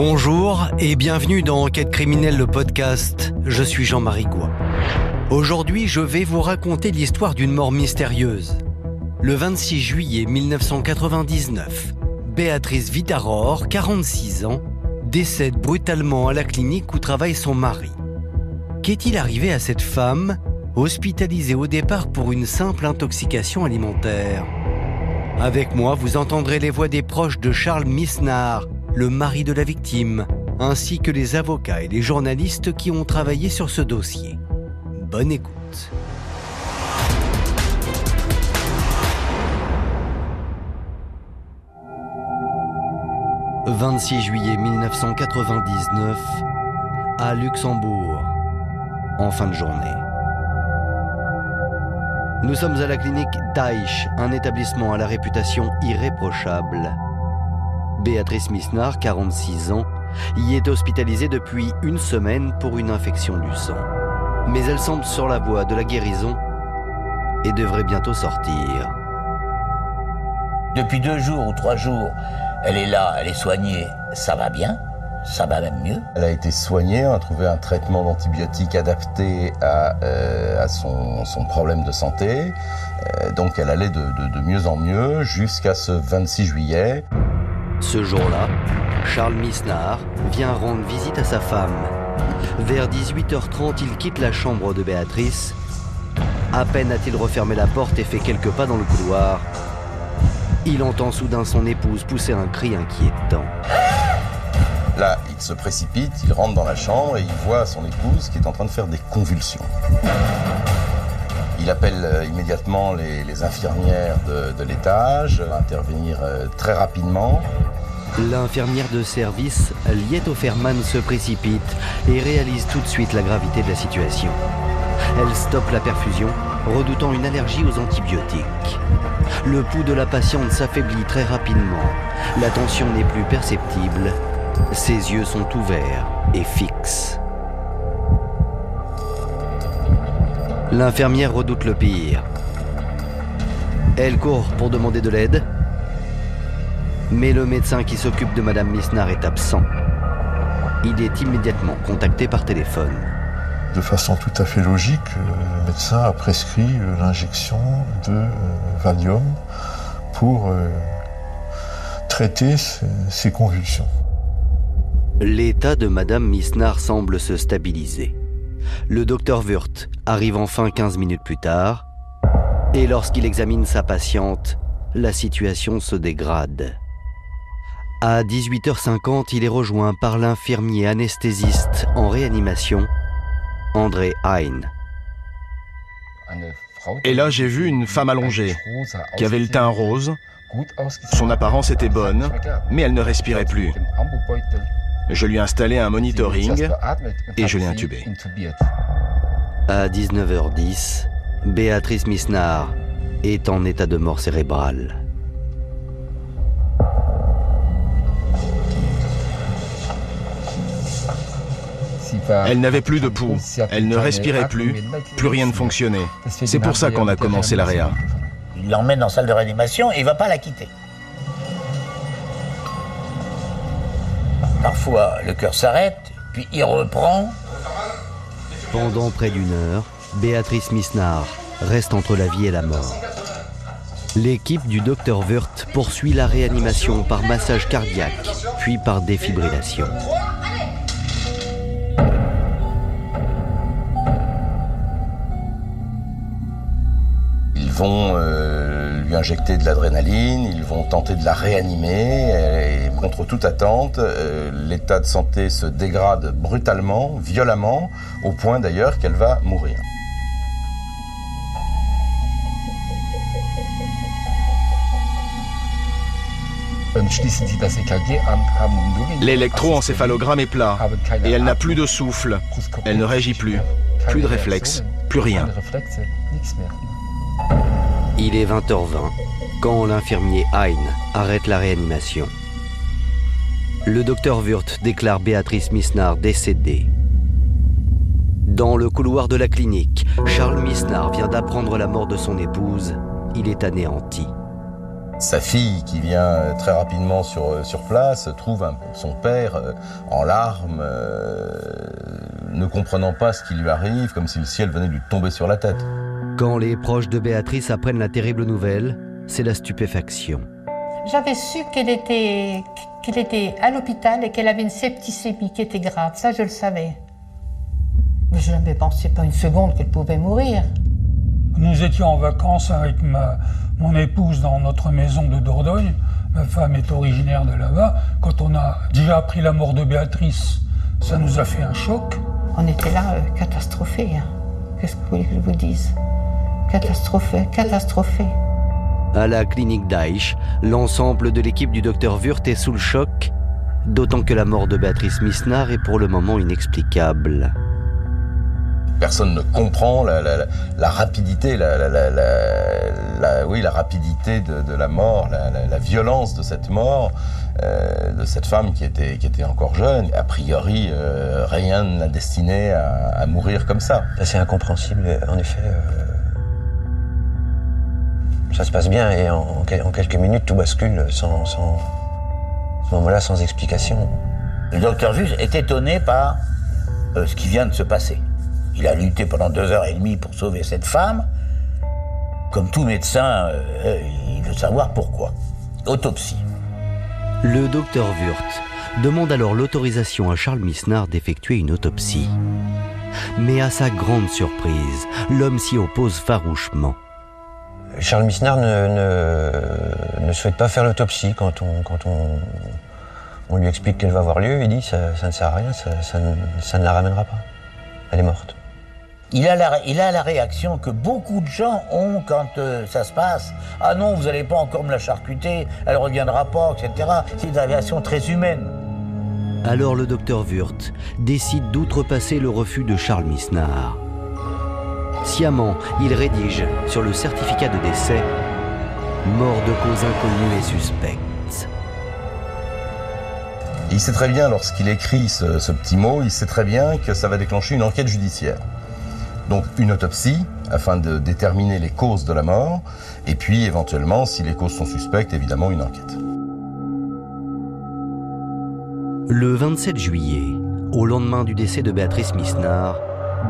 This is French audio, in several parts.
Bonjour et bienvenue dans Enquête criminelle, le podcast. Je suis Jean-Marie Goua. Aujourd'hui, je vais vous raconter l'histoire d'une mort mystérieuse. Le 26 juillet 1999, Béatrice Vidaror, 46 ans, décède brutalement à la clinique où travaille son mari. Qu'est-il arrivé à cette femme, hospitalisée au départ pour une simple intoxication alimentaire ? Avec moi, vous entendrez les voix des proches de Charles Misnar, le mari de la victime, ainsi que les avocats et les journalistes qui ont travaillé sur ce dossier. Bonne écoute. « 26 juillet 1999, à Luxembourg, en fin de journée. Nous sommes à la clinique Daich, un établissement à la réputation irréprochable. Béatrice Misnar, 46 ans, y est hospitalisée depuis une semaine pour une infection du sang. Mais elle semble sur la voie de la guérison et devrait bientôt sortir. Depuis 2 jours ou 3 jours, elle est là, elle est soignée, ça va bien, ça va même mieux. Elle a été soignée, on a trouvé un traitement d'antibiotiques adapté à son problème de santé. Donc elle allait de mieux en mieux jusqu'à ce 26 juillet. Ce jour-là, Charles Misnar vient rendre visite à sa femme. Vers 18h30, il quitte la chambre de Béatrice. À peine a-t-il refermé la porte et fait quelques pas dans le couloir, il entend soudain son épouse pousser un cri inquiétant. Là, il se précipite, il rentre dans la chambre et il voit son épouse qui est en train de faire des convulsions. Il appelle immédiatement les infirmières de l'étage, intervenir très rapidement. L'infirmière de service, Liette Offerman, se précipite et réalise tout de suite la gravité de la situation. Elle stoppe la perfusion, redoutant une allergie aux antibiotiques. Le pouls de la patiente s'affaiblit très rapidement. La tension n'est plus perceptible. Ses yeux sont ouverts et fixes. L'infirmière redoute le pire. Elle court pour demander de l'aide, mais le médecin qui s'occupe de Madame Misnar est absent. Il est immédiatement contacté par téléphone. De façon tout à fait logique, le médecin a prescrit l'injection de Valium pour traiter ces convulsions. L'état de Madame Misnar semble se stabiliser. Le docteur Wurt arrive enfin 15 minutes plus tard, et lorsqu'il examine sa patiente, la situation se dégrade. À 18h50, il est rejoint par l'infirmier anesthésiste en réanimation, André Hein. Et là, j'ai vu une femme allongée, qui avait le teint rose. Son apparence était bonne, mais elle ne respirait plus. Je lui ai installé un monitoring et je l'ai intubée. À 19h10, Béatrice Misnar est en état de mort cérébrale. Elle n'avait plus de pouls, elle ne respirait plus rien ne fonctionnait. C'est pour ça qu'on a commencé la réa. Il l'emmène en salle de réanimation et il ne va pas la quitter. Parfois, le cœur s'arrête, puis il reprend. Pendant près d'une heure, Béatrice Misnar reste entre la vie et la mort. L'équipe du docteur Wurt poursuit la réanimation par massage cardiaque, puis par défibrillation. Ils vont lui injecter de l'adrénaline, ils vont tenter de la réanimer et contre toute attente, l'état de santé se dégrade brutalement, violemment, au point d'ailleurs qu'elle va mourir. L'électroencéphalogramme est plat et elle n'a plus de souffle. Elle ne réagit plus de réflexe, plus rien. Il est 20h20 quand l'infirmier Hein arrête la réanimation. Le docteur Wurt déclare Béatrice Misnar décédée. Dans le couloir de la clinique, Charles Misnar vient d'apprendre la mort de son épouse. Il est anéanti. Sa fille, qui vient très rapidement sur place, trouve son père en larmes, ne comprenant pas ce qui lui arrive, comme si le ciel venait lui tomber sur la tête. Quand les proches de Béatrice apprennent la terrible nouvelle, c'est la stupéfaction. J'avais su qu'elle était à l'hôpital et qu'elle avait une septicémie qui était grave. Ça, je le savais. Mais je n'avais pensé pas une seconde qu'elle pouvait mourir. Nous étions en vacances avec mon épouse dans notre maison de Dordogne. Ma femme est originaire de là-bas. Quand on a déjà appris la mort de Béatrice, ça nous a fait un choc. On était là, catastrophés. Hein. Qu'est-ce que vous voulez que je vous dise ? Catastrophés. À la clinique d'Aïch, l'ensemble de l'équipe du docteur Wurth est sous le choc, d'autant que la mort de Béatrice Misnar est pour le moment inexplicable. Personne ne comprend la rapidité, la rapidité de la mort, la violence de cette mort, de cette femme qui était encore jeune. A priori, rien ne la destinait à mourir comme ça. C'est incompréhensible, en effet. Ça se passe bien et en quelques minutes, tout bascule à ce moment-là, sans explication. Le docteur Wurth est étonné par ce qui vient de se passer. Il a lutté pendant 2h30 pour sauver cette femme. Comme tout médecin, il veut savoir pourquoi. Autopsie. Le docteur Wurth demande alors l'autorisation à Charles Misnar d'effectuer une autopsie. Mais à sa grande surprise, l'homme s'y oppose farouchement. Charles Misnar ne souhaite pas faire l'autopsie quand on lui explique qu'elle va avoir lieu. Il dit ça ne sert à rien, ça ne la ramènera pas. Elle est morte. Il a la réaction que beaucoup de gens ont quand ça se passe. « Ah non, vous n'allez pas encore me la charcuter, elle ne reviendra pas, etc. » C'est une réaction très humaine. Alors le docteur Wurth décide d'outrepasser le refus de Charles Misnar. Sciemment, il rédige sur le certificat de décès « Mort de cause inconnue et suspecte ». Il sait très bien, lorsqu'il écrit ce petit mot, il sait très bien que ça va déclencher une enquête judiciaire. Donc une autopsie, afin de déterminer les causes de la mort, et puis éventuellement, si les causes sont suspectes, évidemment une enquête. Le 27 juillet, au lendemain du décès de Béatrice Misnar,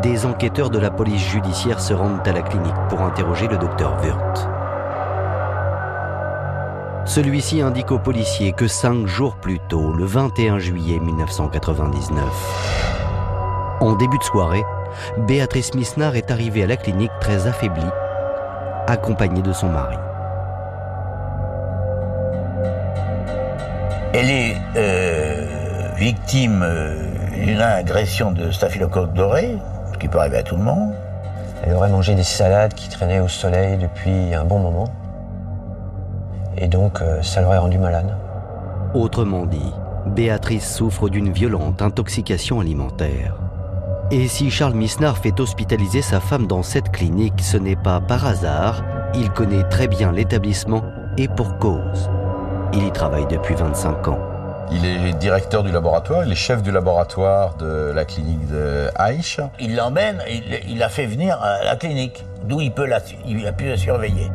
des enquêteurs de la police judiciaire se rendent à la clinique pour interroger le docteur Wurth. Celui-ci indique aux policiers que 5 jours plus tôt, le 21 juillet 1999, en début de soirée, Béatrice Misnar est arrivée à la clinique très affaiblie, accompagnée de son mari. Elle est victime d'une agression de staphylocoque doré, ce qui peut arriver à tout le monde. Elle aurait mangé des salades qui traînaient au soleil depuis un bon moment. Et donc, ça l'aurait rendue malade. Autrement dit, Béatrice souffre d'une violente intoxication alimentaire. Et si Charles Misnar fait hospitaliser sa femme dans cette clinique, ce n'est pas par hasard. Il connaît très bien l'établissement et pour cause. Il y travaille depuis 25 ans. Il est directeur du laboratoire, il est chef du laboratoire de la clinique de Aïch. Il l'emmène, il l'a fait venir à la clinique, d'où il a pu la surveiller.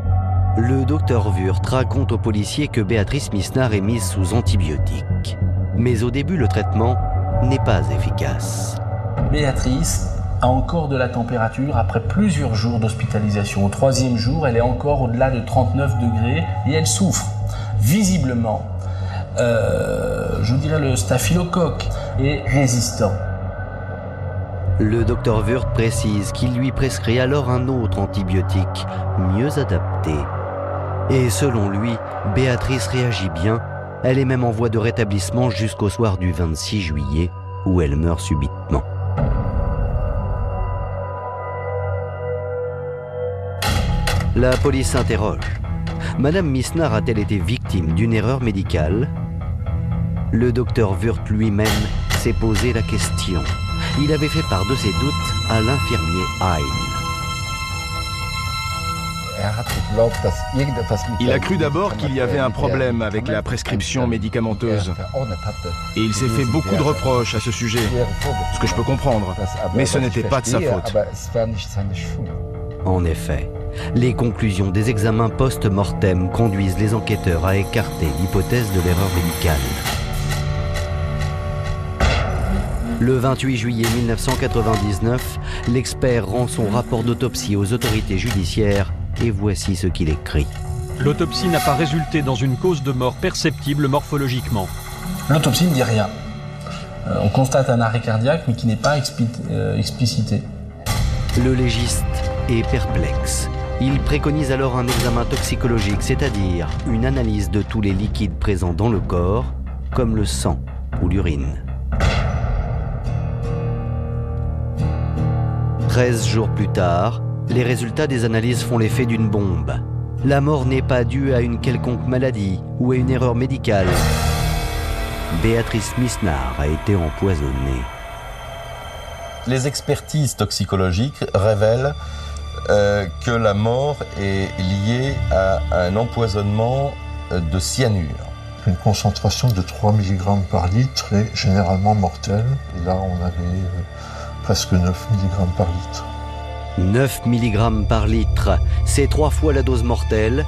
Le docteur Wurth raconte aux policiers que Béatrice Misnar est mise sous antibiotiques. Mais au début, le traitement n'est pas efficace. Béatrice a encore de la température après plusieurs jours d'hospitalisation. Au 3e jour, elle est encore au-delà de 39 degrés et elle souffre. Visiblement, je dirais le staphylocoque est résistant. Le docteur Wurth précise qu'il lui prescrit alors un autre antibiotique, mieux adapté. Et selon lui, Béatrice réagit bien. Elle est même en voie de rétablissement jusqu'au soir du 26 juillet, où elle meurt subitement. La police s'interroge. Madame Misnar a-t-elle été victime d'une erreur médicale ? Le docteur Wurth lui-même s'est posé la question. Il avait fait part de ses doutes à l'infirmier Hein. Il a cru d'abord qu'il y avait un problème avec la prescription médicamenteuse. Et il s'est fait beaucoup de reproches à ce sujet, ce que je peux comprendre. Mais ce n'était pas de sa faute. En effet, Les conclusions des examens post-mortem conduisent les enquêteurs à écarter l'hypothèse de l'erreur médicale. Le 28 juillet 1999, l'expert rend son rapport d'autopsie aux autorités judiciaires et voici ce qu'il écrit. L'autopsie n'a pas résulté dans une cause de mort perceptible morphologiquement. L'autopsie ne dit rien. On constate un arrêt cardiaque mais qui n'est pas explicité. Le légiste est perplexe. Il préconise alors un examen toxicologique, c'est-à-dire une analyse de tous les liquides présents dans le corps, comme le sang ou l'urine. 13 jours plus tard, les résultats des analyses font l'effet d'une bombe. La mort n'est pas due à une quelconque maladie ou à une erreur médicale. Béatrice Misnard a été empoisonnée. Les expertises toxicologiques révèlent que la mort est liée à un empoisonnement de cyanure. Une concentration de 3 mg par litre est généralement mortelle. Et là, on avait presque 9 mg par litre. 9 mg par litre, c'est 3 fois la dose mortelle.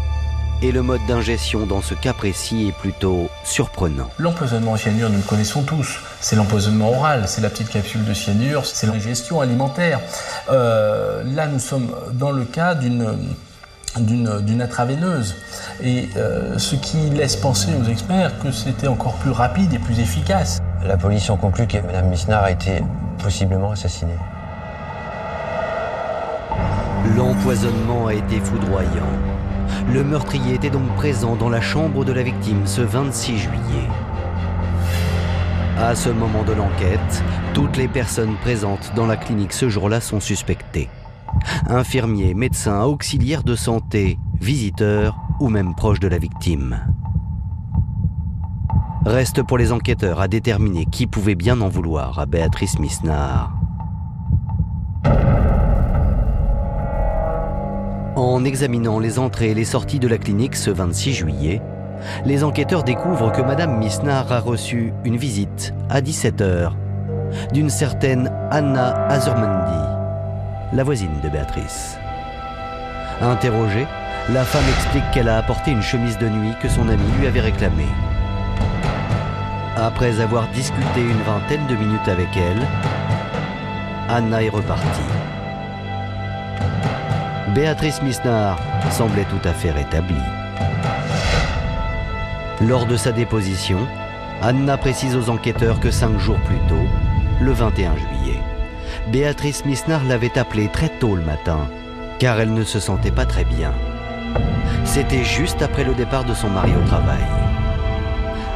Et le mode d'ingestion dans ce cas précis est plutôt surprenant. L'empoisonnement au cyanure, nous le connaissons tous. C'est l'empoisonnement oral, c'est la petite capsule de cyanure, c'est l'ingestion alimentaire. Là, nous sommes dans le cas d'une intraveineuse. Et ce qui laisse penser aux experts que c'était encore plus rapide et plus efficace. La police en conclut que Mme Misnard a été possiblement assassinée. L'empoisonnement a été foudroyant. Le meurtrier était donc présent dans la chambre de la victime ce 26 juillet. À ce moment de l'enquête, toutes les personnes présentes dans la clinique ce jour-là sont suspectées. Infirmiers, médecins, auxiliaires de santé, visiteurs ou même proches de la victime. Reste pour les enquêteurs à déterminer qui pouvait bien en vouloir à Béatrice Misnard. En examinant les entrées et les sorties de la clinique ce 26 juillet, les enquêteurs découvrent que Madame Misnard a reçu une visite à 17h d'une certaine Anna Azurmendi, la voisine de Béatrice. Interrogée, la femme explique qu'elle a apporté une chemise de nuit que son amie lui avait réclamée. Après avoir discuté une vingtaine de minutes avec elle, Anna est repartie. Béatrice Misnard semblait tout à fait rétablie. Lors de sa déposition, Anna précise aux enquêteurs que 5 jours plus tôt, le 21 juillet, Béatrice Misnard l'avait appelée très tôt le matin, car elle ne se sentait pas très bien. C'était juste après le départ de son mari au travail.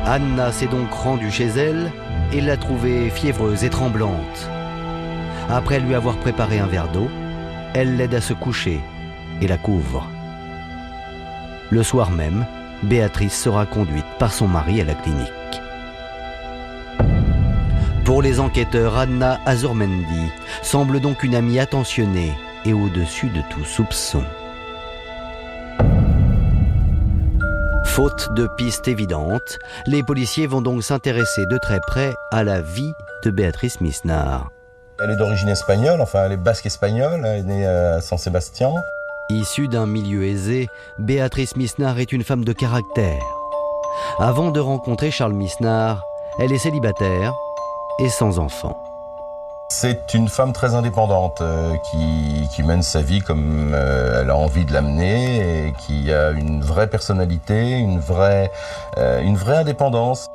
Anna s'est donc rendue chez elle et l'a trouvée fiévreuse et tremblante. Après lui avoir préparé un verre d'eau, elle l'aide à se coucher et la couvre. Le soir même, Béatrice sera conduite par son mari à la clinique. Pour les enquêteurs, Anna Azurmendi semble donc une amie attentionnée et au-dessus de tout soupçon. Faute de pistes évidentes, les policiers vont donc s'intéresser de très près à la vie de Béatrice Misnard. Elle est d'origine espagnole, enfin elle est basque espagnole, elle est née à San Sebastián. Issue d'un milieu aisé, Béatrice Misnard est une femme de caractère. Avant de rencontrer Charles Misnard, elle est célibataire et sans enfant. C'est une femme très indépendante qui mène sa vie comme elle a envie de l'amener et qui a une vraie personnalité, une vraie indépendance.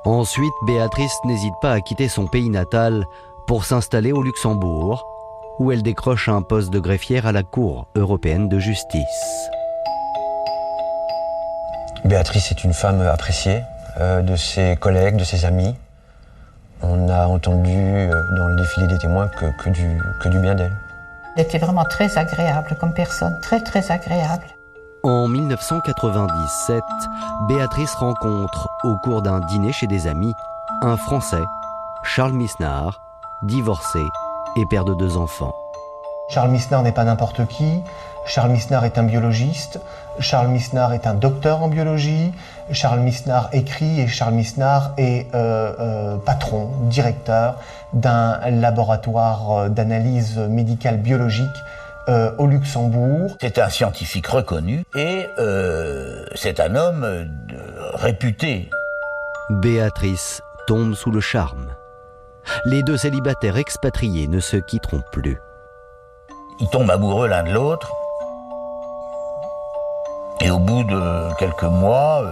Ensuite, Béatrice n'hésite pas à quitter son pays natal pour s'installer au Luxembourg, où elle décroche un poste de greffière à la Cour européenne de justice. Béatrice est une femme appréciée de ses collègues, de ses amis. On a entendu dans le défilé des témoins que du bien d'elle. Elle était vraiment très agréable comme personne, très très agréable. En 1997, Béatrice rencontre, au cours d'un dîner chez des amis, un Français, Charles Misnard, divorcé et père de 2 enfants. Charles Misnard n'est pas n'importe qui. Charles Misnard est un biologiste. Charles Misnard est un docteur en biologie. Charles Misnard écrit et Charles Misnard est patron, directeur d'un laboratoire d'analyse médicale biologique au Luxembourg. C'est un scientifique reconnu et c'est un homme réputé. Béatrice tombe sous le charme. Les deux célibataires expatriés ne se quitteront plus. Ils tombent amoureux l'un de l'autre. Et au bout de quelques mois,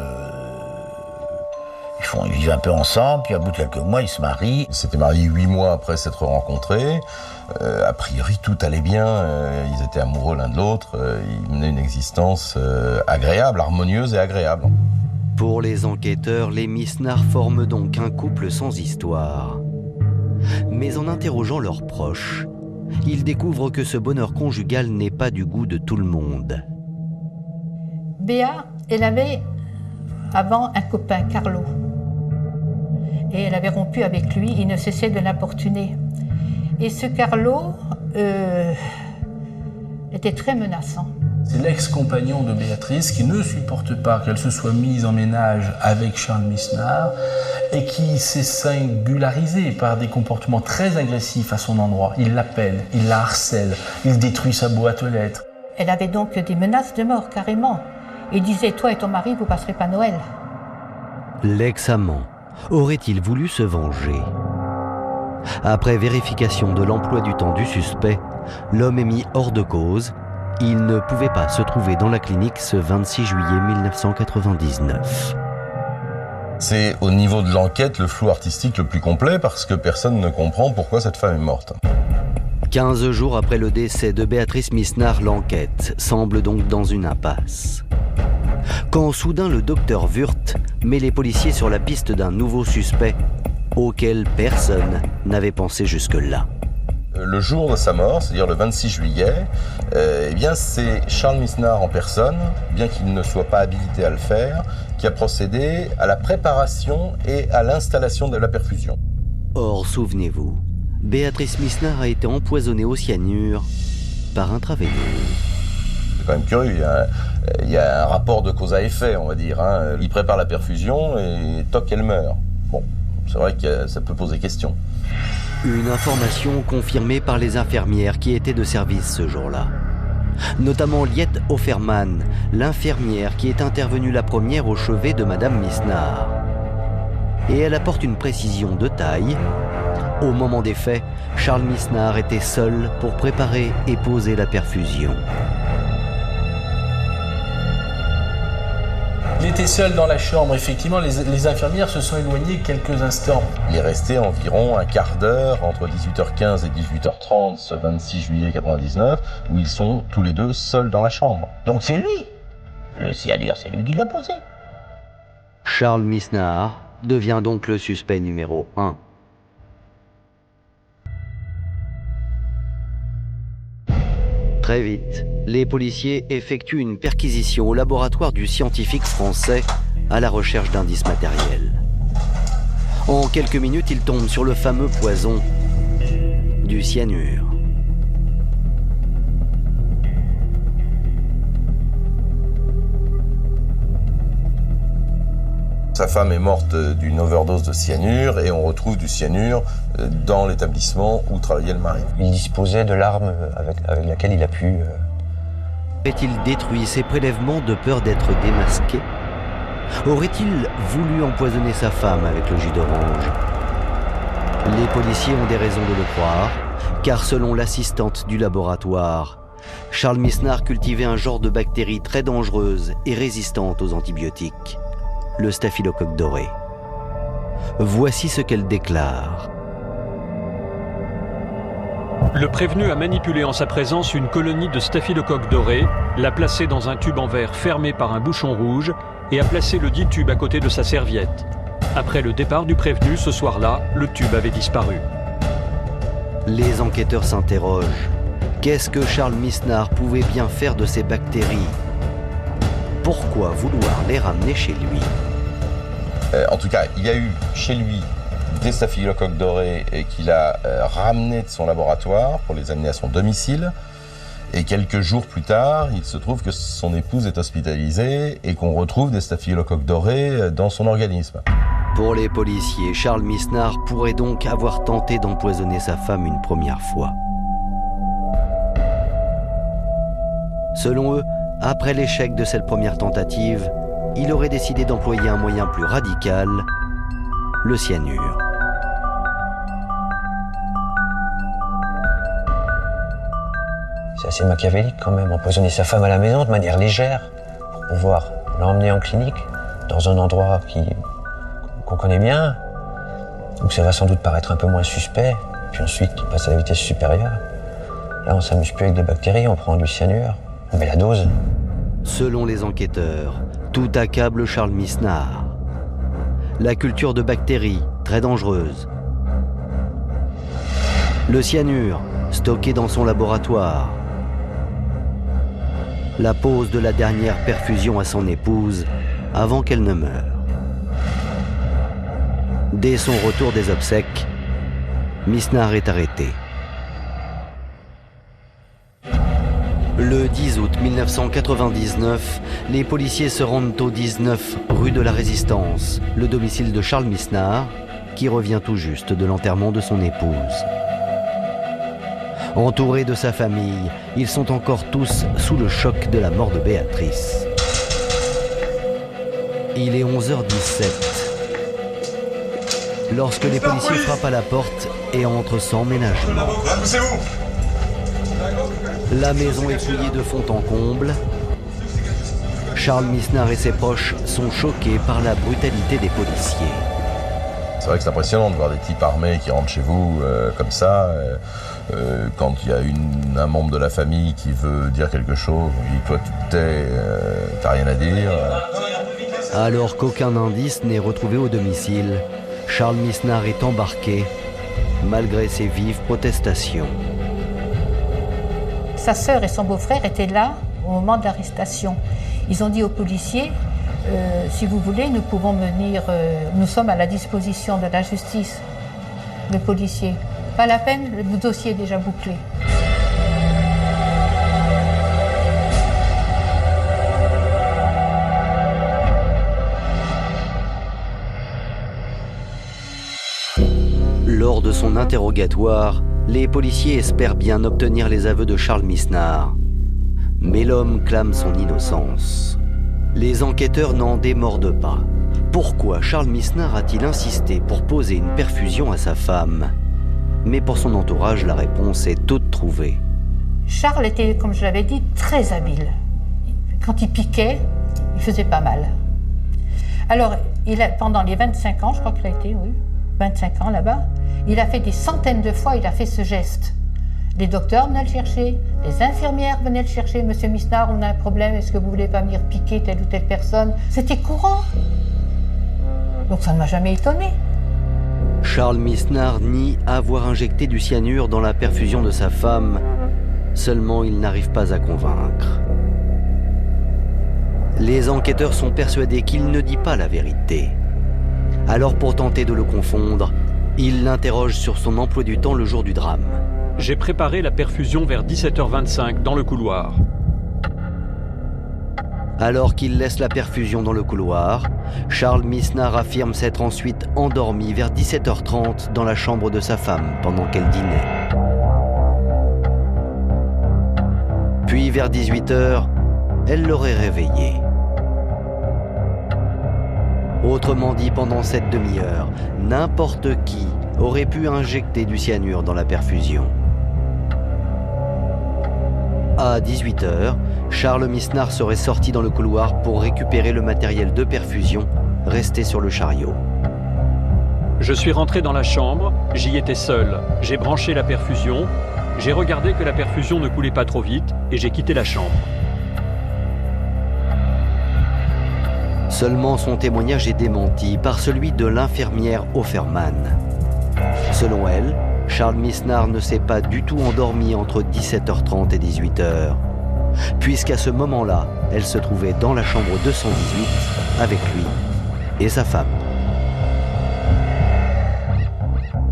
ils vivent un peu ensemble, puis au bout de quelques mois, ils se marient. Ils s'étaient mariés 8 mois après s'être rencontrés. A priori, tout allait bien. Ils étaient amoureux l'un de l'autre. Ils menaient une existence agréable, harmonieuse et agréable. Pour les enquêteurs, les Misnard forment donc un couple sans histoire. Mais en interrogeant leurs proches, ils découvrent que ce bonheur conjugal n'est pas du goût de tout le monde. Béa, elle avait avant un copain, Carlo. Et elle avait rompu avec lui, il ne cessait de l'importuner. Et ce Carlo était très menaçant. C'est l'ex-compagnon de Béatrice qui ne supporte pas qu'elle se soit mise en ménage avec Charles Misnard et qui s'est singularisé par des comportements très agressifs à son endroit. Il l'appelle, il la harcèle, il détruit sa boîte aux lettres. Elle avait donc des menaces de mort, carrément. Il disait, toi et ton mari, vous passerez pas Noël. L'ex-amant aurait-il voulu se venger? Après vérification de l'emploi du temps du suspect, l'homme est mis hors de cause. Il ne pouvait pas se trouver dans la clinique ce 26 juillet 1999. C'est au niveau de l'enquête le flou artistique le plus complet parce que personne ne comprend pourquoi cette femme est morte. 15 jours après le décès de Béatrice Misnard, l'enquête semble donc dans une impasse. Quand soudain le docteur Wurth met les policiers sur la piste d'un nouveau suspect auquel personne n'avait pensé jusque-là. Le jour de sa mort, c'est-à-dire le 26 juillet, c'est Charles Misnard en personne, bien qu'il ne soit pas habilité à le faire, qui a procédé à la préparation et à l'installation de la perfusion. Or, souvenez-vous, Béatrice Misnard a été empoisonnée au cyanure par intraveineuse. C'est quand même curieux, il y a un rapport de cause à effet, on va dire. Il prépare la perfusion et toc, elle meurt. Bon, c'est vrai que ça peut poser question. Une information confirmée par les infirmières qui étaient de service ce jour-là. Notamment Liette Offerman, l'infirmière qui est intervenue la première au chevet de Madame Misnard. Et elle apporte une précision de taille. Au moment des faits, Charles Misnard était seul pour préparer et poser la perfusion. Il était seul dans la chambre, effectivement, les infirmières se sont éloignées quelques instants. Il est resté environ un quart d'heure, entre 18h15 et 18h30, ce 26 juillet 1999, où ils sont tous les deux seuls dans la chambre. Donc c'est lui. Le cyanure, c'est lui qui l'a posé. Charles Misnard devient donc le suspect numéro 1. Très vite, les policiers effectuent une perquisition au laboratoire du scientifique français à la recherche d'indices matériels. En quelques minutes, ils tombent sur le fameux poison du cyanure. Sa femme est morte d'une overdose de cyanure et on retrouve du cyanure dans l'établissement où travaillait le mari. Il disposait de l'arme avec laquelle il a pu... Aurait-il détruit ses prélèvements de peur d'être démasqué? Aurait-il voulu empoisonner sa femme avec le jus d'orange? Les policiers ont des raisons de le croire, car selon l'assistante du laboratoire, Charles Misnard cultivait un genre de bactérie très dangereuse et résistante aux antibiotiques, le staphylocoque doré. Voici ce qu'elle déclare. Le prévenu a manipulé en sa présence une colonie de staphylocoque doré, l'a placé dans un tube en verre fermé par un bouchon rouge et a placé le dit tube à côté de sa serviette. Après le départ du prévenu, ce soir-là, le tube avait disparu. Les enquêteurs s'interrogent. Qu'est-ce que Charles Misnard pouvait bien faire de ces bactéries? Pourquoi vouloir les ramener chez lui? En tout cas, il y a eu chez lui des staphylocoques dorés qu'il a ramenés de son laboratoire pour les amener à son domicile. Et quelques jours plus tard, il se trouve que son épouse est hospitalisée et qu'on retrouve des staphylocoques dorés dans son organisme. Pour les policiers, Charles Misnard pourrait donc avoir tenté d'empoisonner sa femme une première fois. Selon eux, après l'échec de cette première tentative, il aurait décidé d'employer un moyen plus radical, le cyanure. C'est assez machiavélique quand même, empoisonner sa femme à la maison de manière légère pour pouvoir l'emmener en clinique dans un endroit qu'on connaît bien, où ça va sans doute paraître un peu moins suspect, puis ensuite il passe à la vitesse supérieure. Là on s'amuse plus avec des bactéries, on prend du cyanure, on met la dose. Selon les enquêteurs, tout accable Charles Misnar. La culture de bactéries, très dangereuse. Le cyanure, stocké dans son laboratoire. La pose de la dernière perfusion à son épouse avant qu'elle ne meure. Dès son retour des obsèques, Misnar est arrêté. Le 10 août 1999, les policiers se rendent au 19 rue de la Résistance, le domicile de Charles Misnar, qui revient tout juste de l'enterrement de son épouse. Entourés de sa famille, ils sont encore tous sous le choc de la mort de Béatrice. Il est 11h17 lorsque les policiers frappent à la porte et entrent sans ménagement. La maison est fouillée de fond en comble. Charles Misnar et ses proches sont choqués par la brutalité des policiers. C'est vrai que c'est impressionnant de voir des types armés qui rentrent chez vous comme ça. Quand il y a un membre de la famille qui veut dire quelque chose, on dit toi tu te tais, t'as rien à dire. Alors qu'aucun indice n'est retrouvé au domicile, Charles Misnar est embarqué malgré ses vives protestations. Sa sœur et son beau-frère étaient là au moment de l'arrestation. Ils ont dit aux policiers, si vous voulez, nous pouvons venir, nous sommes à la disposition de la justice, le policier. Pas la peine, le dossier est déjà bouclé. Lors de son interrogatoire, les policiers espèrent bien obtenir les aveux de Charles Misnar. Mais l'homme clame son innocence. Les enquêteurs n'en démordent pas. Pourquoi Charles Misnar a-t-il insisté pour poser une perfusion à sa femme ? Mais pour son entourage, la réponse est toute trouvée. Charles était, comme je l'avais dit, très habile. Quand il piquait, il faisait pas mal. Alors, pendant les 25 ans, je crois qu'il a été, 25 ans là-bas, il a fait des centaines de fois, il a fait ce geste. Les docteurs venaient le chercher, les infirmières venaient le chercher. Monsieur Misnar, on a un problème, est-ce que vous voulez pas venir piquer telle ou telle personne ? C'était courant. Donc ça ne m'a jamais étonné. Charles Misnar nie avoir injecté du cyanure dans la perfusion de sa femme. Seulement, il n'arrive pas à convaincre. Les enquêteurs sont persuadés qu'il ne dit pas la vérité. Alors, pour tenter de le confondre, ils l'interrogent sur son emploi du temps le jour du drame. J'ai préparé la perfusion vers 17h25 dans le couloir. Alors qu'il laisse la perfusion dans le couloir, Charles Misnar affirme s'être ensuite endormi vers 17h30 dans la chambre de sa femme pendant qu'elle dînait. Puis vers 18h, elle l'aurait réveillé. Autrement dit, pendant cette demi-heure, n'importe qui aurait pu injecter du cyanure dans la perfusion. À 18h, Charles Misnar serait sorti dans le couloir pour récupérer le matériel de perfusion resté sur le chariot. Je suis rentré dans la chambre, j'y étais seul. J'ai branché la perfusion, j'ai regardé que la perfusion ne coulait pas trop vite et j'ai quitté la chambre. Seulement son témoignage est démenti par celui de l'infirmière Offerman. Selon elle, Charles Misnar ne s'est pas du tout endormi entre 17h30 et 18h, puisqu'à ce moment-là, elle se trouvait dans la chambre 218 avec lui et sa femme.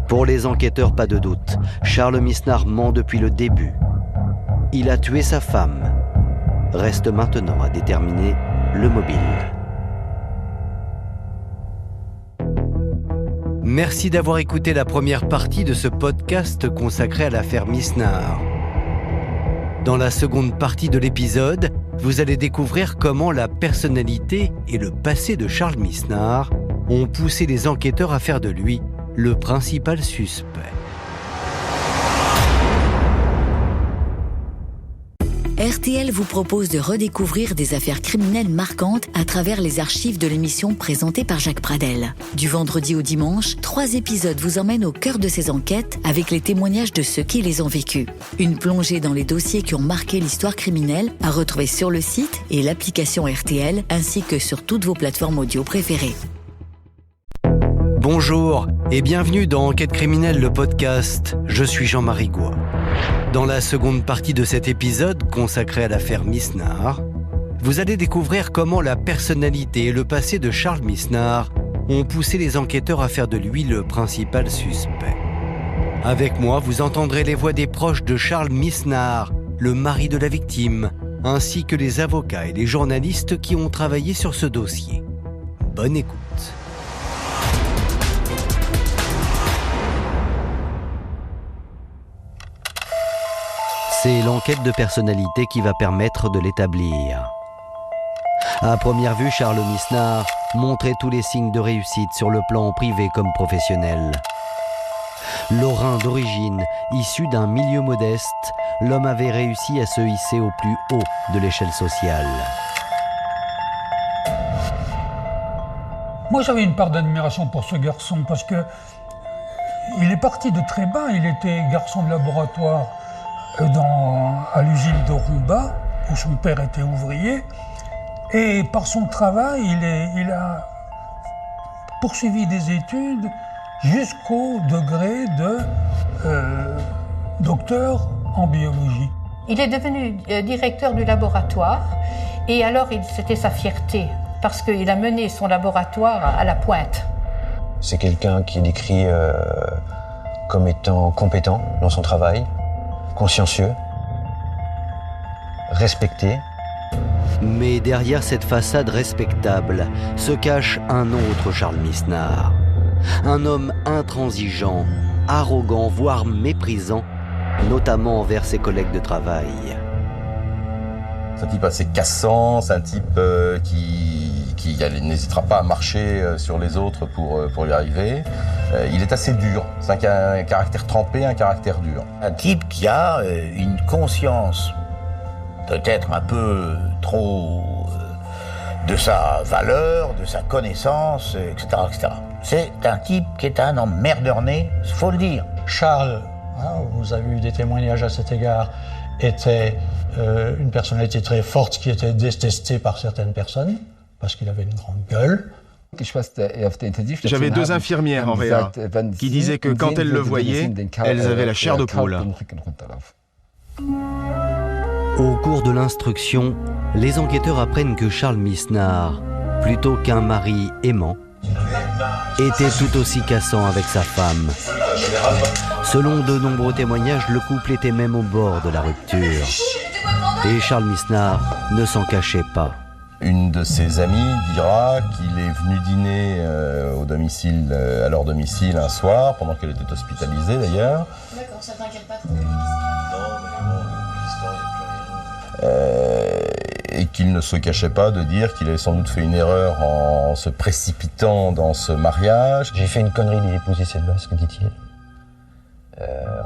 Pour les enquêteurs, pas de doute, Charles Misnar ment depuis le début. Il a tué sa femme. Reste maintenant à déterminer le mobile. Merci d'avoir écouté la première partie de ce podcast consacré à l'affaire Misnar. Dans la seconde partie de l'épisode, vous allez découvrir comment la personnalité et le passé de Charles Misnar ont poussé les enquêteurs à faire de lui le principal suspect. RTL vous propose de redécouvrir des affaires criminelles marquantes à travers les archives de l'émission présentée par Jacques Pradel. Du vendredi au dimanche, 3 épisodes vous emmènent au cœur de ces enquêtes avec les témoignages de ceux qui les ont vécues. Une plongée dans les dossiers qui ont marqué l'histoire criminelle à retrouver sur le site et l'application RTL ainsi que sur toutes vos plateformes audio préférées. Bonjour et bienvenue dans Enquête criminelle, le podcast. Je suis Jean-Marie Goua. Dans la seconde partie de cet épisode consacré à l'affaire Misnar, vous allez découvrir comment la personnalité et le passé de Charles Misnar ont poussé les enquêteurs à faire de lui le principal suspect. Avec moi, vous entendrez les voix des proches de Charles Misnar, le mari de la victime, ainsi que les avocats et les journalistes qui ont travaillé sur ce dossier. Bonne écoute. C'est l'enquête de personnalité qui va permettre de l'établir. À première vue, Charles Misnar montrait tous les signes de réussite sur le plan privé comme professionnel. Lorrain d'origine, issu d'un milieu modeste, l'homme avait réussi à se hisser au plus haut de l'échelle sociale. Moi, j'avais une part d'admiration pour ce garçon parce que il est parti de très bas. Il était garçon de laboratoire à l'usine de Rouba, où son père était ouvrier. Et par son travail, il a poursuivi des études jusqu'au degré de docteur en biologie. Il est devenu directeur du laboratoire et alors c'était sa fierté parce qu'il a mené son laboratoire à la pointe. C'est quelqu'un qui est décrit comme étant compétent dans son travail, consciencieux, respecté. Mais derrière cette façade respectable se cache un autre Charles Misnar. Un homme intransigeant, arrogant, voire méprisant, notamment envers ses collègues de travail. C'est un type assez cassant, c'est un type qui n'hésitera pas à marcher sur les autres pour y arriver. Il est assez dur, c'est un caractère trempé, un caractère dur. Un type qui a une conscience peut-être un peu trop de sa valeur, de sa connaissance, etc., etc. C'est un type qui est un emmerdeur-né, il faut le dire. Charles, vous avez eu des témoignages à cet égard, était une personnalité très forte qui était détestée par certaines personnes, parce qu'il avait une grande gueule. J'avais 2 infirmières en réa qui disaient que quand elles le voyaient, elles avaient la chair de poule. Au cours de l'instruction, les enquêteurs apprennent que Charles Misnar, plutôt qu'un mari aimant, était tout aussi cassant avec sa femme. Selon de nombreux témoignages, le couple était même au bord de la rupture. Et Charles Misnar ne s'en cachait pas. Une de ses amies dira qu'il est venu dîner à leur domicile un soir, pendant qu'elle était hospitalisée d'ailleurs. D'accord, ça t'inquiète pas trop de Et qu'il ne se cachait pas de dire qu'il avait sans doute fait une erreur en se précipitant dans ce mariage. J'ai fait une connerie d'épouser cette basque, dit-il,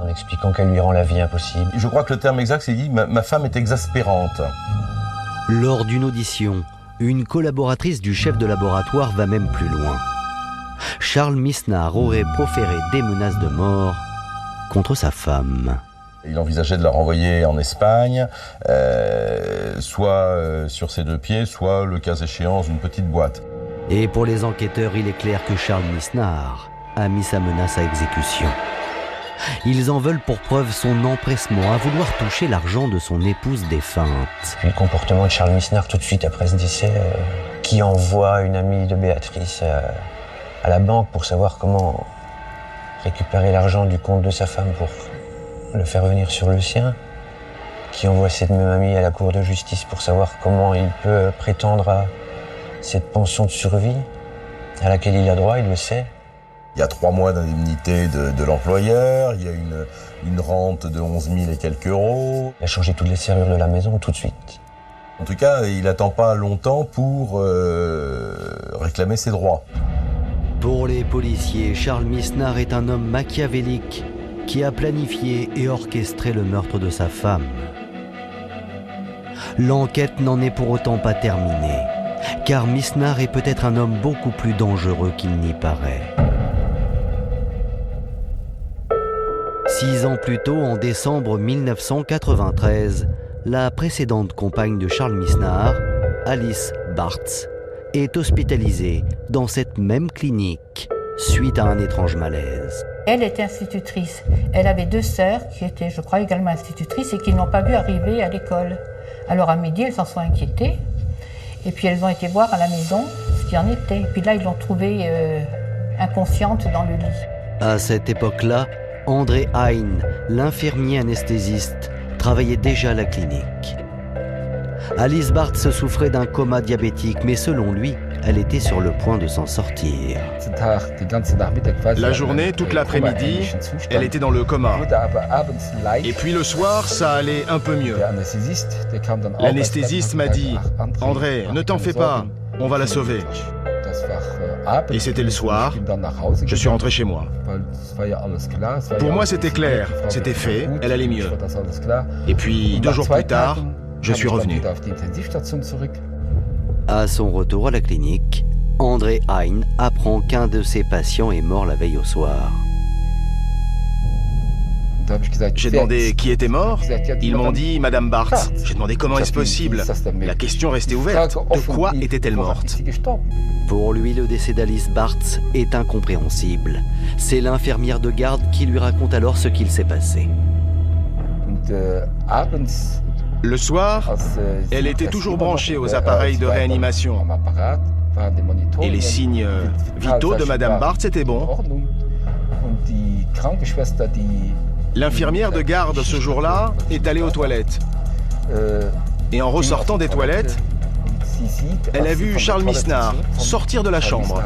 en expliquant qu'elle lui rend la vie impossible. Je crois que le terme exact, c'est dit « ma femme est exaspérante ». Lors d'une audition, une collaboratrice du chef de laboratoire va même plus loin. Charles Misnar aurait proféré des menaces de mort contre sa femme. Il envisageait de la renvoyer en Espagne, soit sur ses 2 pieds, soit, le cas échéant, dans une petite boîte. Et pour les enquêteurs, il est clair que Charles Misnar a mis sa menace à exécution. Ils en veulent pour preuve son empressement à vouloir toucher l'argent de son épouse défunte. Puis le comportement de Charles Misnar tout de suite après ce décès, qui envoie une amie de Béatrice à la banque pour savoir comment récupérer l'argent du compte de sa femme pour le faire venir sur le sien, qui envoie cette même amie à la cour de justice pour savoir comment il peut prétendre à cette pension de survie à laquelle il a droit, il le sait. Il y a 3 mois d'indemnité de l'employeur, il y a une rente de 11 000 et quelques euros. Il a changé toutes les serrures de la maison tout de suite. En tout cas, il n'attend pas longtemps pour réclamer ses droits. Pour les policiers, Charles Misnar est un homme machiavélique qui a planifié et orchestré le meurtre de sa femme. L'enquête n'en est pour autant pas terminée, car Misnar est peut-être un homme beaucoup plus dangereux qu'il n'y paraît. 6 ans plus tôt, en décembre 1993, la précédente compagne de Charles Misnar, Alice Bartz, est hospitalisée dans cette même clinique suite à un étrange malaise. Elle était institutrice. Elle avait 2 sœurs qui étaient, je crois, également institutrices et qui n'ont pas vu arriver à l'école. Alors à midi, elles s'en sont inquiétées. Et puis elles ont été voir à la maison ce qu'il en était. Et puis là, ils l'ont trouvée inconsciente dans le lit. À cette époque-là, André Hein, l'infirmier anesthésiste, travaillait déjà à la clinique. Alice Bartz souffrait d'un coma diabétique, mais selon lui, elle était sur le point de s'en sortir. La journée, toute l'après-midi, elle était dans le coma. Et puis le soir, ça allait un peu mieux. L'anesthésiste m'a dit « André, ne t'en fais pas, on va la sauver ». Et c'était le soir, je suis rentré chez moi. Pour moi, c'était clair, c'était fait, elle allait mieux. Et puis, 2 jours plus tard, je suis revenu. À son retour à la clinique, André Hein apprend qu'un de ses patients est mort la veille au soir. J'ai demandé qui était mort. Ils m'ont dit Madame Bartz. J'ai demandé comment est-ce possible. La question restait ouverte. De quoi était-elle morte? Pour lui, le décès d'Alice Bartz est incompréhensible. C'est l'infirmière de garde qui lui raconte alors ce qu'il s'est passé. Le soir, elle était toujours branchée aux appareils de réanimation. Et les signes vitaux de Madame Bartz étaient bons. L'infirmière de garde ce jour-là est allée aux toilettes. Et en ressortant des toilettes, elle a vu Charles Misnar sortir de la chambre.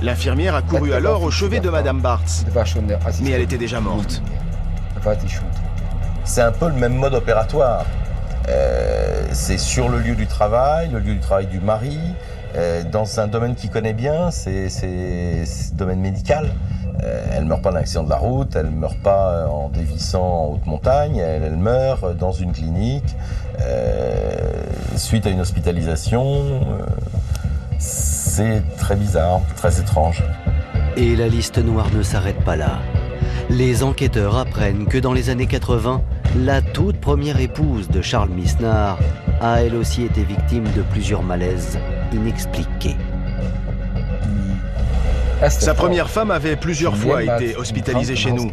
L'infirmière a couru alors au chevet de Madame Bartz, mais elle était déjà morte. C'est un peu le même mode opératoire. C'est sur le lieu du travail du mari, dans un domaine qu'il connaît bien, c'est le domaine médical. Elle ne meurt pas d'un accident de la route, elle ne meurt pas en dévissant en haute montagne, elle meurt dans une clinique suite à une hospitalisation. C'est très bizarre, très étrange. Et la liste noire ne s'arrête pas là. Les enquêteurs apprennent que dans les années 80, la toute première épouse de Charles Misnar a elle aussi été victime de plusieurs malaises inexpliqués. Sa première femme avait plusieurs fois été hospitalisée chez nous.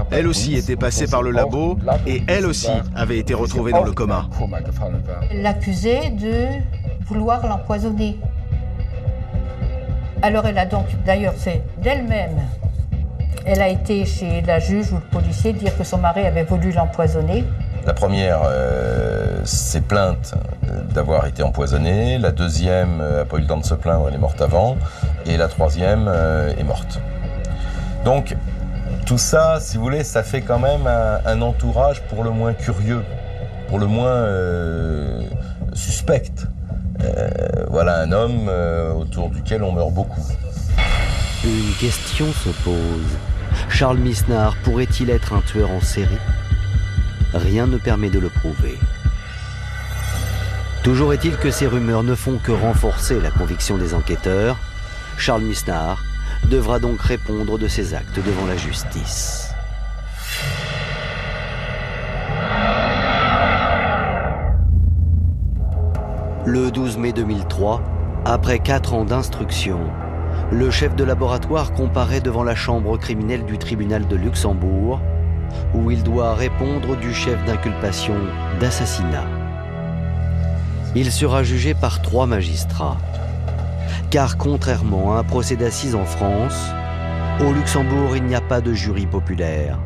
Elle aussi était passée par le labo et elle aussi avait été retrouvée dans le coma. Elle l'accusait de vouloir l'empoisonner. Alors elle a donc, d'ailleurs c'est d'elle-même, elle a été chez la juge ou le policier dire que son mari avait voulu l'empoisonner. La première s'est plainte d'avoir été empoisonnée, la deuxième n'a pas eu le temps de se plaindre, elle est morte avant, et la troisième est morte. Donc tout ça, si vous voulez, ça fait quand même un entourage pour le moins curieux, pour le moins suspect. Voilà un homme autour duquel on meurt beaucoup. Une question se pose. Charles Misnar pourrait-il être un tueur en série? Rien ne permet de le prouver. Toujours est-il que ces rumeurs ne font que renforcer la conviction des enquêteurs. Charles Misnar devra donc répondre de ses actes devant la justice. Le 12 mai 2003, après 4 ans d'instruction, le chef de laboratoire comparaît devant la chambre criminelle du tribunal de Luxembourg, où il doit répondre du chef d'inculpation d'assassinat. Il sera jugé par 3 magistrats. Car contrairement à un procès d'assises en France, au Luxembourg, il n'y a pas de jury populaire.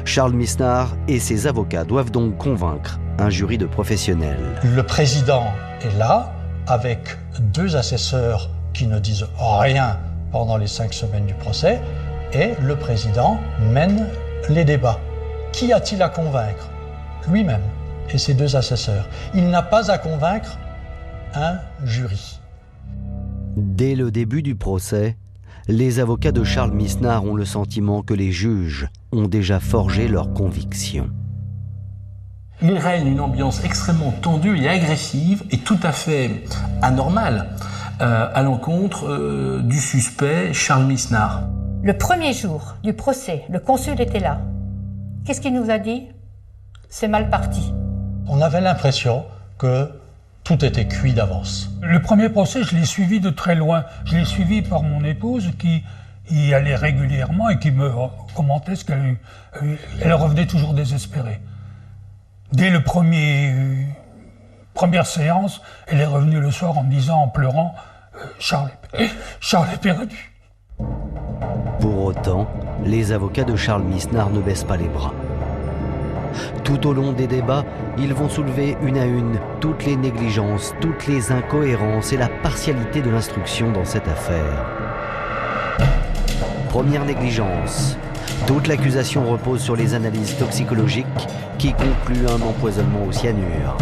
Charles Misnar et ses avocats doivent donc convaincre un jury de professionnels. Le président est là, avec 2 assesseurs qui ne disent rien pendant les 5 semaines du procès, et le président mène les débats. Qui a-t-il à convaincre? Lui-même et ses 2 assesseurs. Il n'a pas à convaincre un jury. Dès le début du procès, les avocats de Charles Misnard ont le sentiment que les juges ont déjà forgé leurs convictions. Il règne une ambiance extrêmement tendue et agressive et tout à fait anormale à l'encontre du suspect Charles Misnard. Le premier jour du procès, le consul était là. Qu'est-ce qu'il nous a dit? C'est mal parti. On avait l'impression que tout était cuit d'avance. Le premier procès, je l'ai suivi de très loin. Je l'ai suivi par mon épouse qui y allait régulièrement et qui me commentait ce qu'elle elle revenait toujours désespérée. Dès le première séance, elle est revenue le soir en me disant, en pleurant, Charles est perdu. Pour autant, les avocats de Charles Misnard ne baissent pas les bras. Tout au long des débats, ils vont soulever une à une toutes les négligences, toutes les incohérences et la partialité de l'instruction dans cette affaire. Première négligence. Toute l'accusation repose sur les analyses toxicologiques qui concluent un empoisonnement au cyanure.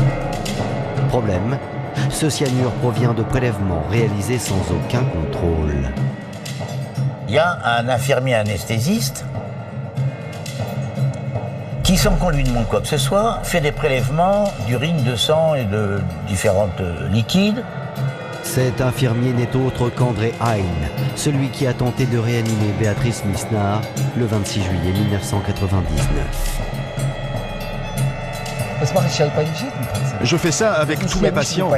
Problème, ce cyanure provient de prélèvements réalisés sans aucun contrôle. Il y a un infirmier anesthésiste qui, sans qu'on lui demande quoi que ce soit, fait des prélèvements d'urine, de sang et de différents liquides. Cet infirmier n'est autre qu'André Hein, celui qui a tenté de réanimer Béatrice Misnard le 26 juillet 1999. Je fais ça avec tous mes patients,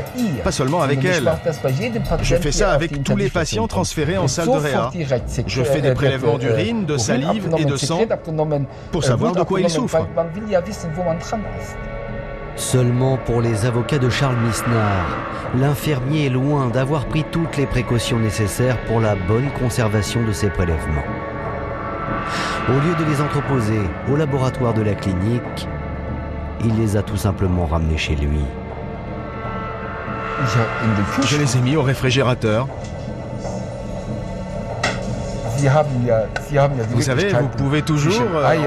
pas seulement avec elle. Je fais ça avec tous les patients transférés en salle de réa. Je fais des prélèvements d'urine, de salive et de sang pour savoir de quoi ils souffrent. Seulement pour les avocats de Charles Misnard, l'infirmier est loin d'avoir pris toutes les précautions nécessaires pour la bonne conservation de ces prélèvements. Au lieu de les entreposer au laboratoire de la clinique, il les a tout simplement ramenés chez lui. Je les ai mis au réfrigérateur. Vous savez, vous pouvez toujours,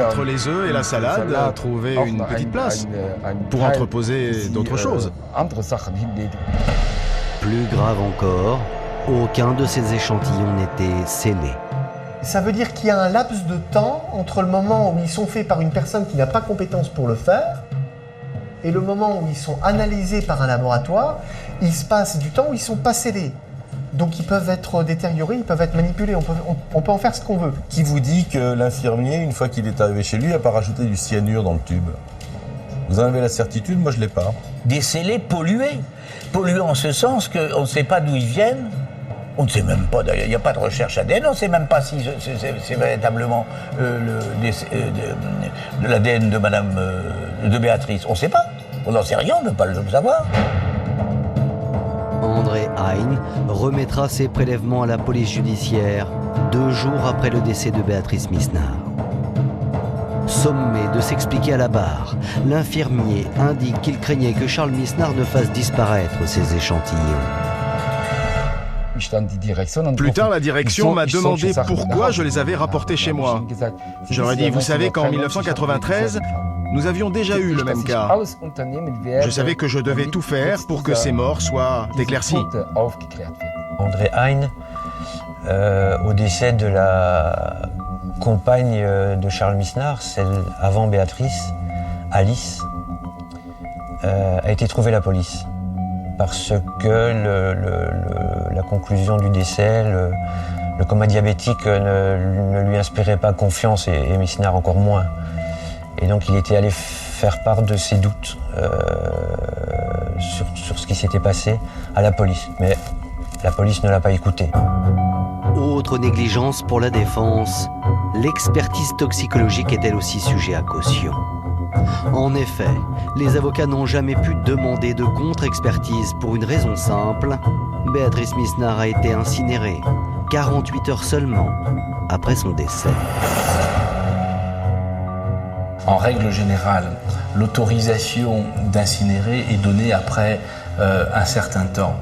entre les œufs et la salade, trouver une petite place pour entreposer d'autres choses. Plus grave encore, aucun de ces échantillons n'était scellé. Ça veut dire qu'il y a un laps de temps entre le moment où ils sont faits par une personne qui n'a pas compétence pour le faire et le moment où ils sont analysés par un laboratoire. Il se passe du temps où ils ne sont pas scellés. Donc ils peuvent être détériorés, ils peuvent être manipulés, on peut en faire ce qu'on veut. Qui vous dit que l'infirmier, une fois qu'il est arrivé chez lui, n'a pas rajouté du cyanure dans le tube? Vous en avez la certitude, moi je ne l'ai pas. Des scellés pollués. Pollués en ce sens qu'on ne sait pas d'où ils viennent. On ne sait même pas, d'ailleurs, il n'y a pas de recherche ADN, on ne sait même pas si c'est véritablement de l'ADN de Madame de Béatrice. On ne sait pas. On n'en sait rien, on ne peut pas le savoir. André Hein remettra ses prélèvements à la police judiciaire 2 jours après le décès de Béatrice Misnard. Sommé de s'expliquer à la barre, l'infirmier indique qu'il craignait que Charles Misnard ne fasse disparaître ses échantillons. Plus tard, la direction m'a demandé pourquoi je les avais rapportés chez moi. Je leur ai dit, vous savez qu'en 1993, nous avions déjà eu le même cas. Je savais que je devais tout faire pour que ces morts soient éclaircies. André Hein, au décès de la compagne de Charles Misnard, celle avant Béatrice, Alice, a été trouvée la police. Parce que la conclusion du décès, le coma diabétique ne lui inspirait pas confiance et Misnard encore moins. Et donc il était allé faire part de ses doutes sur ce qui s'était passé à la police. Mais la police ne l'a pas écouté. Autre négligence pour la défense, l'expertise toxicologique est elle aussi sujet à caution. En effet, les avocats n'ont jamais pu demander de contre-expertise pour une raison simple. Béatrice Misnard a été incinérée 48 heures seulement après son décès. En règle générale, l'autorisation d'incinérer est donnée après un certain temps.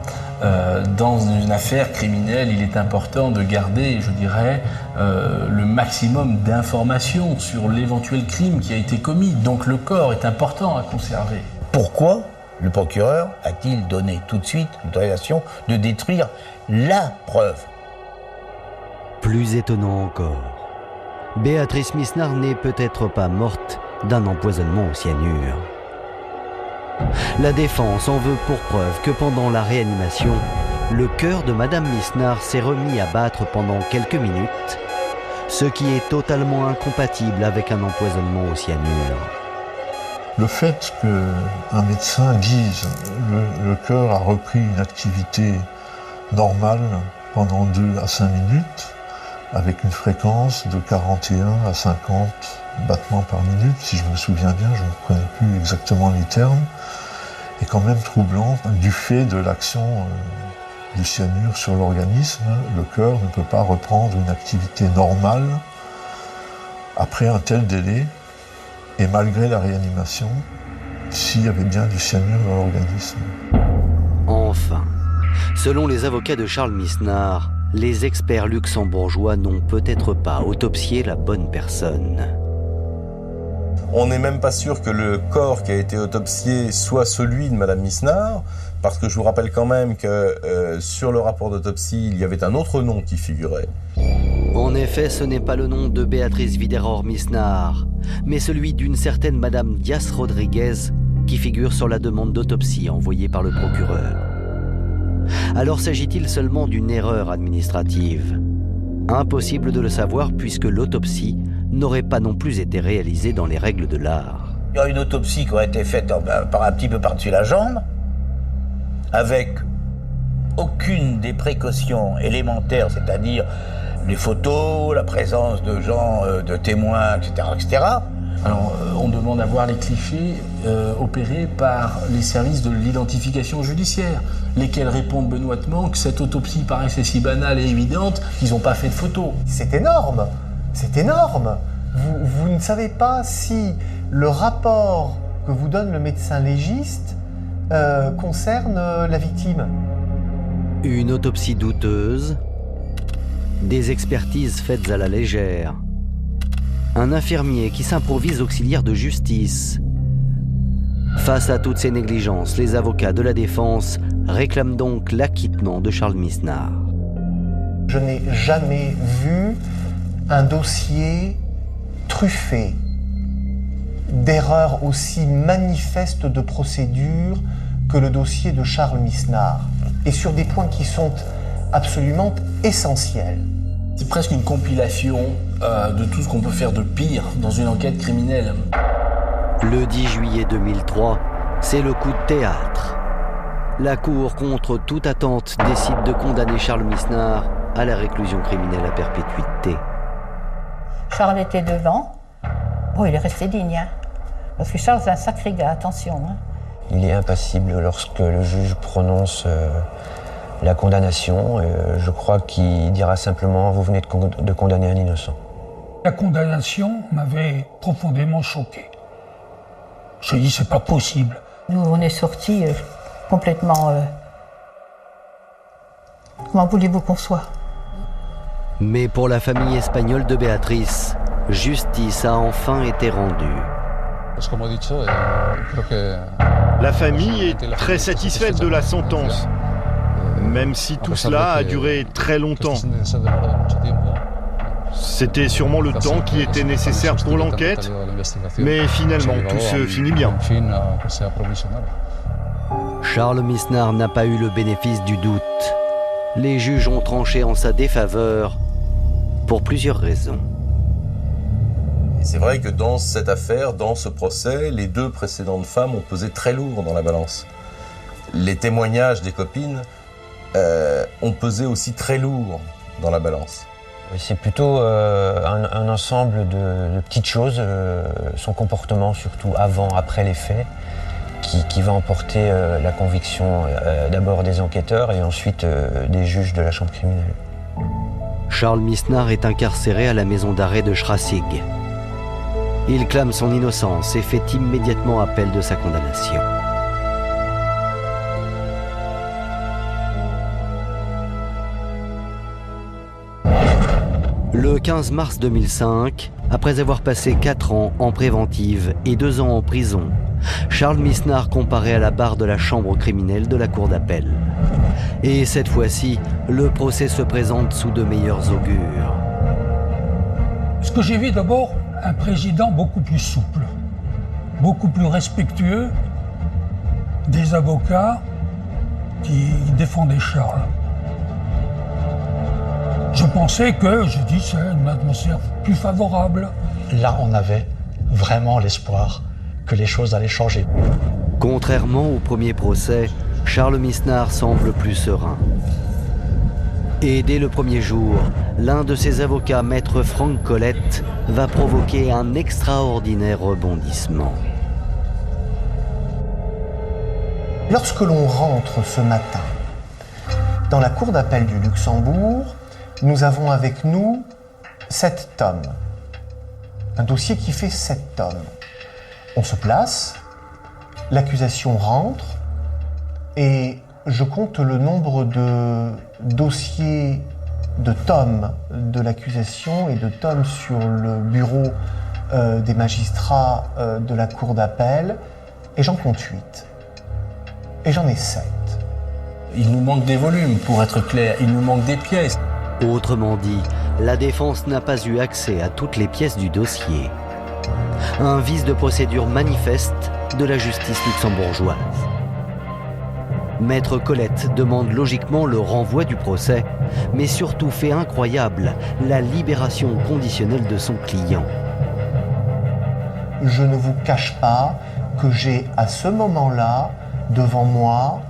dans une affaire criminelle, il est important de garder, je dirais, le maximum d'informations sur l'éventuel crime qui a été commis. Donc le corps est important à conserver. Pourquoi le procureur a-t-il donné tout de suite l'autorisation de détruire la preuve? Plus étonnant encore, Béatrice Misnard n'est peut-être pas morte d'un empoisonnement au cyanure. La défense en veut pour preuve que pendant la réanimation, le cœur de Madame Misnard s'est remis à battre pendant quelques minutes, ce qui est totalement incompatible avec un empoisonnement au cyanure. Le fait qu'un médecin dise le cœur a repris une activité normale pendant 2 à 5 minutes, avec une fréquence de 41 à 50 battements par minute, si je me souviens bien, je ne connais plus exactement les termes, est quand même troublant du fait de l'action du cyanure sur l'organisme. Le cœur ne peut pas reprendre une activité normale après un tel délai, et malgré la réanimation, s'il y avait bien du cyanure dans l'organisme. Enfin, selon les avocats de Charles Misnard, les experts luxembourgeois n'ont peut-être pas autopsié la bonne personne. On n'est même pas sûr que le corps qui a été autopsié soit celui de Madame Misnard, parce que je vous rappelle quand même que sur le rapport d'autopsie, il y avait un autre nom qui figurait. En effet, ce n'est pas le nom de Béatrice Wideror Misnard, mais celui d'une certaine Madame Dias Rodriguez qui figure sur la demande d'autopsie envoyée par le procureur. Alors s'agit-il seulement d'une erreur administrative? Impossible de le savoir puisque l'autopsie n'aurait pas non plus été réalisée dans les règles de l'art. Il y a une autopsie qui a été faite par un petit peu par-dessus la jambe, avec aucune des précautions élémentaires, c'est-à-dire les photos, la présence de gens, de témoins, etc., etc. Alors, on demande à voir les clichés opérés par les services de l'identification judiciaire, lesquels répondent benoîtement que cette autopsie paraissait si banale et évidente qu'ils n'ont pas fait de photos. C'est énorme, c'est énorme. Vous ne savez pas si le rapport que vous donne le médecin légiste concerne la victime. Une autopsie douteuse, des expertises faites à la légère, un infirmier qui s'improvise auxiliaire de justice. Face à toutes ces négligences, les avocats de la défense réclament donc l'acquittement de Charles Misnard. Je n'ai jamais vu un dossier truffé d'erreurs aussi manifestes de procédure que le dossier de Charles Misnard, et sur des points qui sont absolument essentiels. C'est presque une compilation de tout ce qu'on peut faire de pire dans une enquête criminelle. Le 10 juillet 2003, c'est le coup de théâtre. La Cour, contre toute attente, décide de condamner Charles Misnard à la réclusion criminelle à perpétuité. Charles était devant. Bon, il est resté digne, hein. Parce que Charles, c'est un sacré gars, attention. Hein. Il est impassible lorsque le juge prononce la condamnation. Je crois qu'il dira simplement « vous venez de condamner un innocent ». La condamnation m'avait profondément choqué. Je dis, c'est pas possible. Nous, on est sortis complètement... Comment voulez-vous qu'on soit? Mais pour la famille espagnole de Béatrice, justice a enfin été rendue. La famille est très satisfaite de la sentence, même si tout cela a duré très longtemps. C'était sûrement le temps qui était nécessaire pour l'enquête, mais finalement tout se finit bien. Charles Misnard n'a pas eu le bénéfice du doute. Les juges ont tranché en sa défaveur pour plusieurs raisons. C'est vrai que dans cette affaire, dans ce procès, les 2 précédentes femmes ont pesé très lourd dans la balance. Les témoignages des copines ont pesé aussi très lourd dans la balance. C'est plutôt un ensemble de petites choses, son comportement surtout avant, après les faits, qui va emporter la conviction d'abord des enquêteurs et ensuite des juges de la chambre criminelle. Charles Misnard est incarcéré à la maison d'arrêt de Schrassig. Il clame son innocence et fait immédiatement appel de sa condamnation. Le 15 mars 2005, après avoir passé 4 ans en préventive et 2 ans en prison, Charles Misnard comparaît à la barre de la chambre criminelle de la cour d'appel. Et cette fois-ci, le procès se présente sous de meilleurs augures. Ce que j'ai vu d'abord, un président beaucoup plus souple, beaucoup plus respectueux des avocats qui défendaient Charles. Je pensais que, c'est une atmosphère plus favorable. Là, on avait vraiment l'espoir que les choses allaient changer. Contrairement au premier procès, Charles Misnard semble plus serein. Et dès le premier jour, l'un de ses avocats, maître Franck Colette, va provoquer un extraordinaire rebondissement. Lorsque l'on rentre ce matin dans la cour d'appel du Luxembourg, nous avons avec nous 7 tomes. Un dossier qui fait 7 tomes. On se place, l'accusation rentre, et je compte le nombre de dossiers, de tomes de l'accusation et de tomes sur le bureau des magistrats de la cour d'appel, et j'en compte 8. Et j'en ai 7. Il nous manque des volumes, pour être clair, il nous manque des pièces. Autrement dit, la défense n'a pas eu accès à toutes les pièces du dossier. Un vice de procédure manifeste de la justice luxembourgeoise. Maître Colette demande logiquement le renvoi du procès, mais surtout fait incroyable la libération conditionnelle de son client. Je ne vous cache pas que j'ai à ce moment-là, devant moi,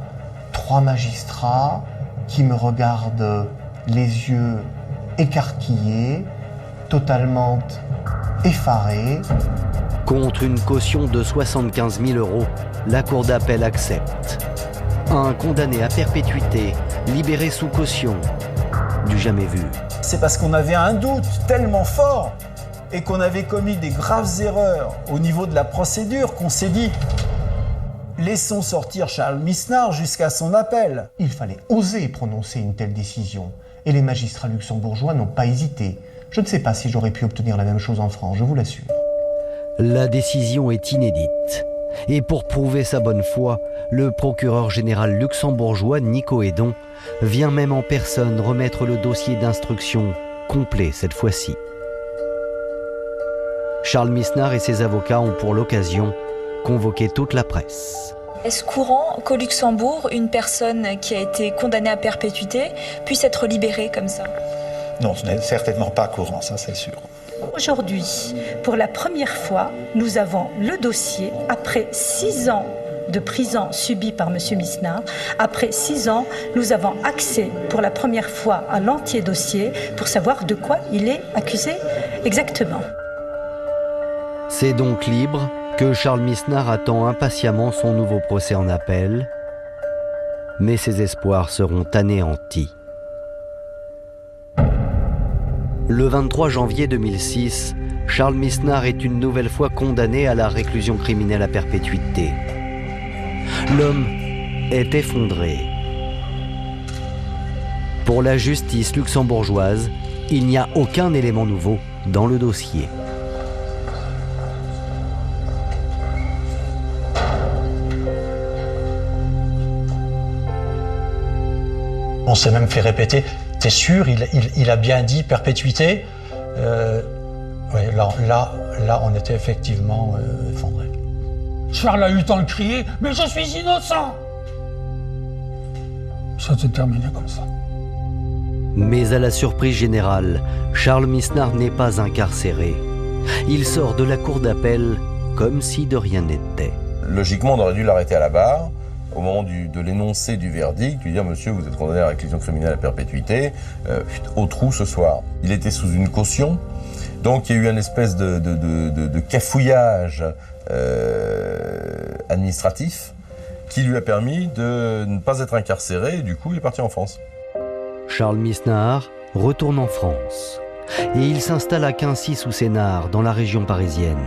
3 magistrats qui me regardent les yeux écarquillés, totalement effarés. Contre une caution de 75 000 €, la cour d'appel accepte. Un condamné à perpétuité, libéré sous caution, du jamais vu. C'est parce qu'on avait un doute tellement fort et qu'on avait commis des graves erreurs au niveau de la procédure qu'on s'est dit « Laissons sortir Charles Misnard jusqu'à son appel ». Il fallait oser prononcer une telle décision. Et les magistrats luxembourgeois n'ont pas hésité. Je ne sais pas si j'aurais pu obtenir la même chose en France, je vous l'assure. La décision est inédite. Et pour prouver sa bonne foi, le procureur général luxembourgeois Nico Hédon vient même en personne remettre le dossier d'instruction complet cette fois-ci. Charles Misnard et ses avocats ont pour l'occasion convoqué toute la presse. Est-ce courant qu'au Luxembourg, une personne qui a été condamnée à perpétuité puisse être libérée comme ça? Non, ce n'est certainement pas courant, ça c'est sûr. Aujourd'hui, pour la première fois, nous avons le dossier, après 6 ans de prison subie par M. Misnard. Après 6 ans, nous avons accès pour la première fois à l'entier dossier pour savoir de quoi il est accusé exactement. C'est donc libre que Charles Misnard attend impatiemment son nouveau procès en appel, mais ses espoirs seront anéantis. Le 23 janvier 2006, Charles Misnard est une nouvelle fois condamné à la réclusion criminelle à perpétuité. L'homme est effondré. Pour la justice luxembourgeoise, il n'y a aucun élément nouveau dans le dossier. On s'est même fait répéter, t'es sûr, il a bien dit perpétuité. Ouais, là, on était effectivement effondrés. Charles a eu le temps de crier « Mais je suis innocent !» Ça s'est terminé comme ça. Mais à la surprise générale, Charles Misnard n'est pas incarcéré. Il sort de la cour d'appel comme si de rien n'était. Logiquement, on aurait dû l'arrêter à la barre. Au moment de l'énoncé du verdict, lui dire « Monsieur, vous êtes condamné à la réclusion criminelle à perpétuité, au trou ce soir ». Il était sous une caution, donc il y a eu une espèce de cafouillage administratif qui lui a permis de ne pas être incarcéré, et du coup il est parti en France. Charles Misnard retourne en France et il s'installe à Quincy sous Sénart, dans la région parisienne.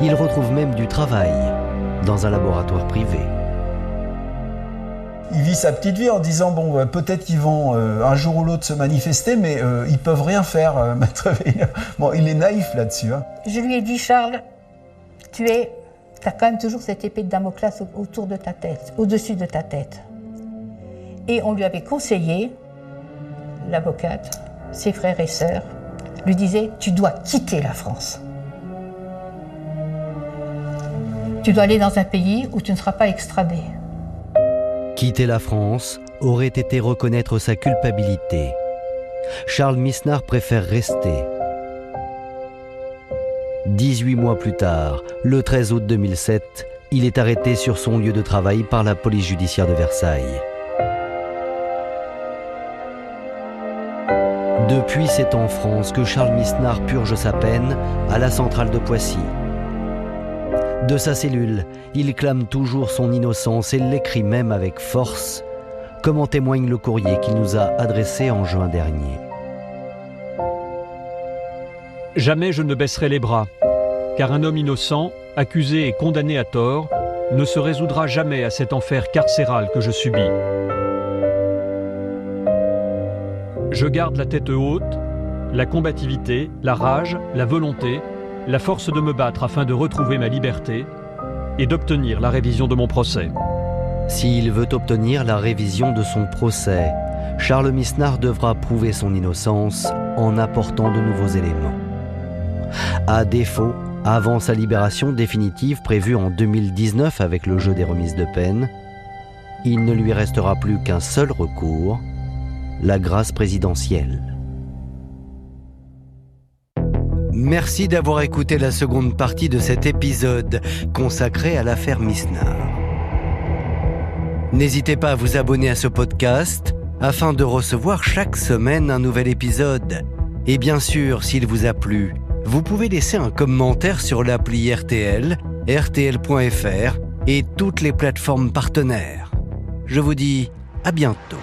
Il retrouve même du travail dans un laboratoire privé. il vit sa petite vie en disant bon, peut-être qu'ils vont un jour ou l'autre se manifester, mais ils peuvent rien faire, Maître Veilleur. Bon, il est naïf là-dessus. Hein. Je lui ai dit, Charles, tu as quand même toujours cette épée de Damoclès autour de ta tête, au-dessus de ta tête. Et on lui avait conseillé, l'avocate, ses frères et sœurs, lui disaient, tu dois quitter la France. Tu dois aller dans un pays où tu ne seras pas extradé. Quitter la France aurait été reconnaître sa culpabilité. Charles Misnard préfère rester. 18 mois plus tard, le 13 août 2007, il est arrêté sur son lieu de travail par la police judiciaire de Versailles. Depuis, c'est en France que Charles Misnard purge sa peine à la centrale de Poissy. De sa cellule, il clame toujours son innocence et l'écrit même avec force, comme en témoigne le courrier qu'il nous a adressé en juin dernier. Jamais je ne baisserai les bras, car un homme innocent, accusé et condamné à tort, ne se résoudra jamais à cet enfer carcéral que je subis. Je garde la tête haute, la combativité, la rage, la volonté, la force de me battre afin de retrouver ma liberté et d'obtenir la révision de mon procès. S'il veut obtenir la révision de son procès, Charles Misnard devra prouver son innocence en apportant de nouveaux éléments. À défaut, avant sa libération définitive prévue en 2019 avec le jeu des remises de peine, il ne lui restera plus qu'un seul recours, la grâce présidentielle. Merci d'avoir écouté la seconde partie de cet épisode consacré à l'affaire Misnard. N'hésitez pas à vous abonner à ce podcast afin de recevoir chaque semaine un nouvel épisode. Et bien sûr, s'il vous a plu, vous pouvez laisser un commentaire sur l'appli RTL, rtl.fr et toutes les plateformes partenaires. Je vous dis à bientôt.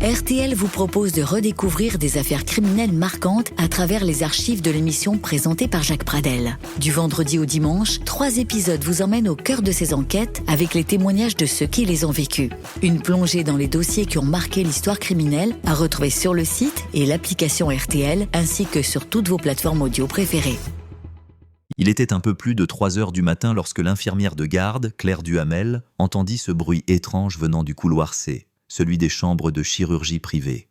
RTL vous propose de redécouvrir des affaires criminelles marquantes à travers les archives de l'émission présentée par Jacques Pradel. Du vendredi au dimanche, 3 épisodes vous emmènent au cœur de ces enquêtes avec les témoignages de ceux qui les ont vécues. Une plongée dans les dossiers qui ont marqué l'histoire criminelle à retrouver sur le site et l'application RTL ainsi que sur toutes vos plateformes audio préférées. Il était un peu plus de 3 heures du matin lorsque l'infirmière de garde, Claire Duhamel, entendit ce bruit étrange venant du couloir C. Celui des chambres de chirurgie privée.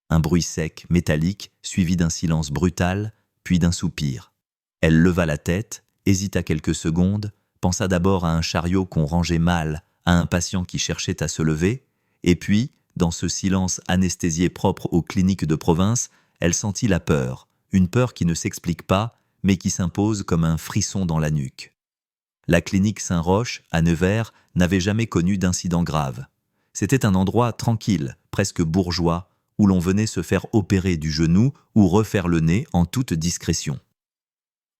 Un bruit sec, métallique, suivi d'un silence brutal, puis d'un soupir. Elle leva la tête, hésita quelques secondes, pensa d'abord à un chariot qu'on rangeait mal, à un patient qui cherchait à se lever, et puis, dans ce silence anesthésié propre aux cliniques de province, elle sentit la peur, une peur qui ne s'explique pas, mais qui s'impose comme un frisson dans la nuque. La clinique Saint-Roch, à Nevers, n'avait jamais connu d'incident grave. C'était un endroit tranquille, presque bourgeois, où l'on venait se faire opérer du genou ou refaire le nez en toute discrétion.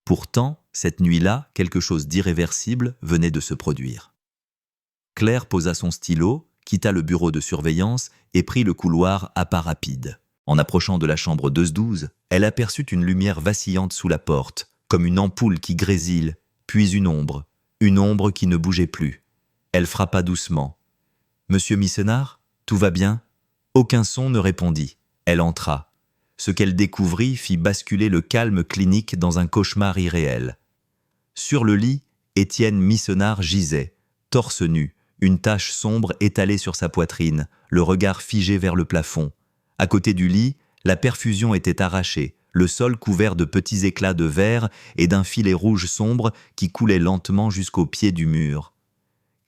Pourtant, cette nuit-là, quelque chose d'irréversible venait de se produire. Claire posa son stylo, quitta le bureau de surveillance et prit le couloir à pas rapide. En approchant de la chambre 212, elle aperçut une lumière vacillante sous la porte, comme une ampoule qui grésille, puis une ombre qui ne bougeait plus. Elle frappa doucement. « Monsieur Misnard, tout va bien ?» Aucun son ne répondit. Elle entra. Ce qu'elle découvrit fit basculer le calme clinique dans un cauchemar irréel. Sur le lit, Étienne Misnard gisait, torse nu, une tache sombre étalée sur sa poitrine, le regard figé vers le plafond. À côté du lit, la perfusion était arrachée, le sol couvert de petits éclats de verre et d'un filet rouge sombre qui coulait lentement jusqu'au pied du mur.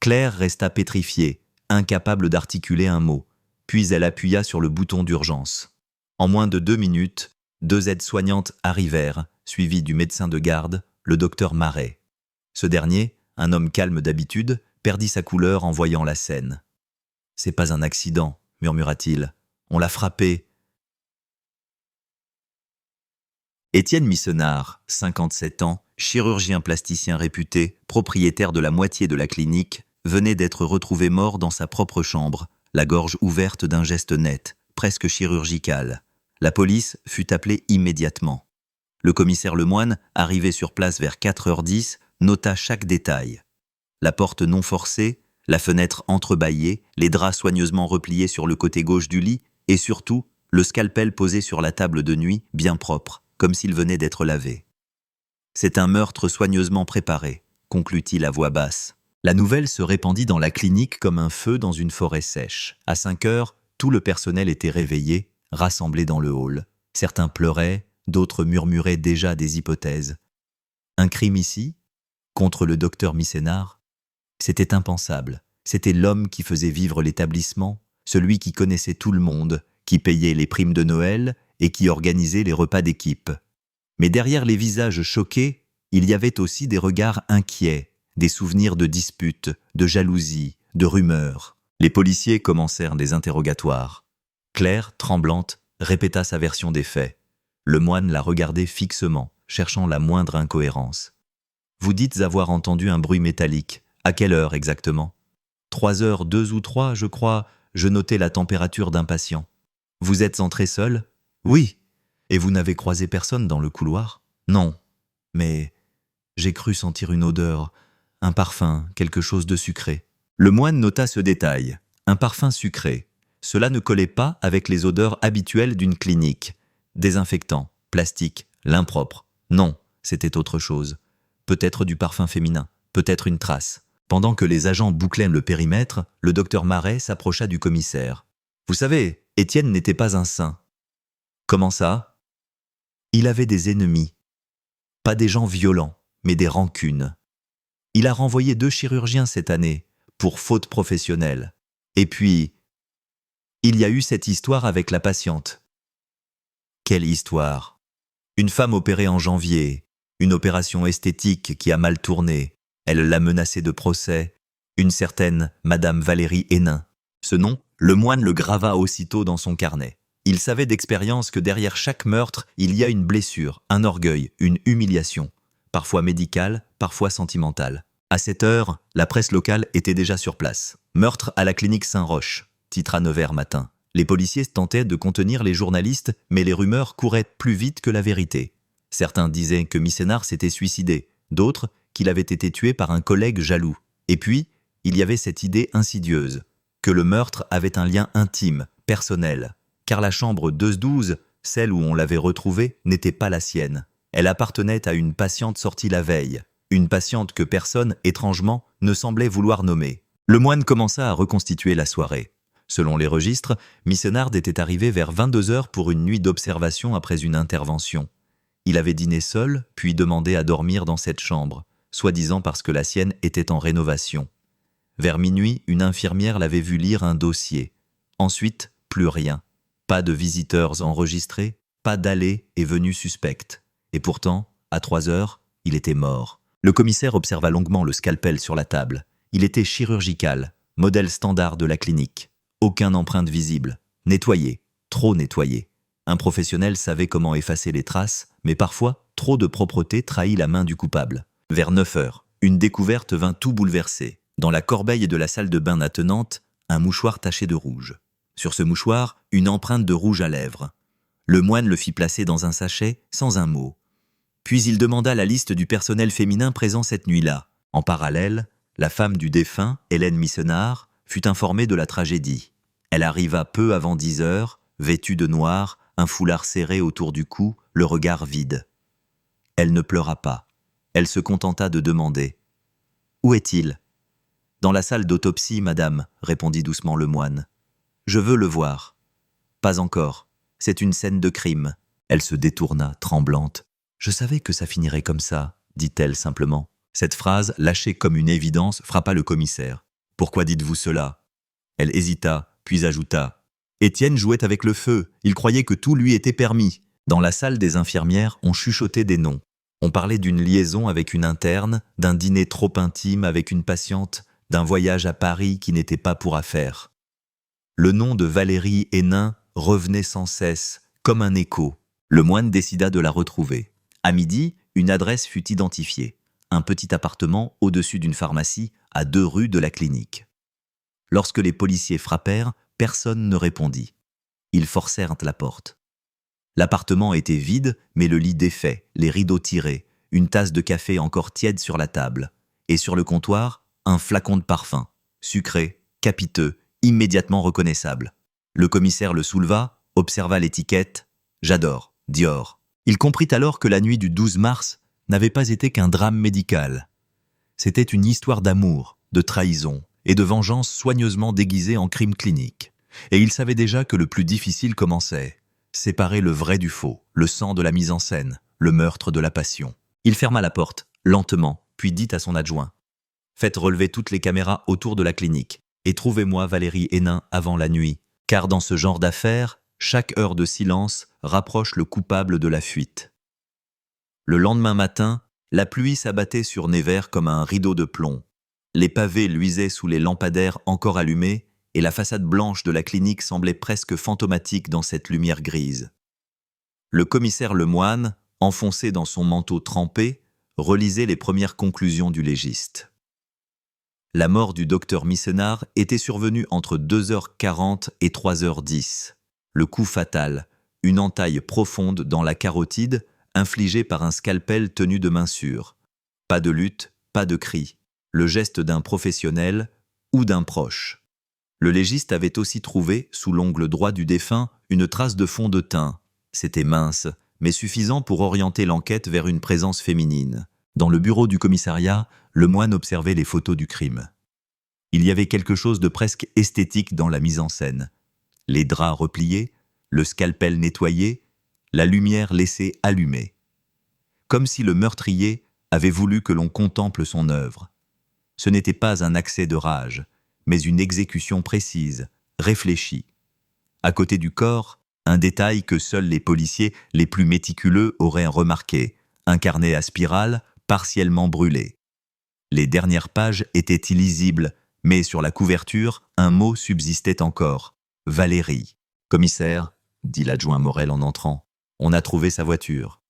Claire resta pétrifiée, incapable d'articuler un mot, puis elle appuya sur le bouton d'urgence. En moins de 2 minutes, 2 aides-soignantes arrivèrent, suivies du médecin de garde, le docteur Marais. Ce dernier, un homme calme d'habitude, perdit sa couleur en voyant la scène. « C'est pas un accident, » murmura-t-il. « On l'a frappé. » Étienne Misnard, 57 ans, chirurgien plasticien réputé, propriétaire de la moitié de la clinique, venait d'être retrouvé mort dans sa propre chambre, la gorge ouverte d'un geste net, presque chirurgical. La police fut appelée immédiatement. Le commissaire Lemoine, arrivé sur place vers 4h10, nota chaque détail. la porte non forcée, la fenêtre entrebâillée, les draps soigneusement repliés sur le côté gauche du lit, et surtout, le scalpel posé sur la table de nuit, bien propre, comme s'il venait d'être lavé. C'est un meurtre soigneusement préparé, conclut-il à voix basse. La nouvelle se répandit dans la clinique comme un feu dans une forêt sèche. À 5 heures, tout le personnel était réveillé, rassemblé dans le hall. Certains pleuraient, d'autres murmuraient déjà des hypothèses. Un crime ici, contre le docteur Missénard? C'était impensable. C'était l'homme qui faisait vivre l'établissement, celui qui connaissait tout le monde, qui payait les primes de Noël et qui organisait les repas d'équipe. Mais derrière les visages choqués, il y avait aussi des regards inquiets, des souvenirs de disputes, de jalousie, de rumeurs. Les policiers commencèrent des interrogatoires. Claire, tremblante, répéta sa version des faits. Le moine la regardait fixement, cherchant la moindre incohérence. « Vous dites avoir entendu un bruit métallique. À quelle heure exactement ? 3h02 ou 3, je crois, je notais la température d'un patient. Vous êtes entré seul ? Oui. Et vous n'avez croisé personne dans le couloir ? Non. Mais j'ai cru sentir une odeur, un parfum, quelque chose de sucré. » Le moine nota ce détail. Un parfum sucré. Cela ne collait pas avec les odeurs habituelles d'une clinique. Désinfectant, plastique, l'impropre. Non, c'était autre chose. Peut-être du parfum féminin, peut-être une trace. Pendant que les agents bouclaient le périmètre, le docteur Marais s'approcha du commissaire. « Vous savez, Étienne n'était pas un saint. » »« Comment ça ? » ?»« Il avait des ennemis. Pas des gens violents, mais des rancunes. Il a renvoyé 2 chirurgiens cette année, pour faute professionnelle. Et puis, il y a eu cette histoire avec la patiente. » »« Quelle histoire ? » ?»« Une femme opérée en janvier, une opération esthétique qui a mal tourné. Elle l'a menacée de procès. Une certaine Madame Valérie Hénin. » Ce nom, le moine le grava aussitôt dans son carnet. Il savait d'expérience que derrière chaque meurtre, il y a une blessure, un orgueil, une humiliation, parfois médicale, parfois sentimentale. À cette heure, la presse locale était déjà sur place. « Meurtre à la clinique Saint-Roch », titra Nevers Matin. Les policiers tentaient de contenir les journalistes, mais les rumeurs couraient plus vite que la vérité. Certains disaient que Missénard s'était suicidé, d'autres qu'il avait été tué par un collègue jaloux. Et puis, il y avait cette idée insidieuse, que le meurtre avait un lien intime, personnel, car la chambre 212, celle où on l'avait retrouvée, n'était pas la sienne. Elle appartenait à une patiente sortie la veille, une patiente que personne, étrangement, ne semblait vouloir nommer. Le moine commença à reconstituer la soirée. Selon les registres, Missénard était arrivé vers 22h pour une nuit d'observation après une intervention. Il avait dîné seul, puis demandé à dormir dans cette chambre, soi-disant parce que la sienne était en rénovation. Vers minuit, une infirmière l'avait vu lire un dossier. Ensuite, plus rien. Pas de visiteurs enregistrés, pas d'allées et venues suspectes. Et pourtant, à 3h, il était mort. Le commissaire observa longuement le scalpel sur la table. Il était chirurgical, modèle standard de la clinique. Aucune empreinte visible. Nettoyé, trop nettoyé. Un professionnel savait comment effacer les traces, mais parfois, trop de propreté trahit la main du coupable. Vers 9h, une découverte vint tout bouleverser. Dans la corbeille de la salle de bain attenante, un mouchoir taché de rouge. Sur ce mouchoir, une empreinte de rouge à lèvres. Le moine le fit placer dans un sachet, sans un mot. Puis il demanda la liste du personnel féminin présent cette nuit-là. En parallèle, la femme du défunt, Hélène Missénard, fut informée de la tragédie. Elle arriva peu avant 10h, vêtue de noir, un foulard serré autour du cou, le regard vide. Elle ne pleura pas. Elle se contenta de demander « Où est-il » ? « Dans la salle d'autopsie, madame, » répondit doucement le moine. « Je veux le voir. »« Pas encore. C'est une scène de crime. » Elle se détourna, tremblante. « Je savais que ça finirait comme ça, » dit-elle simplement. Cette phrase, lâchée comme une évidence, frappa le commissaire. « Pourquoi dites-vous cela ?» Elle hésita, puis ajouta « Étienne jouait avec le feu, il croyait que tout lui était permis. » Dans la salle des infirmières, on chuchotait des noms. On parlait d'une liaison avec une interne, d'un dîner trop intime avec une patiente, d'un voyage à Paris qui n'était pas pour affaire. Le nom de Valérie Hénin revenait sans cesse, comme un écho. Le moine décida de la retrouver. À midi, une adresse fut identifiée. Un petit appartement au-dessus d'une pharmacie, à 2 rues de la clinique. Lorsque les policiers frappèrent, personne ne répondit. Ils forcèrent la porte. L'appartement était vide, mais le lit défait, les rideaux tirés, une tasse de café encore tiède sur la table. Et sur le comptoir, un flacon de parfum, sucré, capiteux, immédiatement reconnaissable. Le commissaire le souleva, observa l'étiquette « J'adore, Dior ». Il comprit alors que la nuit du 12 mars n'avait pas été qu'un drame médical. C'était une histoire d'amour, de trahison et de vengeance soigneusement déguisée en crime clinique. Et il savait déjà que le plus difficile commençait. Séparer le vrai du faux, le sang de la mise en scène, le meurtre de la passion. Il ferma la porte, lentement, puis dit à son adjoint « Faites relever toutes les caméras autour de la clinique et trouvez-moi Valérie Hénin avant la nuit, car dans ce genre d'affaires, chaque heure de silence rapproche le coupable de la fuite. » Le lendemain matin, la pluie s'abattait sur Nevers comme un rideau de plomb. Les pavés luisaient sous les lampadaires encore allumés et la façade blanche de la clinique semblait presque fantomatique dans cette lumière grise. Le commissaire Lemoine, enfoncé dans son manteau trempé, relisait les premières conclusions du légiste. La mort du docteur Missenard était survenue entre 2h40 et 3h10. Le coup fatal, une entaille profonde dans la carotide, infligée par un scalpel tenu de main sûre. Pas de lutte, pas de cri. Le geste d'un professionnel ou d'un proche. Le légiste avait aussi trouvé, sous l'ongle droit du défunt, une trace de fond de teint. C'était mince, mais suffisant pour orienter l'enquête vers une présence féminine. Dans le bureau du commissariat, Lemoine observait les photos du crime. Il y avait quelque chose de presque esthétique dans la mise en scène. Les draps repliés, le scalpel nettoyé, la lumière laissée allumée. Comme si le meurtrier avait voulu que l'on contemple son œuvre. Ce n'était pas un accès de rage, mais une exécution précise, réfléchie. À côté du corps, un détail que seuls les policiers les plus méticuleux auraient remarqué, un carnet à spirale partiellement brûlé. Les dernières pages étaient illisibles, mais sur la couverture, un mot subsistait encore. « Valérie. »« Commissaire, » dit l'adjoint Morel en entrant, « on a trouvé sa voiture. »«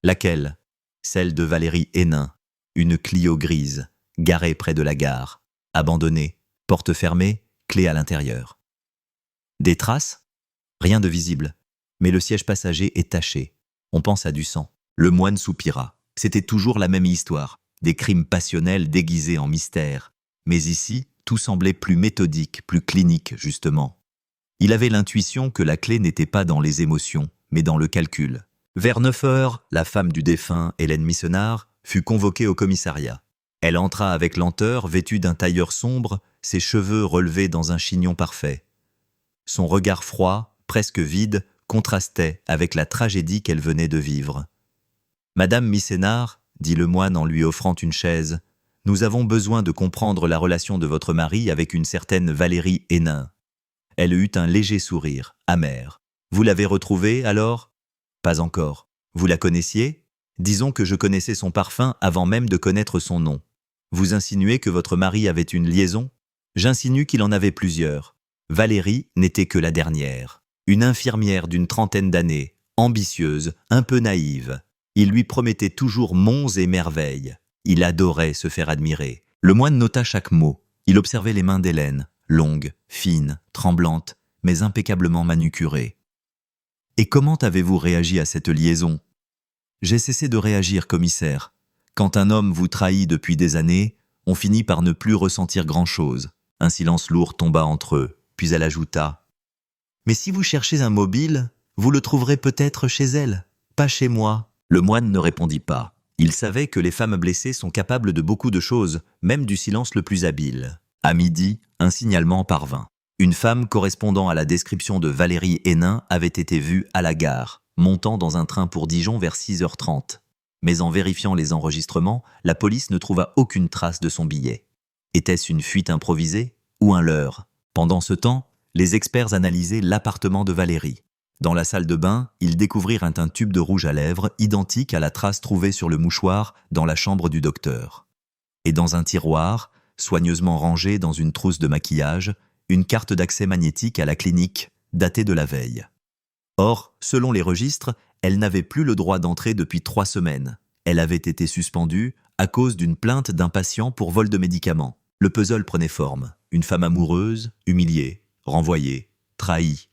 Laquelle ?»« Celle de Valérie Hénin, une Clio grise, garée près de la gare, abandonnée. Porte fermée, clé à l'intérieur. » Des traces ? Rien de visible. Mais le siège passager est taché. On pense à du sang. Le moine soupira. C'était toujours la même histoire. Des crimes passionnels déguisés en mystère. Mais ici, tout semblait plus méthodique, plus clinique, justement. Il avait l'intuition que la clé n'était pas dans les émotions, mais dans le calcul. Vers 9h, la femme du défunt, Hélène Missenard, fut convoquée au commissariat. Elle entra avec lenteur, vêtue d'un tailleur sombre, ses cheveux relevés dans un chignon parfait. Son regard froid, presque vide, contrastait avec la tragédie qu'elle venait de vivre. « Madame Missenard, » dit le moine en lui offrant une chaise, « nous avons besoin de comprendre la relation de votre mari avec une certaine Valérie Hénin. » Elle eut un léger sourire, amer. « Vous l'avez retrouvée, alors ?»« Pas encore. Vous la connaissiez ? Disons que je connaissais son parfum avant même de connaître son nom. Vous insinuez que votre mari avait une liaison ? J'insinue qu'il en avait plusieurs. Valérie n'était que la dernière. Une infirmière d'une trentaine d'années, ambitieuse, un peu naïve. Il lui promettait toujours monts et merveilles. Il adorait se faire admirer. Le moine nota chaque mot. Il observait les mains d'Hélène, longues, fines, tremblantes, mais impeccablement manucurées. « Et comment avez-vous réagi à cette liaison ?»« J'ai cessé de réagir, commissaire. Quand un homme vous trahit depuis des années, on finit par ne plus ressentir grand-chose. » Un silence lourd tomba entre eux, puis elle ajouta « Mais si vous cherchez un mobile, vous le trouverez peut-être chez elle, pas chez moi. » Le moine ne répondit pas. Il savait que les femmes blessées sont capables de beaucoup de choses, même du silence le plus habile. À midi, un signalement parvint. Une femme correspondant à la description de Valérie Hénin avait été vue à la gare, montant dans un train pour Dijon vers 6h30. Mais en vérifiant les enregistrements, la police ne trouva aucune trace de son billet. Était-ce une fuite improvisée ou un leurre ? Pendant ce temps, les experts analysaient l'appartement de Valérie. Dans la salle de bain, ils découvrirent un tube de rouge à lèvres identique à la trace trouvée sur le mouchoir dans la chambre du docteur. Et dans un tiroir, soigneusement rangé dans une trousse de maquillage, une carte d'accès magnétique à la clinique, datée de la veille. Or, selon les registres, elle n'avait plus le droit d'entrer depuis 3 semaines. Elle avait été suspendue à cause d'une plainte d'un patient pour vol de médicaments. Le puzzle prenait forme. Une femme amoureuse, humiliée, renvoyée, trahie.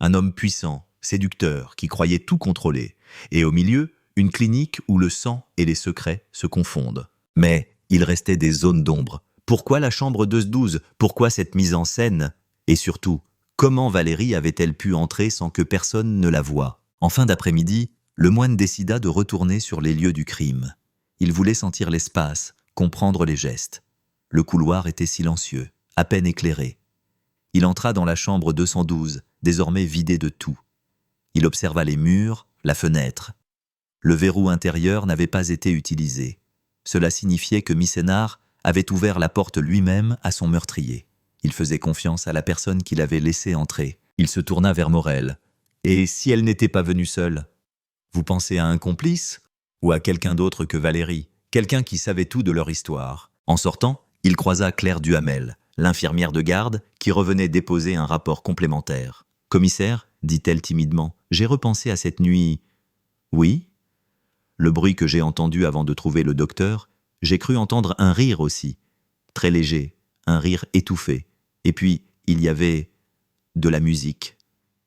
Un homme puissant, séducteur, qui croyait tout contrôler. Et au milieu, une clinique où le sang et les secrets se confondent. Mais il restait des zones d'ombre, Pourquoi la chambre 212 ? Pourquoi cette mise en scène ? Et surtout, comment Valérie avait-elle pu entrer sans que personne ne la voie ? En fin d'après-midi, le moine décida de retourner sur les lieux du crime. Il voulait sentir l'espace, comprendre les gestes. Le couloir était silencieux, à peine éclairé. Il entra dans la chambre 212, désormais vidée de tout. Il observa les murs, la fenêtre. Le verrou intérieur n'avait pas été utilisé. Cela signifiait que Missénard avait ouvert la porte lui-même à son meurtrier. Il faisait confiance à la personne qui l'avait laissé entrer. Il se tourna vers Morel. Et si elle n'était pas venue seule ? Vous pensez à un complice ? Ou à quelqu'un d'autre que Valérie ? Quelqu'un qui savait tout de leur histoire. En sortant, il croisa Claire Duhamel, l'infirmière de garde, qui revenait déposer un rapport complémentaire. « Commissaire » dit-elle timidement, « j'ai repensé à cette nuit. » « Oui ?» Le bruit que j'ai entendu avant de trouver le docteur, j'ai cru entendre un rire aussi, très léger, un rire étouffé. Et puis, il y avait de la musique.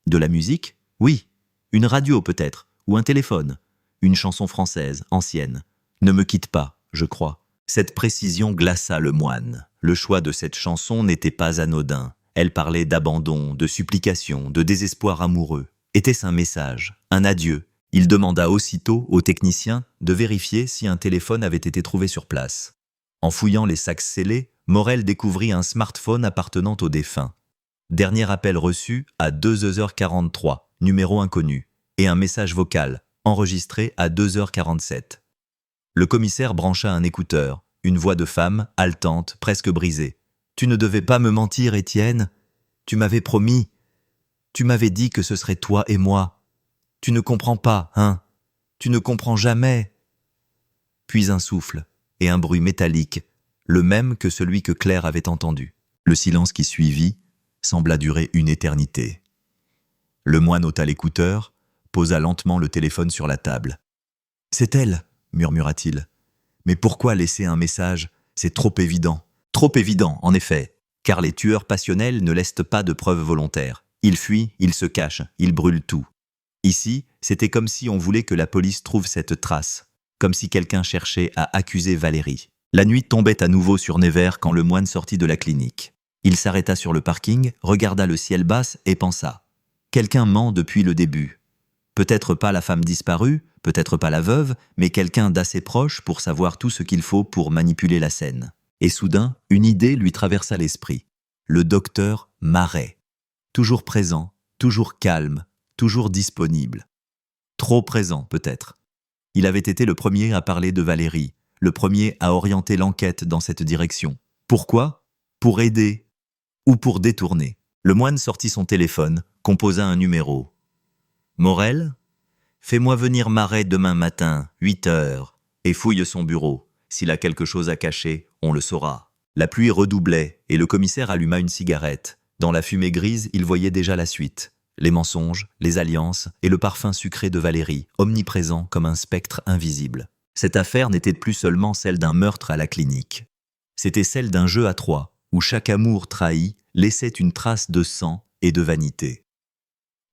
De la musique ? Oui. Une radio peut-être, ou un téléphone. Une chanson française, ancienne. Ne me quitte pas, je crois. Cette précision glaça le moine. Le choix de cette chanson n'était pas anodin. Elle parlait d'abandon, de supplication, de désespoir amoureux. Était-ce un message, un adieu ? Il demanda aussitôt au technicien de vérifier si un téléphone avait été trouvé sur place. En fouillant les sacs scellés, Morel découvrit un smartphone appartenant au défunt. Dernier appel reçu à 2h43, numéro inconnu, et un message vocal, enregistré à 2h47. Le commissaire brancha un écouteur, une voix de femme, haletante, presque brisée. « Tu ne devais pas me mentir, Étienne. Tu m'avais promis. Tu m'avais dit que ce serait toi et moi. Tu ne comprends pas, hein ? Tu ne comprends jamais. » Puis un souffle et un bruit métallique, le même que celui que Claire avait entendu. Le silence qui suivit sembla durer une éternité. Le moine ôta l'écouteur, posa lentement le téléphone sur la table. « C'est elle !» murmura-t-il. « Mais pourquoi laisser un message ? C'est trop évident. Trop évident, en effet, car les tueurs passionnels ne laissent pas de preuves volontaires. Ils fuient, ils se cachent, ils brûlent tout. Ici, c'était comme si on voulait que la police trouve cette trace, comme si quelqu'un cherchait à accuser Valérie. La nuit tombait à nouveau sur Nevers quand le moine sortit de la clinique. Il s'arrêta sur le parking, regarda le ciel bas et pensa « Quelqu'un ment depuis le début. Peut-être pas la femme disparue, peut-être pas la veuve, mais quelqu'un d'assez proche pour savoir tout ce qu'il faut pour manipuler la scène. » Et soudain, une idée lui traversa l'esprit. Le docteur Marais. Toujours présent, toujours calme, toujours disponible. Trop présent, peut-être. Il avait été le premier à parler de Valérie, le premier à orienter l'enquête dans cette direction. Pourquoi ? Pour aider ou pour détourner. Le moine sortit son téléphone, composa un numéro. « Morel ? Fais-moi venir Marais demain matin, 8h, et fouille son bureau. S'il a quelque chose à cacher, on le saura. » La pluie redoublait, et le commissaire alluma une cigarette. Dans la fumée grise, il voyait déjà la suite. Les mensonges, les alliances et le parfum sucré de Valérie, omniprésent comme un spectre invisible. Cette affaire n'était plus seulement celle d'un meurtre à la clinique. C'était celle d'un jeu à trois, où chaque amour trahi laissait une trace de sang et de vanité.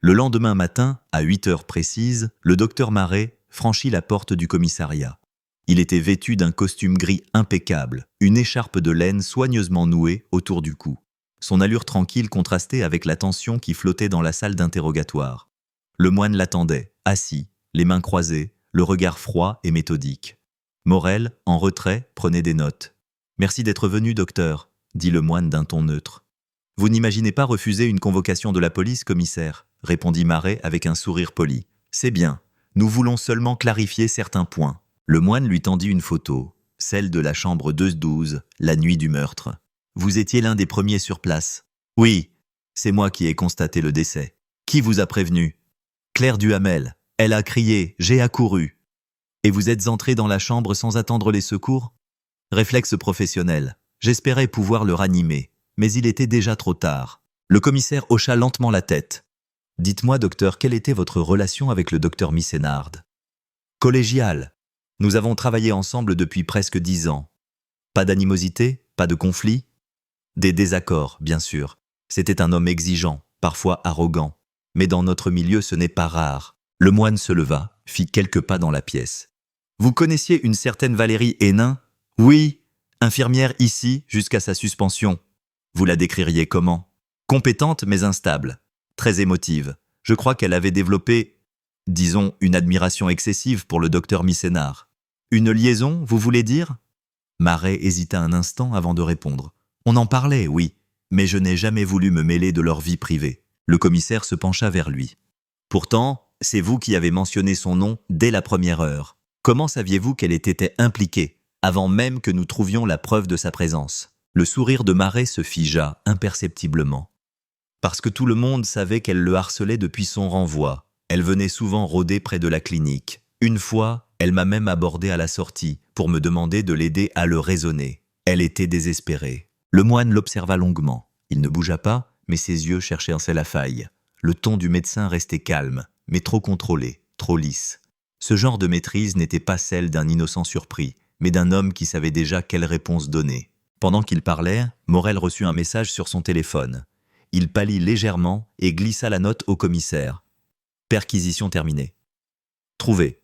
Le lendemain matin, à 8h précises, le docteur Marais franchit la porte du commissariat. Il était vêtu d'un costume gris impeccable, une écharpe de laine soigneusement nouée autour du cou. Son allure tranquille contrastait avec la tension qui flottait dans la salle d'interrogatoire. Le moine l'attendait, assis, les mains croisées, le regard froid et méthodique. Morel, en retrait, prenait des notes. « Merci d'être venu, docteur », dit le moine d'un ton neutre. « Vous n'imaginez pas refuser une convocation de la police, commissaire », répondit Marais avec un sourire poli. « C'est bien, nous voulons seulement clarifier certains points. » Le moine lui tendit une photo, celle de la chambre 212, la nuit du meurtre. « Vous étiez l'un des premiers sur place. »« Oui, c'est moi qui ai constaté le décès. »« Qui vous a prévenu ?»« Claire Duhamel. Elle a crié, j'ai accouru. »« Et vous êtes entré dans la chambre sans attendre les secours ?»« Réflexe professionnel. J'espérais pouvoir le ranimer, mais il était déjà trop tard. » Le commissaire hocha lentement la tête. « Dites-moi, docteur, quelle était votre relation avec le docteur Missénard ?»« Collégiale. Nous avons travaillé ensemble depuis presque 10 ans. Pas d'animosité, pas de conflit. Des désaccords, bien sûr. C'était un homme exigeant, parfois arrogant. Mais dans notre milieu, ce n'est pas rare. » Le moine se leva, fit quelques pas dans la pièce. « Vous connaissiez une certaine Valérie Hénin ? » « Oui, Infirmière ici jusqu'à sa suspension. Vous la décririez comment? Compétente mais instable, très émotive. Je crois qu'elle avait développé, disons, une admiration excessive pour le docteur Missénard. Une liaison, vous voulez dire? Marais hésita un instant avant de répondre. On en parlait, oui, mais je n'ai jamais voulu me mêler de leur vie privée. Le commissaire se pencha vers lui. Pourtant, c'est vous qui avez mentionné son nom dès la première heure. Comment saviez-vous qu'elle était impliquée, avant même que nous trouvions la preuve de sa présence? Le sourire de Marais se figea imperceptiblement. Parce que tout le monde savait qu'elle le harcelait depuis son renvoi. Elle venait souvent rôder près de la clinique. Une fois, elle m'a même abordé à la sortie pour me demander de l'aider à le raisonner. Elle était désespérée. Le moine l'observa longuement. Il ne bougea pas, mais ses yeux cherchaient la faille. Le ton du médecin restait calme, mais trop contrôlé, trop lisse. Ce genre de maîtrise n'était pas celle d'un innocent surpris, mais d'un homme qui savait déjà quelle réponse donner. Pendant qu'il parlait, Morel reçut un message sur son téléphone. Il pâlit légèrement et glissa la note au commissaire. Perquisition terminée. Trouvé.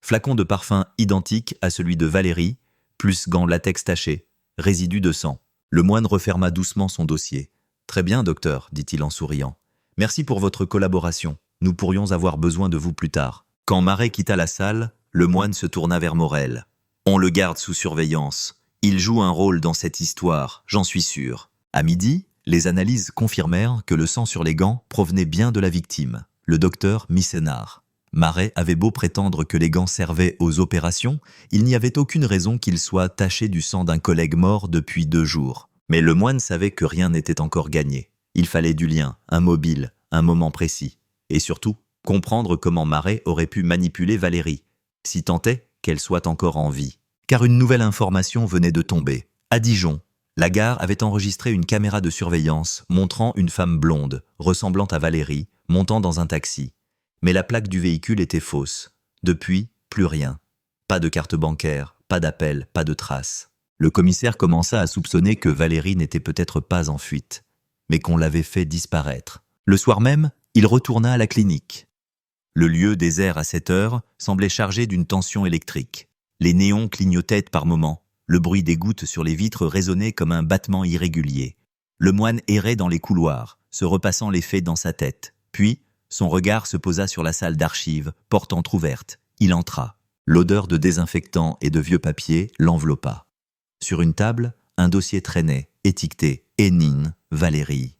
Flacon de parfum identique à celui de Valérie, plus gants latex tachés, résidu de sang. Le moine referma doucement son dossier. « Très bien, docteur, dit-il en souriant. Merci pour votre collaboration. Nous pourrions avoir besoin de vous plus tard. » Quand Marais quitta la salle, le moine se tourna vers Morel. « On le garde sous surveillance. Il joue un rôle dans cette histoire, j'en suis sûr. » À midi, les analyses confirmèrent que le sang sur les gants provenait bien de la victime, le docteur Missénard. Marais avait beau prétendre que les gants servaient aux opérations, il n'y avait aucune raison qu'ils soient tachés du sang d'un collègue mort depuis 2 jours. Mais le moine savait que rien n'était encore gagné. Il fallait du lien, un mobile, un moment précis. Et surtout, comprendre comment Marais aurait pu manipuler Valérie, si tant est qu'elle soit encore en vie. Car une nouvelle information venait de tomber. À Dijon, la gare avait enregistré une caméra de surveillance montrant une femme blonde, ressemblant à Valérie, montant dans un taxi. Mais la plaque du véhicule était fausse. Depuis, plus rien. Pas de carte bancaire, pas d'appel, pas de traces. Le commissaire commença à soupçonner que Valérie n'était peut-être pas en fuite, mais qu'on l'avait fait disparaître. Le soir même, il retourna à la clinique. Le lieu désert à 7 heures semblait chargé d'une tension électrique. Les néons clignotaient par moments. Le bruit des gouttes sur les vitres résonnait comme un battement irrégulier. Le moine errait dans les couloirs, se repassant les faits dans sa tête. Puis, son regard se posa sur la salle d'archives, porte entr'ouverte. Il entra. L'odeur de désinfectant et de vieux papier l'enveloppa. Sur une table, un dossier traînait, étiqueté « Hénine, Valérie ».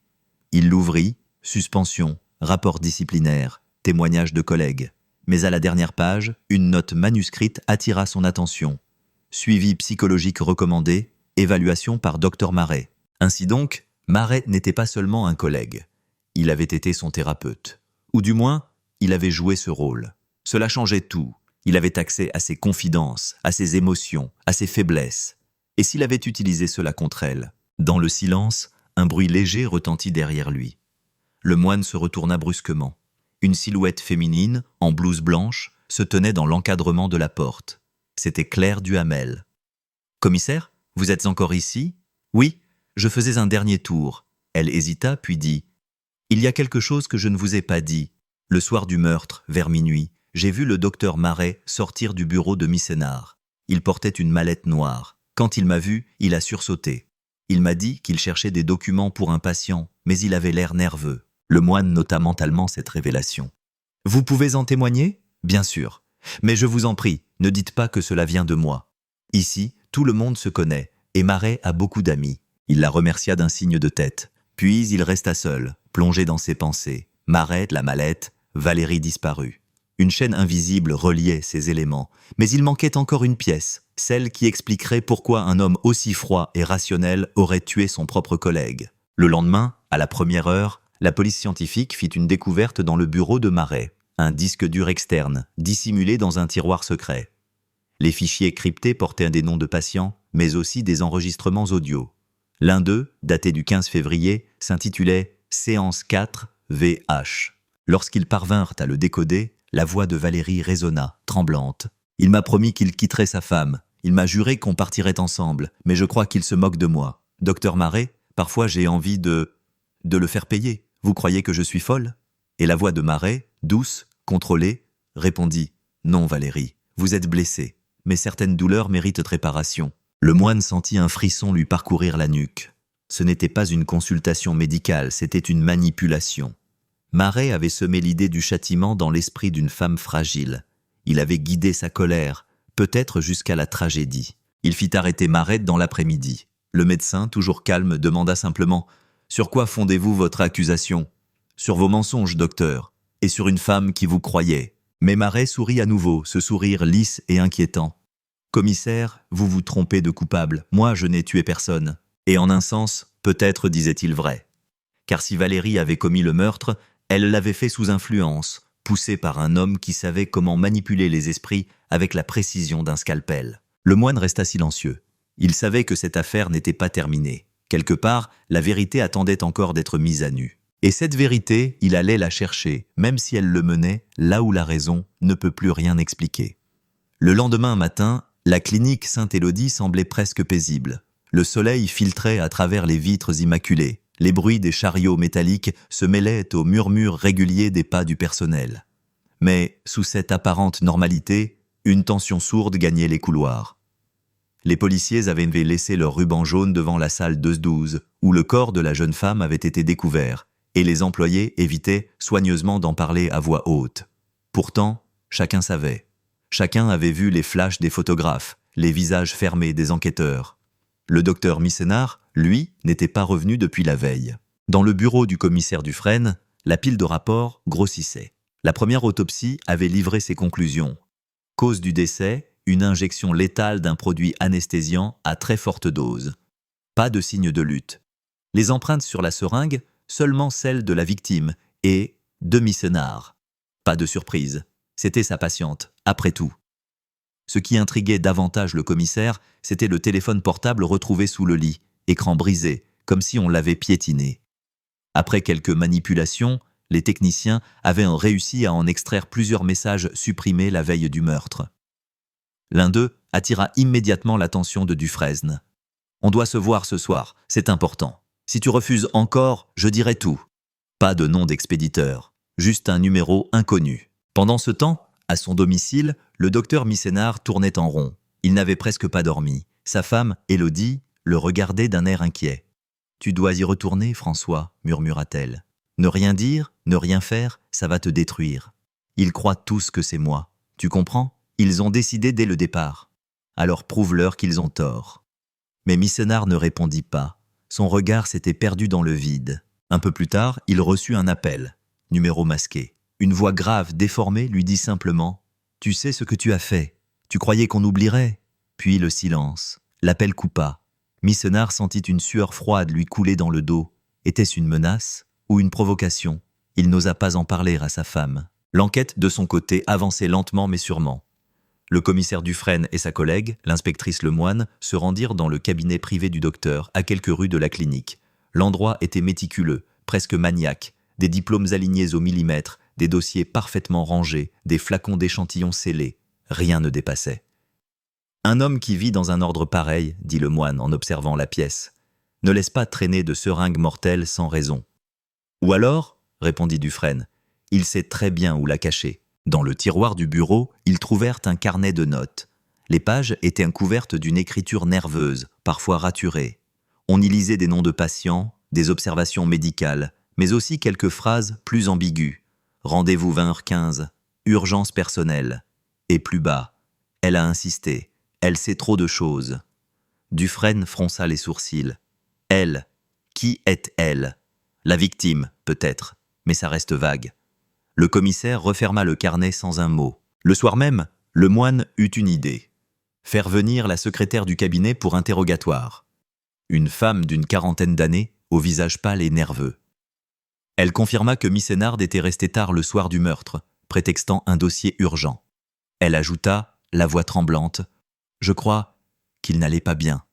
Il l'ouvrit, suspension, rapport disciplinaire, témoignage de collègues. Mais à la dernière page, une note manuscrite attira son attention. Suivi psychologique recommandé, évaluation par Dr Marais. Ainsi donc, Marais n'était pas seulement un collègue. Il avait été son thérapeute. Ou du moins, il avait joué ce rôle. Cela changeait tout. Il avait accès à ses confidences, à ses émotions, à ses faiblesses. Et s'il avait utilisé cela contre elle? Dans le silence, un bruit léger retentit derrière lui. Le moine se retourna brusquement. Une silhouette féminine, en blouse blanche, se tenait dans l'encadrement de la porte. C'était Claire Duhamel. « Commissaire, vous êtes encore ici ?»« Oui, je faisais un dernier tour. » Elle hésita, puis dit « Il y a quelque chose que je ne vous ai pas dit. Le soir du meurtre, vers minuit, j'ai vu le docteur Marais sortir du bureau de Missénard. Il portait une mallette noire. Quand il m'a vu, il a sursauté. Il m'a dit qu'il cherchait des documents pour un patient, mais il avait l'air nerveux. » Le moine nota mentalement cette révélation. « Vous pouvez en témoigner ? Bien sûr. Mais je vous en prie, ne dites pas que cela vient de moi. Ici, tout le monde se connaît, et Marais a beaucoup d'amis. » Il la remercia d'un signe de tête. Puis il resta seul, plongé dans ses pensées. Marais, la mallette, Valérie disparue. Une chaîne invisible reliait ces éléments, mais il manquait encore une pièce, celle qui expliquerait pourquoi un homme aussi froid et rationnel aurait tué son propre collègue. Le lendemain, à la première heure, la police scientifique fit une découverte dans le bureau de Marais, un disque dur externe, dissimulé dans un tiroir secret. Les fichiers cryptés portaient des noms de patients, mais aussi des enregistrements audio. L'un d'eux, daté du 15 février, s'intitulait « Séance 4 VH ». Lorsqu'ils parvinrent à le décoder, la voix de Valérie résonna, tremblante. « Il m'a promis qu'il quitterait sa femme. Il m'a juré qu'on partirait ensemble, mais je crois qu'il se moque de moi. Docteur Marais, parfois j'ai envie de le faire payer. Vous croyez que je suis folle ?» Et la voix de Marais, douce, contrôlée, répondit « Non, Valérie, vous êtes blessée, mais certaines douleurs méritent réparation. Le moine sentit un frisson lui parcourir la nuque. Ce n'était pas une consultation médicale, c'était une manipulation. Maret avait semé l'idée du châtiment dans l'esprit d'une femme fragile. Il avait guidé sa colère, peut-être jusqu'à la tragédie. Il fit arrêter Maret dans l'après-midi. Le médecin, toujours calme, demanda simplement « Sur quoi fondez-vous votre accusation ?»« Sur vos mensonges, docteur, et sur une femme qui vous croyait. » Mais Maret sourit à nouveau, ce sourire lisse et inquiétant. « Commissaire, vous vous trompez de coupable. Moi, je n'ai tué personne. » Et en un sens, peut-être disait-il vrai. Car si Valérie avait commis le meurtre, elle l'avait fait sous influence, poussée par un homme qui savait comment manipuler les esprits avec la précision d'un scalpel. Le moine resta silencieux. Il savait que cette affaire n'était pas terminée. Quelque part, la vérité attendait encore d'être mise à nu. Et cette vérité, il allait la chercher, même si elle le menait là où la raison ne peut plus rien expliquer. Le lendemain matin, la clinique Sainte-Élodie semblait presque paisible. Le soleil filtrait à travers les vitres immaculées. Les bruits des chariots métalliques se mêlaient aux murmures réguliers des pas du personnel. Mais, sous cette apparente normalité, une tension sourde gagnait les couloirs. Les policiers avaient laissé leur ruban jaune devant la salle 212, où le corps de la jeune femme avait été découvert, et les employés évitaient soigneusement d'en parler à voix haute. Pourtant, chacun savait. Chacun avait vu les flashs des photographes, les visages fermés des enquêteurs. Le docteur Missénard, lui, n'était pas revenu depuis la veille. Dans le bureau du commissaire Dufresne, la pile de rapports grossissait. La première autopsie avait livré ses conclusions. Cause du décès, une injection létale d'un produit anesthésiant à très forte dose. Pas de signe de lutte. Les empreintes sur la seringue, seulement celles de la victime et de Missénard. Pas de surprise, c'était sa patiente, après tout. Ce qui intriguait davantage le commissaire, c'était le téléphone portable retrouvé sous le lit, écran brisé, comme si on l'avait piétiné. Après quelques manipulations, les techniciens avaient réussi à en extraire plusieurs messages supprimés la veille du meurtre. L'un d'eux attira immédiatement l'attention de Dufresne. « On doit se voir ce soir, c'est important. Si tu refuses encore, je dirai tout. » Pas de nom d'expéditeur, juste un numéro inconnu. Pendant ce temps, à son domicile, le docteur Missénard tournait en rond. Il n'avait presque pas dormi. Sa femme, Élodie, le regardait d'un air inquiet. « Tu dois y retourner, François, murmura-t-elle. Ne rien dire, ne rien faire, ça va te détruire. Ils croient tous que c'est moi. Tu comprends ? Ils ont décidé dès le départ. Alors prouve-leur qu'ils ont tort. » Mais Missénard ne répondit pas. Son regard s'était perdu dans le vide. Un peu plus tard, il reçut un appel. Numéro masqué. Une voix grave, déformée, lui dit simplement « Tu sais ce que tu as fait. Tu croyais qu'on oublierait ?» Puis le silence. L'appel coupa. Missénard sentit une sueur froide lui couler dans le dos. Était-ce une menace ou une provocation ? Il n'osa pas en parler à sa femme. L'enquête, de son côté, avançait lentement mais sûrement. Le commissaire Dufresne et sa collègue, l'inspectrice Lemoine, se rendirent dans le cabinet privé du docteur, à quelques rues de la clinique. L'endroit était méticuleux, presque maniaque, des diplômes alignés au millimètre, des dossiers parfaitement rangés, des flacons d'échantillons scellés. Rien ne dépassait. « Un homme qui vit dans un ordre pareil, dit le moine en observant la pièce, ne laisse pas traîner de seringues mortelles sans raison. » « Ou alors, répondit Dufresne, il sait très bien où la cacher. » Dans le tiroir du bureau, ils trouvèrent un carnet de notes. Les pages étaient couvertes d'une écriture nerveuse, parfois raturée. On y lisait des noms de patients, des observations médicales, mais aussi quelques phrases plus ambiguës. Rendez-vous 20h15, urgence personnelle. Et plus bas, elle a insisté, elle sait trop de choses. Dufresne fronça les sourcils. Elle, qui est-elle ? La victime, peut-être, mais ça reste vague. Le commissaire referma le carnet sans un mot. Le soir même, le moine eut une idée. Faire venir la secrétaire du cabinet pour interrogatoire. Une femme d'une 40aine d'années, au visage pâle et nerveux. Elle confirma que Missénard était resté tard le soir du meurtre, prétextant un dossier urgent. Elle ajouta, la voix tremblante, « Je crois qu'il n'allait pas bien. »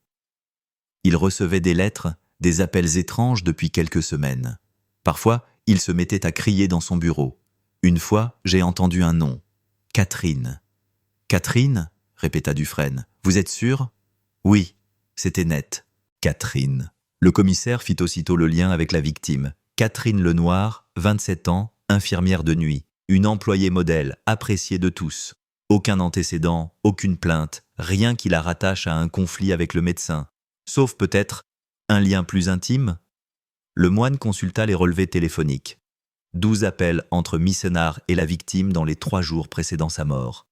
Il recevait des lettres, des appels étranges depuis quelques semaines. Parfois, il se mettait à crier dans son bureau. Une fois, j'ai entendu un nom. Catherine. Catherine ? Répéta Dufresne. Vous êtes sûr ? Oui, c'était net. Catherine. Le commissaire fit aussitôt le lien avec la victime. Catherine Lenoir, 27 ans, infirmière de nuit. Une employée modèle, appréciée de tous. Aucun antécédent, aucune plainte, rien qui la rattache à un conflit avec le médecin, sauf peut-être un lien plus intime. Le moine consulta les relevés téléphoniques. 12 appels entre Missenard et la victime dans les 3 jours précédant sa mort,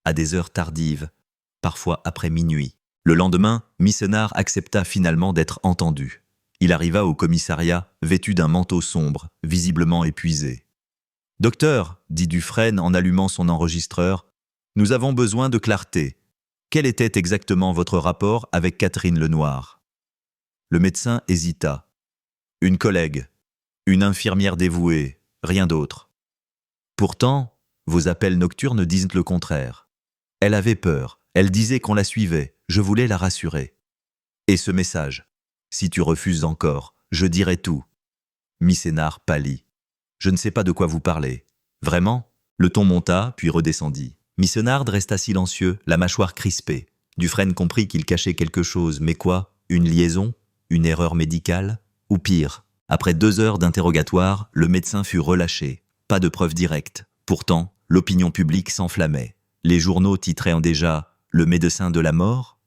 à des heures tardives, parfois après minuit. Le lendemain, Missenard accepta finalement d'être entendu. Il arriva au commissariat, vêtu d'un manteau sombre, visiblement épuisé. « Docteur, dit Dufresne en allumant son enregistreur, nous avons besoin de clarté. Quel était exactement votre rapport avec Catherine Lenoir ?» Le médecin hésita. « Une collègue, une infirmière dévouée, rien d'autre. Pourtant, vos appels nocturnes disent le contraire. Elle avait peur, elle disait qu'on la suivait, je voulais la rassurer. Et ce message, si tu refuses encore, je dirai tout. » Missenard pâlit. « Je ne sais pas de quoi vous parlez. Vraiment ?» Le ton monta, puis redescendit. Missenard resta silencieux, la mâchoire crispée. Dufresne comprit qu'il cachait quelque chose, mais quoi? Une liaison? Une erreur médicale? Ou pire? Après 2 heures d'interrogatoire, le médecin fut relâché. Pas de preuves directes. Pourtant, l'opinion publique s'enflammait. Les journaux titraient déjà « Le médecin de la mort ».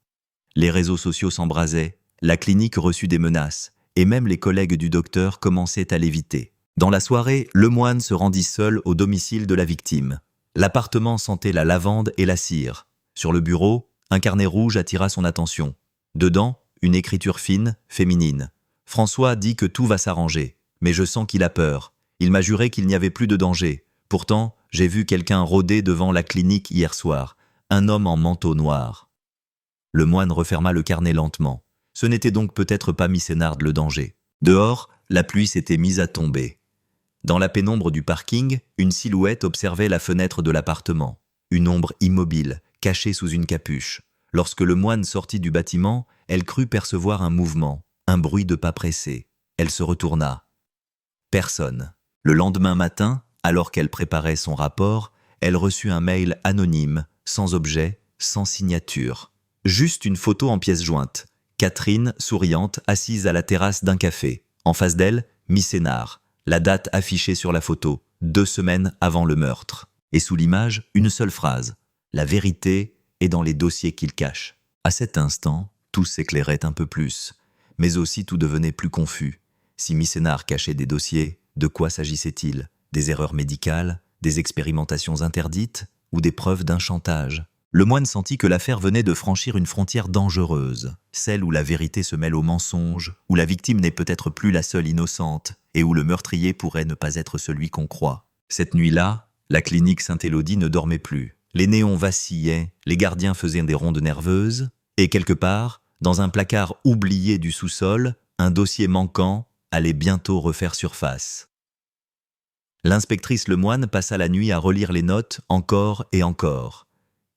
Les réseaux sociaux s'embrasaient, la clinique reçut des menaces, et même les collègues du docteur commençaient à l'éviter. Dans la soirée, le moine se rendit seul au domicile de la victime. L'appartement sentait la lavande et la cire. Sur le bureau, un carnet rouge attira son attention. Dedans, une écriture fine, féminine. François dit que tout va s'arranger, mais je sens qu'il a peur. Il m'a juré qu'il n'y avait plus de danger. Pourtant, j'ai vu quelqu'un rôder devant la clinique hier soir. Un homme en manteau noir. Le moine referma le carnet lentement. Ce n'était donc peut-être pas Missenard le danger. Dehors, la pluie s'était mise à tomber. Dans la pénombre du parking, une silhouette observait la fenêtre de l'appartement. Une ombre immobile, cachée sous une capuche. Lorsque le moine sortit du bâtiment, elle crut percevoir un mouvement, un bruit de pas pressés. Elle se retourna. Personne. Le lendemain matin, alors qu'elle préparait son rapport, elle reçut un mail anonyme, sans objet, sans signature. Juste une photo en pièces jointes. Catherine, souriante, assise à la terrasse d'un café. En face d'elle, Missenard. La date affichée sur la photo, 2 semaines avant le meurtre. Et sous l'image, une seule phrase. La vérité est dans les dossiers qu'il cache. À cet instant, tout s'éclairait un peu plus. Mais aussi tout devenait plus confus. Si Missenard cachait des dossiers, de quoi s'agissait-il? Des erreurs médicales? Des expérimentations interdites? Ou des preuves d'un chantage? Le moine sentit que l'affaire venait de franchir une frontière dangereuse, celle où la vérité se mêle au mensonge, où la victime n'est peut-être plus la seule innocente, et où le meurtrier pourrait ne pas être celui qu'on croit. Cette nuit-là, la clinique Sainte-Élodie ne dormait plus. Les néons vacillaient, les gardiens faisaient des rondes nerveuses, et quelque part, dans un placard oublié du sous-sol, un dossier manquant allait bientôt refaire surface. L'inspectrice Lemoine passa la nuit à relire les notes encore et encore.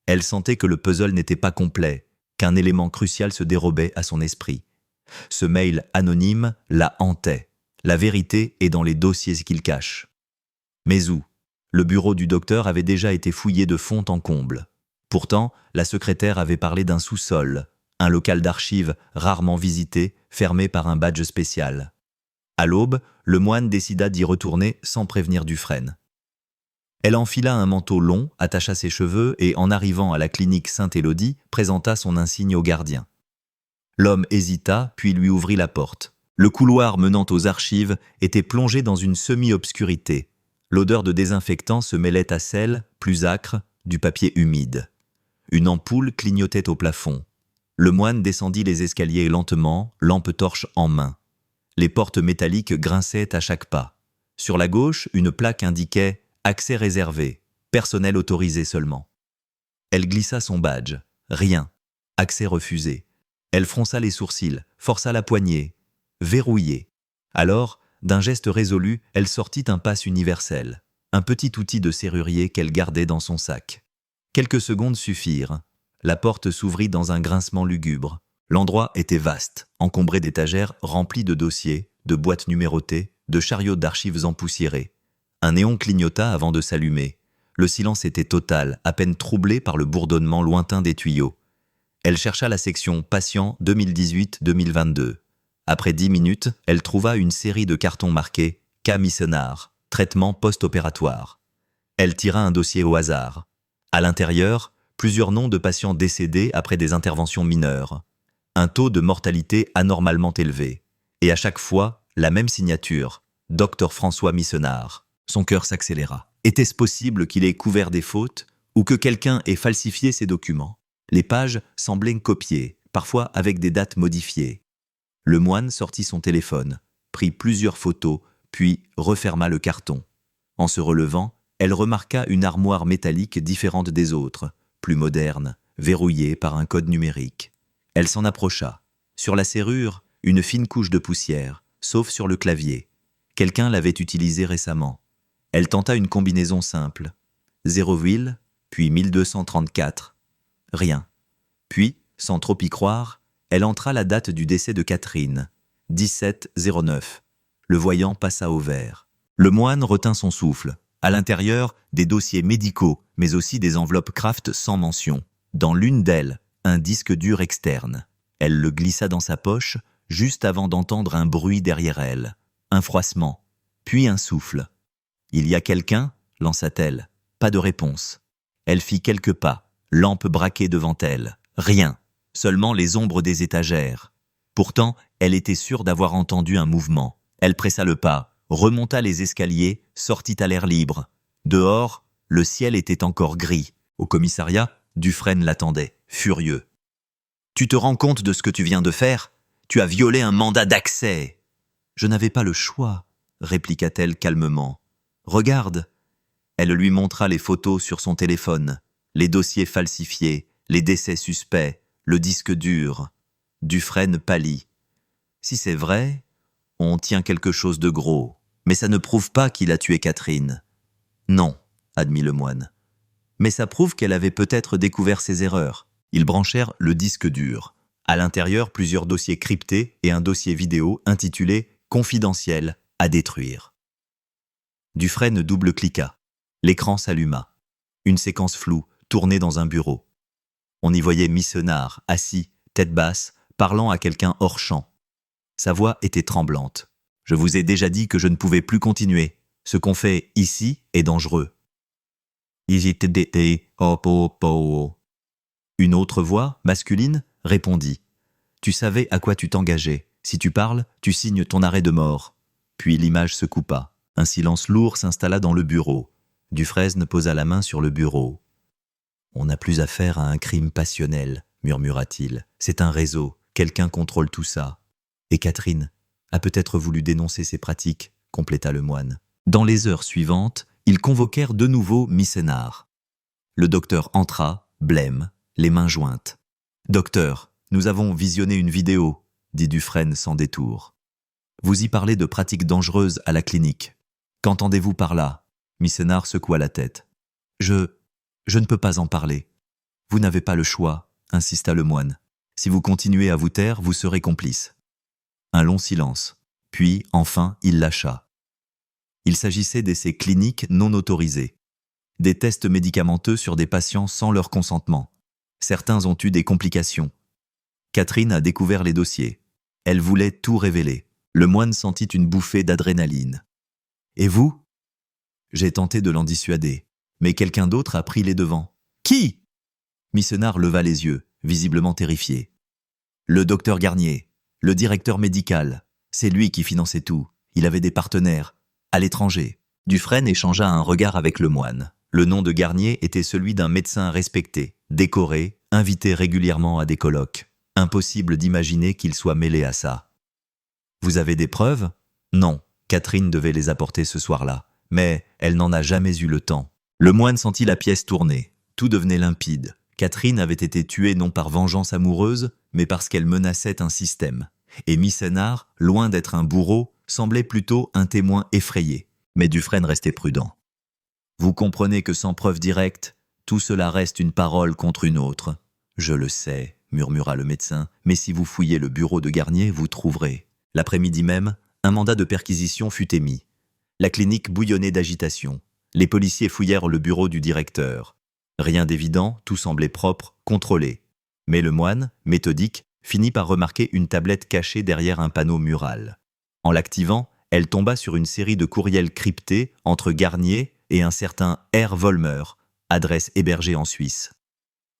Elle sentait que le puzzle n'était pas complet, qu'un élément crucial se dérobait à son esprit. Ce mail anonyme la hantait. La vérité est dans les dossiers qu'il cache. Mais où? Le bureau du docteur avait déjà été fouillé de fond en comble. Pourtant, la secrétaire avait parlé d'un sous-sol, un local d'archives rarement visité, fermé par un badge spécial. À l'aube, le moine décida d'y retourner sans prévenir Dufresne. Elle enfila un manteau long, attacha ses cheveux et, en arrivant à la clinique Sainte-Élodie, présenta son insigne au gardien. L'homme hésita, puis lui ouvrit la porte. Le couloir menant aux archives était plongé dans une semi-obscurité. L'odeur de désinfectant se mêlait à celle, plus âcre, du papier humide. Une ampoule clignotait au plafond. Le moine descendit les escaliers lentement, lampe torche en main. Les portes métalliques grinçaient à chaque pas. Sur la gauche, une plaque indiquait « Accès réservé, personnel autorisé seulement ». Elle glissa son badge. Rien. Accès refusé. Elle fronça les sourcils, força la poignée. Verrouillé. Alors, d'un geste résolu, elle sortit un passe universel, un petit outil de serrurier qu'elle gardait dans son sac. Quelques secondes suffirent. La porte s'ouvrit dans un grincement lugubre. L'endroit était vaste, encombré d'étagères remplies de dossiers, de boîtes numérotées, de chariots d'archives empoussiérés. Un néon clignota avant de s'allumer. Le silence était total, à peine troublé par le bourdonnement lointain des tuyaux. Elle chercha la section « Patient 2018-2022 ». Après 10 minutes, elle trouva une série de cartons marqués « Cas Missenard, traitement post-opératoire ». Elle tira un dossier au hasard. À l'intérieur, plusieurs noms de patients décédés après des interventions mineures. Un taux de mortalité anormalement élevé. Et à chaque fois, la même signature, Dr François Missenard. Son cœur s'accéléra. Était-ce possible qu'il ait couvert des fautes ou que quelqu'un ait falsifié ses documents? Les pages semblaient copiées, parfois avec des dates modifiées. Le moine sortit son téléphone, prit plusieurs photos, puis referma le carton. En se relevant, elle remarqua une armoire métallique différente des autres, plus moderne, verrouillée par un code numérique. Elle s'en approcha. Sur la serrure, une fine couche de poussière, sauf sur le clavier. Quelqu'un l'avait utilisé récemment. Elle tenta une combinaison simple. 0,, puis 1234. Rien. Puis, sans trop y croire, elle entra la date du décès de Catherine. 1709. Le voyant passa au vert. Le moine retint son souffle. À l'intérieur, des dossiers médicaux, mais aussi des enveloppes Kraft sans mention. Dans l'une d'elles, un disque dur externe. Elle le glissa dans sa poche, juste avant d'entendre un bruit derrière elle. Un froissement, puis un souffle. « Il y a quelqu'un » lança-t-elle. Pas de réponse. Elle fit quelques pas, lampe braquée devant elle. Rien, seulement les ombres des étagères. Pourtant, elle était sûre d'avoir entendu un mouvement. Elle pressa le pas, remonta les escaliers, sortit à l'air libre. Dehors, le ciel était encore gris. Au commissariat, Dufresne l'attendait, furieux. « Tu te rends compte de ce que tu viens de faire ? Tu as violé un mandat d'accès !»« Je n'avais pas le choix, » répliqua-t-elle calmement. « Regarde !» Elle lui montra les photos sur son téléphone, les dossiers falsifiés, les décès suspects, le disque dur. Dufresne pâlit. « Si c'est vrai, on tient quelque chose de gros, mais ça ne prouve pas qu'il a tué Catherine. »« Non, » admit le moine. « Mais ça prouve qu'elle avait peut-être découvert ses erreurs. » Ils branchèrent le disque dur. À l'intérieur, plusieurs dossiers cryptés et un dossier vidéo intitulé « Confidentiel à détruire ». Dufresne double-cliqua. L'écran s'alluma. Une séquence floue, tournée dans un bureau. On y voyait Missenard, assis, tête basse, parlant à quelqu'un hors champ. Sa voix était tremblante. « Je vous ai déjà dit que je ne pouvais plus continuer. Ce qu'on fait ici est dangereux. » Une autre voix, masculine, répondit. « Tu savais à quoi tu t'engageais. Si tu parles, tu signes ton arrêt de mort. » Puis l'image se coupa. Un silence lourd s'installa dans le bureau. Dufresne posa la main sur le bureau. « On n'a plus affaire à un crime passionnel, » murmura-t-il. « C'est un réseau. Quelqu'un contrôle tout ça. » Et Catherine a peut-être voulu dénoncer ces pratiques, compléta le moine. Dans les heures suivantes, ils convoquèrent de nouveau Missenard. Le docteur entra, blême, les mains jointes. « Docteur, nous avons visionné une vidéo, » dit Dufresne sans détour. « Vous y parlez de pratiques dangereuses à la clinique. Qu'entendez-vous par là ?» Missenard secoua la tête. « Je ne peux pas en parler. Vous n'avez pas le choix, » insista le moine. « Si vous continuez à vous taire, vous serez complice. » Un long silence. Puis, enfin, il lâcha. Il s'agissait d'essais cliniques non autorisés. Des tests médicamenteux sur des patients sans leur consentement. Certains ont eu des complications. Catherine a découvert les dossiers. Elle voulait tout révéler. Le moine sentit une bouffée d'adrénaline. « Et vous ?» J'ai tenté de l'en dissuader, mais quelqu'un d'autre a pris les devants. « Qui ?» Missenard leva les yeux, visiblement terrifié. « Le docteur Garnier, le directeur médical. C'est lui qui finançait tout. Il avait des partenaires. À l'étranger. » Dufresne échangea un regard avec le moine. Le nom de Garnier était celui d'un médecin respecté, décoré, invité régulièrement à des colloques. Impossible d'imaginer qu'il soit mêlé à ça. « Vous avez des preuves ?» Non, Catherine devait les apporter ce soir-là, mais elle n'en a jamais eu le temps. Le moine sentit la pièce tourner. Tout devenait limpide. Catherine avait été tuée non par vengeance amoureuse, mais parce qu'elle menaçait un système. Et Missenard, loin d'être un bourreau, semblait plutôt un témoin effrayé. Mais Dufresne restait prudent. « Vous comprenez que sans preuve directe, tout cela reste une parole contre une autre. »« Je le sais, » murmura le médecin, « mais si vous fouillez le bureau de Garnier, vous trouverez. » L'après-midi même, un mandat de perquisition fut émis. La clinique bouillonnait d'agitation. Les policiers fouillèrent le bureau du directeur. Rien d'évident, tout semblait propre, contrôlé. Mais le moine, méthodique, finit par remarquer une tablette cachée derrière un panneau mural. En l'activant, elle tomba sur une série de courriels cryptés entre Garnier et un certain R. Vollmer, adresse hébergée en Suisse.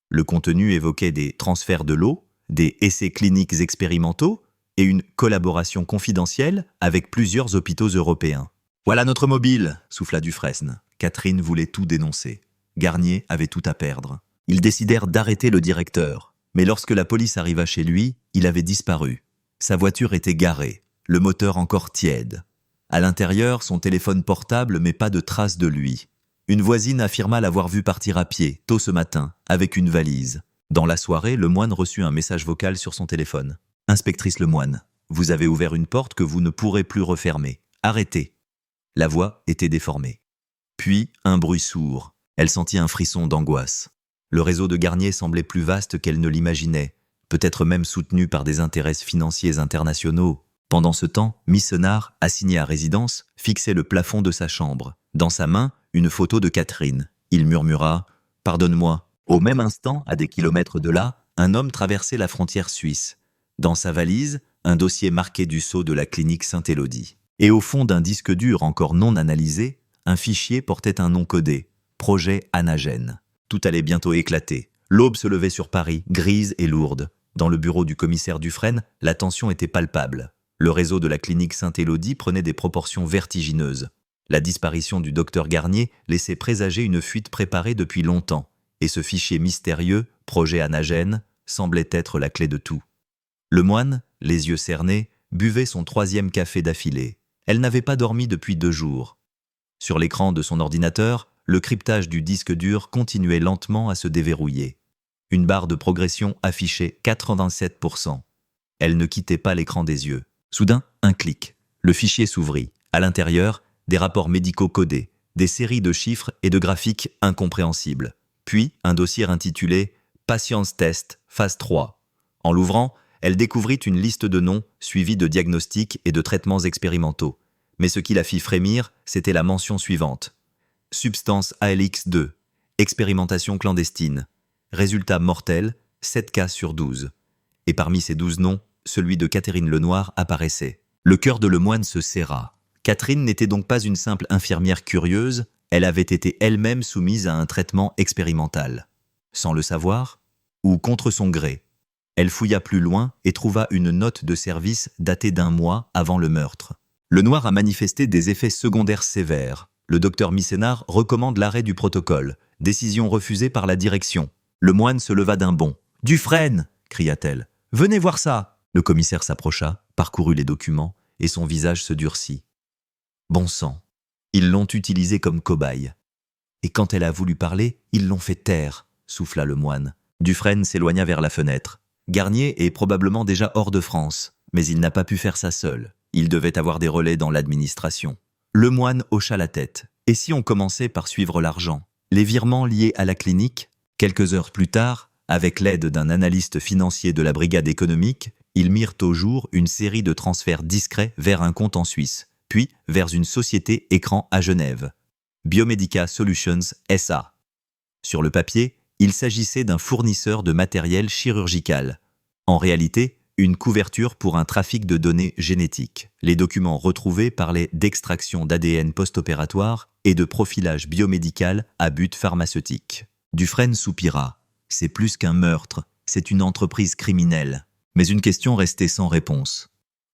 Le contenu évoquait des transferts de l'eau, des essais cliniques expérimentaux et une collaboration confidentielle avec plusieurs hôpitaux européens. « Voilà notre mobile !» souffla Dufresne. Catherine voulait tout dénoncer. Garnier avait tout à perdre. Ils décidèrent d'arrêter le directeur. Mais lorsque la police arriva chez lui, il avait disparu. Sa voiture était garée, le moteur encore tiède. À l'intérieur, son téléphone portable, mais pas de traces de lui. Une voisine affirma l'avoir vu partir à pied, tôt ce matin, avec une valise. Dans la soirée, Lemoine reçut un message vocal sur son téléphone. « Inspectrice Lemoine, vous avez ouvert une porte que vous ne pourrez plus refermer. Arrêtez !» La voix était déformée. Puis, un bruit sourd. Elle sentit un frisson d'angoisse. Le réseau de Garnier semblait plus vaste qu'elle ne l'imaginait, peut-être même soutenu par des intérêts financiers internationaux. Pendant ce temps, Missenard, assigné à résidence, fixait le plafond de sa chambre. Dans sa main, une photo de Catherine. Il murmura « Pardonne-moi ». Au même instant, à des kilomètres de là, un homme traversait la frontière suisse. Dans sa valise, un dossier marqué du sceau de la clinique Sainte-Élodie. Et au fond d'un disque dur encore non analysé, un fichier portait un nom codé, Projet Anagène. Tout allait bientôt éclater. L'aube se levait sur Paris, grise et lourde. Dans le bureau du commissaire Dufresne, la tension était palpable. Le réseau de la clinique Sainte-Élodie prenait des proportions vertigineuses. La disparition du docteur Garnier laissait présager une fuite préparée depuis longtemps. Et ce fichier mystérieux, Projet Anagène, semblait être la clé de tout. Lemoine, les yeux cernés, buvait son 3e café d'affilée. Elle n'avait pas dormi depuis 2 jours. Sur l'écran de son ordinateur, le cryptage du disque dur continuait lentement à se déverrouiller. Une barre de progression affichait 87%. Elle ne quittait pas l'écran des yeux. Soudain, un clic. Le fichier s'ouvrit. À l'intérieur, des rapports médicaux codés, des séries de chiffres et de graphiques incompréhensibles. Puis, un dossier intitulé « Patience Test, phase 3 ». En l'ouvrant, elle découvrit une liste de noms suivie de diagnostics et de traitements expérimentaux. Mais ce qui la fit frémir, c'était la mention suivante. Substance ALX2, expérimentation clandestine. Résultat mortel, 7 cas sur 12. Et parmi ces 12 noms, celui de Catherine Lenoir apparaissait. Le cœur de Lemoine se serra. Catherine n'était donc pas une simple infirmière curieuse, elle avait été elle-même soumise à un traitement expérimental. Sans le savoir, ou contre son gré. Elle fouilla plus loin et trouva une note de service datée d'1 mois avant le meurtre. Lenoir a manifesté des effets secondaires sévères. Le docteur Missenard recommande l'arrêt du protocole. Décision refusée par la direction. Lemoine se leva d'un bond. « Dufresne !» cria-t-elle. « Venez voir ça !» Le commissaire s'approcha, parcourut les documents et son visage se durcit. Bon sang, ils l'ont utilisé comme cobaye. Et quand elle a voulu parler, ils l'ont fait taire, souffla Lemoine. Dufresne s'éloigna vers la fenêtre. Garnier est probablement déjà hors de France, mais il n'a pas pu faire ça seul. Il devait avoir des relais dans l'administration. Lemoine hocha la tête. Et si on commençait par suivre l'argent? Les virements liés à la clinique? Quelques heures plus tard, avec l'aide d'un analyste financier de la brigade économique, ils mirent au jour une série de transferts discrets vers un compte en Suisse, puis vers une société écran à Genève. Biomedica Solutions SA. Sur le papier, il s'agissait d'un fournisseur de matériel chirurgical. En réalité, une couverture pour un trafic de données génétiques. Les documents retrouvés parlaient d'extraction d'ADN post-opératoire et de profilage biomédical à but pharmaceutique. Dufresne soupira. C'est plus qu'un meurtre, c'est une entreprise criminelle. Mais une question restait sans réponse.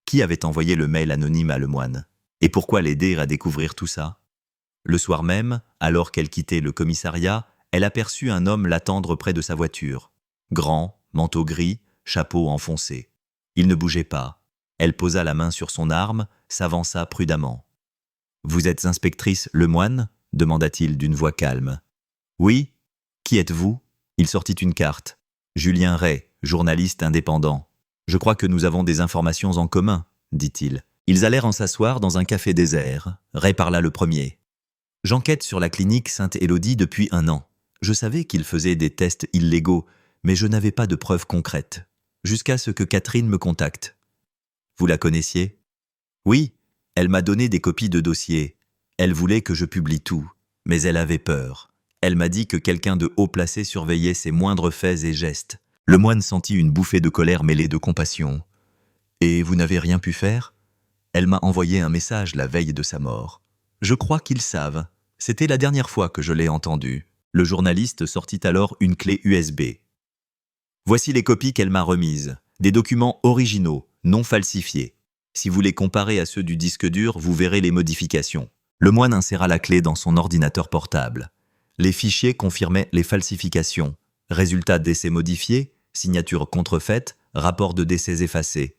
Qui avait envoyé le mail anonyme à Lemoine? Et pourquoi l'aider à découvrir tout ça? Le soir même, alors qu'elle quittait le commissariat, elle aperçut un homme l'attendre près de sa voiture. Grand, manteau gris, chapeau enfoncé. Il ne bougeait pas. Elle posa la main sur son arme, s'avança prudemment. « Vous êtes inspectrice Lemoine » demanda-t-il d'une voix calme. « Oui. Qui êtes-vous » Il sortit une carte. « Julien Ray, journaliste indépendant. Je crois que nous avons des informations en commun, » dit-il. Ils allèrent en s'asseoir dans un café désert. Ray parla le premier. « J'enquête sur la clinique Sainte-Élodie depuis 1 an. Je savais qu'il faisait des tests illégaux, mais je n'avais pas de preuves concrètes. Jusqu'à ce que Catherine me contacte. Vous la connaissiez? Oui, elle m'a donné des copies de dossiers. Elle voulait que je publie tout, mais elle avait peur. Elle m'a dit que quelqu'un de haut placé surveillait ses moindres faits et gestes. Lemoine sentit une bouffée de colère mêlée de compassion. Et vous n'avez rien pu faire? Elle m'a envoyé un message la veille de sa mort. Je crois qu'ils savent. C'était la dernière fois que je l'ai entendu. Le journaliste sortit alors une clé USB. Voici les copies qu'elle m'a remises. Des documents originaux, non falsifiés. Si vous les comparez à ceux du disque dur, vous verrez les modifications. Le moine inséra la clé dans son ordinateur portable. Les fichiers confirmaient les falsifications. Résultats d'essais modifiés, signatures contrefaites, rapports de décès effacés.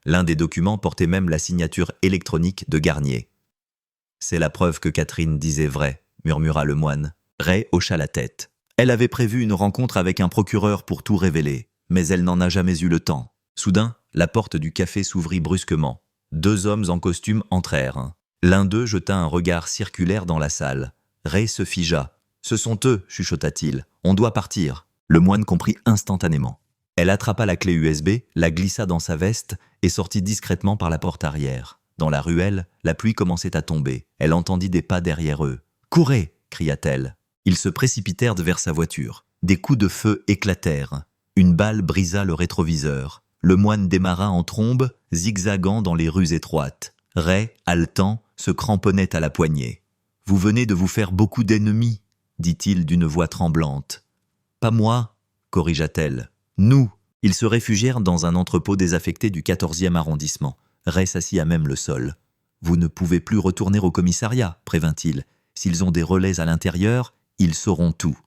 L'un des documents portait même la signature électronique de Garnier. « C'est la preuve que Catherine disait vrai », murmura le moine. Ray hocha la tête. Elle avait prévu une rencontre avec un procureur pour tout révéler, mais elle n'en a jamais eu le temps. Soudain, la porte du café s'ouvrit brusquement. 2 hommes en costume entrèrent. L'un d'eux jeta un regard circulaire dans la salle. Ray se figea. « Ce sont eux, chuchota-t-il. On doit partir. » Le moine comprit instantanément. Elle attrapa la clé USB, la glissa dans sa veste et sortit discrètement par la porte arrière. Dans la ruelle, la pluie commençait à tomber. Elle entendit des pas derrière eux. « Courez !» cria-t-elle. Ils se précipitèrent vers sa voiture. Des coups de feu éclatèrent. Une balle brisa le rétroviseur. Le moine démarra en trombe, zigzagant dans les rues étroites. Ray, haletant, se cramponnait à la poignée. « Vous venez de vous faire beaucoup d'ennemis, » dit-il d'une voix tremblante. « Pas moi, » corrigea-t-elle. « Nous !» Ils se réfugièrent dans un entrepôt désaffecté du 14e arrondissement. Ray s'assit à même le sol. « Vous ne pouvez plus retourner au commissariat, prévint-il. S'ils ont des relais à l'intérieur, ils sauront tout. »«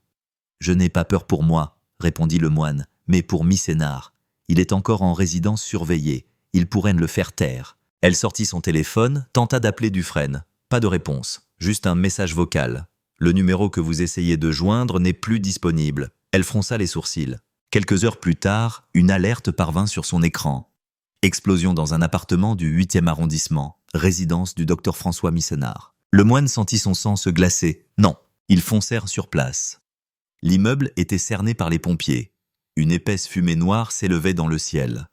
Je n'ai pas peur pour moi, » répondit le moine, « mais pour Missénard. Il est encore en résidence surveillée. Il pourrait le faire taire. » Elle sortit son téléphone, tenta d'appeler Dufresne. Pas de réponse, juste un message vocal. « Le numéro que vous essayez de joindre n'est plus disponible. » Elle fronça les sourcils. Quelques heures plus tard, une alerte parvint sur son écran. Explosion dans un appartement du 8e arrondissement, résidence du docteur François Missénard. Le moine sentit son sang se glacer. Non, ils foncèrent sur place. L'immeuble était cerné par les pompiers. Une épaisse fumée noire s'élevait dans le ciel.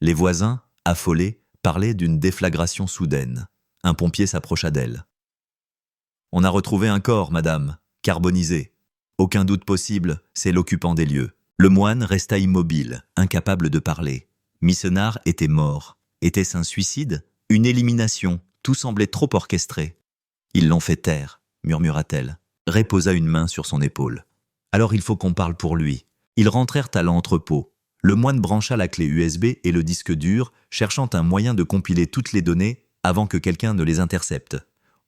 Les voisins, affolés, parlaient d'une déflagration soudaine. Un pompier s'approcha d'elle. « On a retrouvé un corps, madame, carbonisé. Aucun doute possible, c'est l'occupant des lieux. » Le moine resta immobile, incapable de parler. Missénard était mort. Était-ce un suicide? Une élimination? Tout semblait trop orchestré. « Ils l'ont fait taire, » murmura-t-elle. Ray posa une main sur son épaule. « Alors il faut qu'on parle pour lui. » Ils rentrèrent à l'entrepôt. Le moine brancha la clé USB et le disque dur, cherchant un moyen de compiler toutes les données avant que quelqu'un ne les intercepte.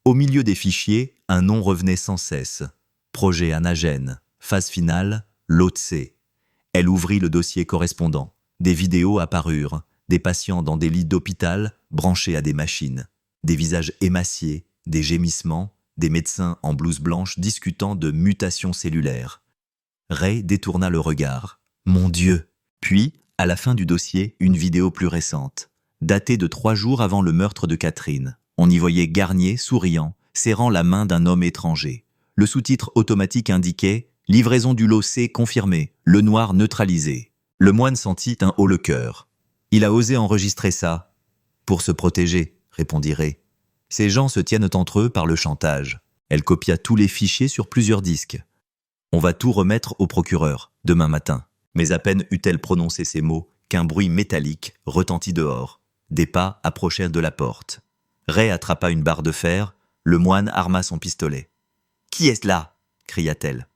Au milieu des fichiers, un nom revenait sans cesse. Projet Anagène, phase finale, Lhotse. Elle ouvrit le dossier correspondant. Des vidéos apparurent, des patients dans des lits d'hôpital branchés à des machines, des visages émaciés, des gémissements, des médecins en blouse blanche discutant de mutations cellulaires. Ray détourna le regard. Mon Dieu! Puis, à la fin du dossier, une vidéo plus récente, datée de 3 jours avant le meurtre de Catherine. On y voyait Garnier, souriant, serrant la main d'un homme étranger. Le sous-titre automatique indiquait « Livraison du lot C confirmée, le noir neutralisé ». Le moine sentit un haut-le-cœur. Il a osé enregistrer ça. « Pour se protéger », répondit Ray. « Ces gens se tiennent entre eux par le chantage. » Elle copia tous les fichiers sur plusieurs disques. « On va tout remettre au procureur, demain matin. » Mais à peine eut-elle prononcé ces mots qu'un bruit métallique retentit dehors. Des pas approchèrent de la porte. Ray attrapa une barre de fer. Le moine arma son pistolet. « Qui est-ce là » cria-t-elle.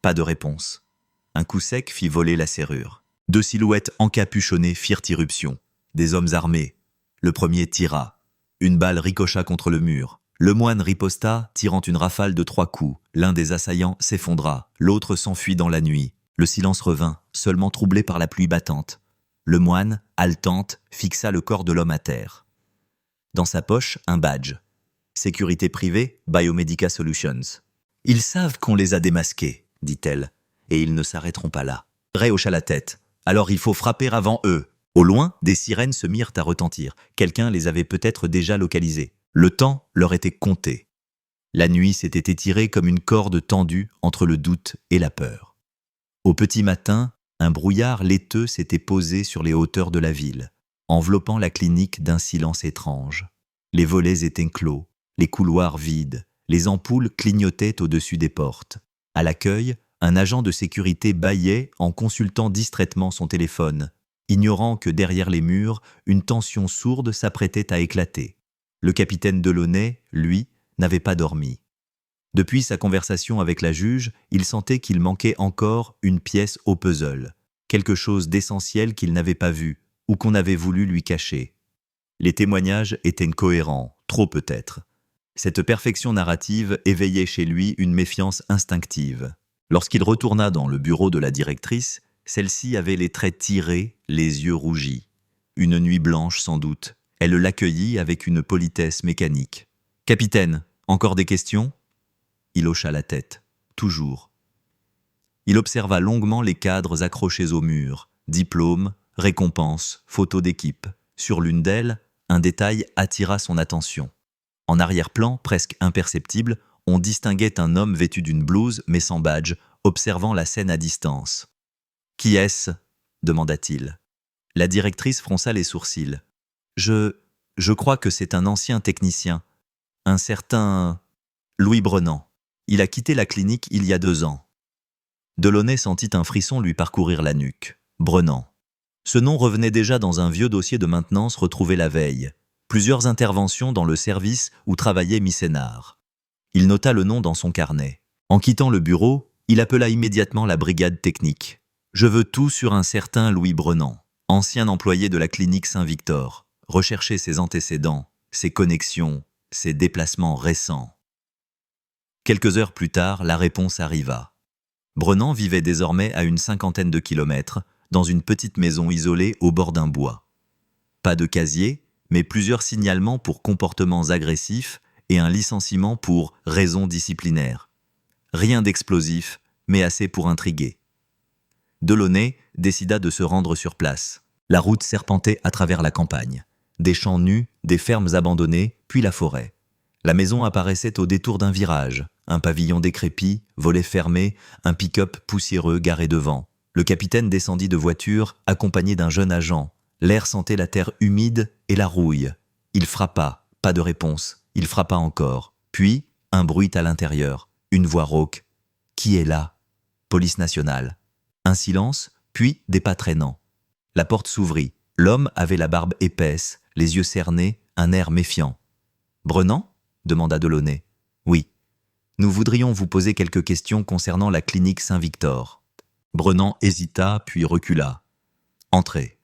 Pas de réponse. Un coup sec fit voler la serrure. 2 silhouettes encapuchonnées firent irruption. Des hommes armés. Le premier tira. Une balle ricocha contre le mur. Le moine riposta, tirant une rafale de 3 coups. L'un des assaillants s'effondra. L'autre s'enfuit dans la nuit. Le silence revint, seulement troublé par la pluie battante. Le moine, haletante, fixa le corps de l'homme à terre. Dans sa poche, un badge. Sécurité privée, Biomedica Solutions. « Ils savent qu'on les a démasqués, » dit-elle, « et ils ne s'arrêteront pas là. » Ray hocha la tête. « Alors il faut frapper avant eux. » Au loin, des sirènes se mirent à retentir. Quelqu'un les avait peut-être déjà localisées. Le temps leur était compté. La nuit s'était étirée comme une corde tendue entre le doute et la peur. Au petit matin, un brouillard laiteux s'était posé sur les hauteurs de la ville, enveloppant la clinique d'un silence étrange. Les volets étaient clos, les couloirs vides, les ampoules clignotaient au-dessus des portes. À l'accueil, un agent de sécurité bâillait en consultant distraitement son téléphone, ignorant que derrière les murs, une tension sourde s'apprêtait à éclater. Le capitaine Delaunay, lui, n'avait pas dormi. Depuis sa conversation avec la juge, il sentait qu'il manquait encore une pièce au puzzle, quelque chose d'essentiel qu'il n'avait pas vu ou qu'on avait voulu lui cacher. Les témoignages étaient incohérents, trop peut-être. Cette perfection narrative éveillait chez lui une méfiance instinctive. Lorsqu'il retourna dans le bureau de la directrice, celle-ci avait les traits tirés, les yeux rougis. Une nuit blanche sans doute. Elle l'accueillit avec une politesse mécanique. « Capitaine, encore des questions ?» Il hocha la tête. Toujours. Il observa longuement les cadres accrochés au mur. Diplômes, récompenses, photos d'équipe. Sur l'une d'elles, un détail attira son attention. En arrière-plan, presque imperceptible, on distinguait un homme vêtu d'une blouse mais sans badge, observant la scène à distance. « Qui est-ce » demanda-t-il. La directrice fronça les sourcils. « Je crois que c'est un ancien technicien, un certain Louis Brennan. Il a quitté la clinique il y a 2 ans. » Delaunay sentit un frisson lui parcourir la nuque. Brennan. Ce nom revenait déjà dans un vieux dossier de maintenance retrouvé la veille. Plusieurs interventions dans le service où travaillait Missénard. Il nota le nom dans son carnet. En quittant le bureau, il appela immédiatement la brigade technique. « Je veux tout sur un certain Louis Brennan, ancien employé de la clinique Saint-Victor. Recherchez ses antécédents, ses connexions, ses déplacements récents. » Quelques heures plus tard, la réponse arriva. Brennan vivait désormais à une 50aine de kilomètres, dans une petite maison isolée au bord d'un bois. Pas de casier, mais plusieurs signalements pour comportements agressifs et un licenciement pour raisons disciplinaires. Rien d'explosif, mais assez pour intriguer. Delaunay décida de se rendre sur place. La route serpentait à travers la campagne. Des champs nus, des fermes abandonnées, puis la forêt. La maison apparaissait au détour d'un virage. Un pavillon décrépit, volets fermés, un pick-up poussiéreux garé devant. Le capitaine descendit de voiture, accompagné d'un jeune agent. L'air sentait la terre humide et la rouille. Il frappa, pas de réponse. Il frappa encore. Puis, un bruit à l'intérieur. Une voix rauque. « Qui est là ?» Police nationale. Un silence, puis des pas traînants. La porte s'ouvrit. L'homme avait la barbe épaisse, les yeux cernés, un air méfiant. « Brennan ?» demanda Delaunay. « Oui. Nous voudrions vous poser quelques questions concernant la clinique Saint-Victor. » Brennan hésita, puis recula. « Entrez. »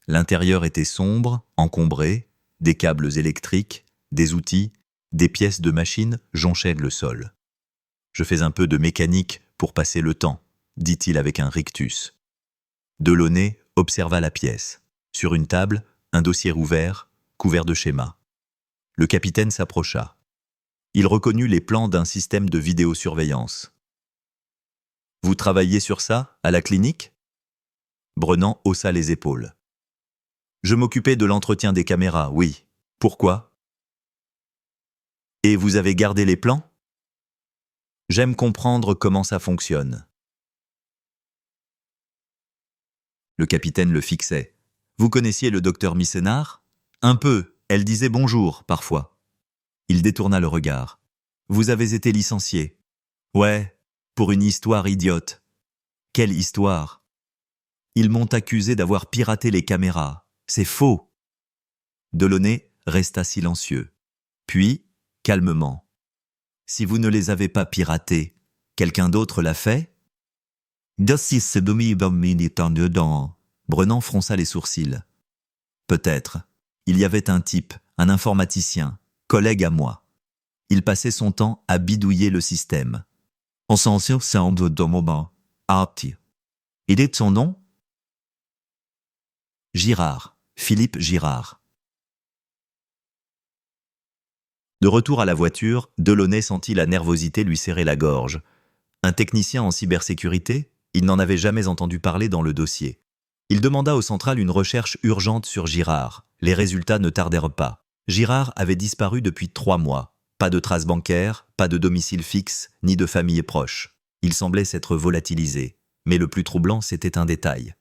L'intérieur était sombre, encombré, des câbles électriques, des outils, des pièces de machines jonchaient le sol. « Je fais un peu de mécanique pour passer le temps, » dit-il avec un rictus. Delaunay observa la pièce. Sur une table, un dossier ouvert, couvert de schémas. Le capitaine s'approcha. Il reconnut les plans d'un système de vidéosurveillance. « Vous travaillez sur ça, à la clinique ?» Brennan haussa les épaules. « Je m'occupais de l'entretien des caméras, oui. Pourquoi ? Et vous avez gardé les plans ? J'aime comprendre comment ça fonctionne. » Le capitaine le fixait. « Vous connaissiez le docteur Missénard ? Un peu, elle disait bonjour, parfois. » Il détourna le regard. « Vous avez été licencié. »« Ouais, pour une histoire idiote. »« Quelle histoire ? » ?»« Ils m'ont accusé d'avoir piraté les caméras. C'est faux. » Delaunay resta silencieux. Puis, calmement. « Si vous ne les avez pas piratés, quelqu'un d'autre l'a fait ?» Brennan fronça les sourcils. « Peut-être. Il y avait un type, un informaticien, collègue à moi. Il passait son temps à bidouiller le système. On s'en sort de moment. Il est de son nom ? Girard, Philippe Girard. » De retour à la voiture, Delaunay sentit la nervosité lui serrer la gorge. Un technicien en cybersécurité ? Il n'en avait jamais entendu parler dans le dossier. Il demanda au central une recherche urgente sur Girard. Les résultats ne tardèrent pas. Girard avait disparu depuis 3 mois. Pas de traces bancaires, pas de domicile fixe, ni de famille proche. Il semblait s'être volatilisé. Mais le plus troublant, c'était un détail.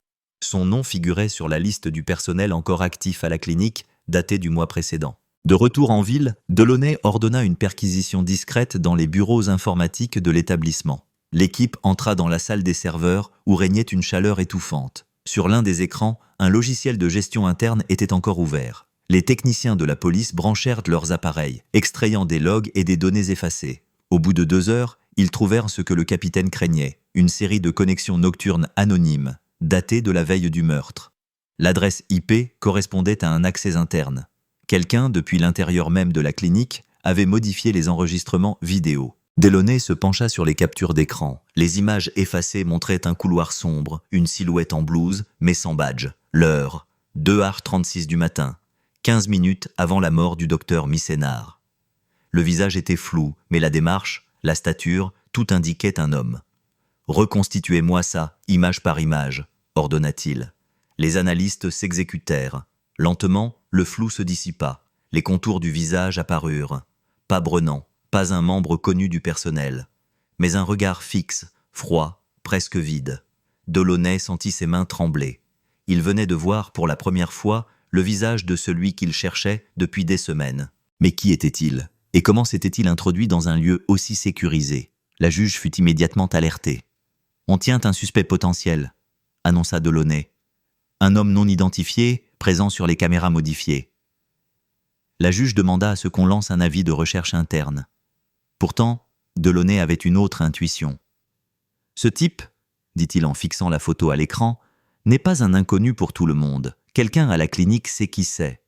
Son nom figurait sur la liste du personnel encore actif à la clinique, datée du mois précédent. De retour en ville, Delaunay ordonna une perquisition discrète dans les bureaux informatiques de l'établissement. L'équipe entra dans la salle des serveurs où régnait une chaleur étouffante. Sur l'un des écrans, un logiciel de gestion interne était encore ouvert. Les techniciens de la police branchèrent leurs appareils, extrayant des logs et des données effacées. Au Au bout de 2 heures, ils trouvèrent ce que le capitaine craignait, une série de connexions nocturnes anonymes, datées de la veille du meurtre. L'adresse IP correspondait à un accès interne. Quelqu'un, depuis l'intérieur même de la clinique, avait modifié les enregistrements vidéo. Delaunay se pencha sur les captures d'écran. Les images effacées montraient un couloir sombre, une silhouette en blouse, mais sans badge. L'heure, 2h36 du matin, 15 minutes avant la mort du docteur Missénard. Le visage était flou, mais la démarche, la stature, tout indiquait un homme. « Reconstituez-moi ça, image par image », ordonna-t-il. Les analystes s'exécutèrent. Lentement, le flou se dissipa. Les contours du visage apparurent. Pas Brennan, pas un membre connu du personnel. Mais un regard fixe, froid, presque vide. Delaunay sentit ses mains trembler. Il venait de voir pour la première fois le visage de celui qu'il cherchait depuis des semaines. Mais qui était-il ? Et comment s'était-il introduit dans un lieu aussi sécurisé ? La juge fut immédiatement alertée. « On tient un suspect potentiel », annonça Delaunay. « Un homme non identifié, présent sur les caméras modifiées. » La juge demanda à ce qu'on lance un avis de recherche interne. Pourtant, Delaunay avait une autre intuition. « Ce type, dit-il en fixant la photo à l'écran, n'est pas un inconnu pour tout le monde. Quelqu'un à la clinique sait qui c'est. »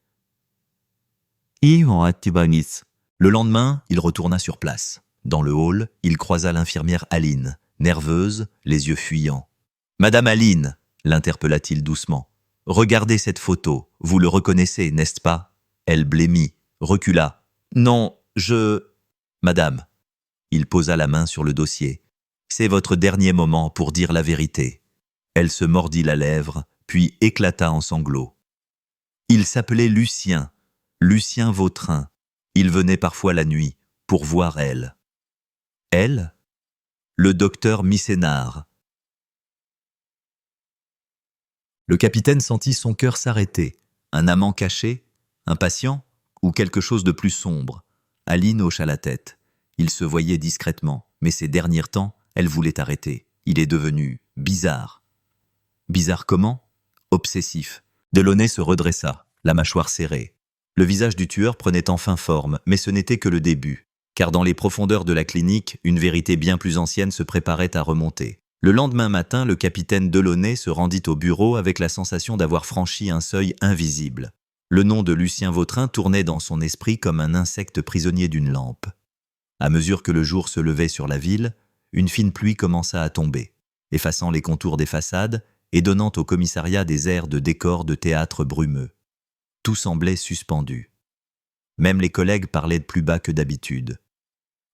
Le lendemain, il retourna sur place. Dans le hall, il croisa l'infirmière Aline, nerveuse, les yeux fuyants. « Madame Aline !» l'interpella-t-il doucement. « Regardez cette photo, vous le reconnaissez, n'est-ce pas ?» Elle blêmit, recula. « Non, je... » « Madame. » Il posa la main sur le dossier. « C'est votre dernier moment pour dire la vérité. » Elle se mordit la lèvre, puis éclata en sanglots. Il s'appelait Lucien, Lucien Vautrin. Il venait parfois la nuit, pour voir elle. Elle ? Le docteur Missénard. Le capitaine sentit son cœur s'arrêter. Un amant caché ? Un patient ? Ou quelque chose de plus sombre ? Aline hocha la tête. Il se voyait discrètement, mais ces derniers temps, elle voulait arrêter. Il est devenu bizarre. Bizarre comment ? Obsessif. Delaunay se redressa, la mâchoire serrée. Le visage du tueur prenait enfin forme, mais ce n'était que le début. Car dans les profondeurs de la clinique, une vérité bien plus ancienne se préparait à remonter. Le lendemain matin, le capitaine Delaunay se rendit au bureau avec la sensation d'avoir franchi un seuil invisible. Le nom de Lucien Vautrin tournait dans son esprit comme un insecte prisonnier d'une lampe. À mesure que le jour se levait sur la ville, une fine pluie commença à tomber, effaçant les contours des façades et donnant au commissariat des airs de décor de théâtre brumeux. Tout semblait suspendu. Même les collègues parlaient de plus bas que d'habitude.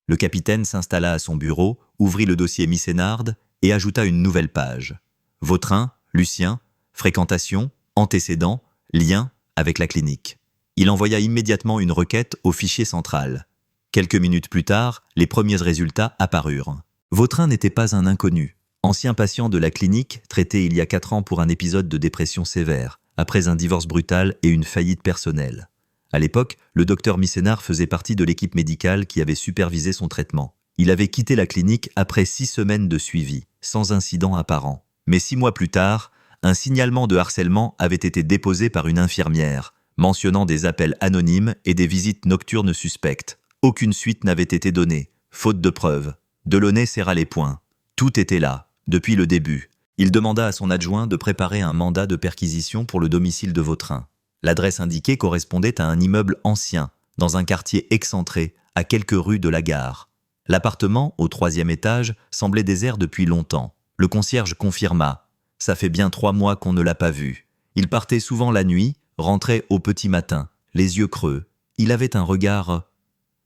Le capitaine s'installa à son bureau, ouvrit le dossier Missénard et ajouta une nouvelle page. Vautrin, Lucien, fréquentation, antécédents, lien avec la clinique. Il envoya immédiatement une requête au fichier central. Quelques minutes plus tard, les premiers résultats apparurent. Vautrin n'était pas un inconnu. Ancien patient de la clinique, traité il y a 4 ans pour un épisode de dépression sévère, après un divorce brutal et une faillite personnelle. À l'époque, le docteur Missénard faisait partie de l'équipe médicale qui avait supervisé son traitement. Il avait quitté la clinique après 6 semaines de suivi, sans incident apparent. Mais 6 mois plus tard, un signalement de harcèlement avait été déposé par une infirmière, mentionnant des appels anonymes et des visites nocturnes suspectes. Aucune suite n'avait été donnée, faute de preuves. Delaunay serra les poings. Tout était là, depuis le début. Il demanda à son adjoint de préparer un mandat de perquisition pour le domicile de Vautrin. L'adresse indiquée correspondait à un immeuble ancien, dans un quartier excentré, à quelques rues de la gare. L'appartement, au 3e étage, semblait désert depuis longtemps. Le concierge confirma. Ça fait bien 3 mois qu'on ne l'a pas vu. Il partait souvent la nuit, rentrait au petit matin, les yeux creux. Il avait un regard,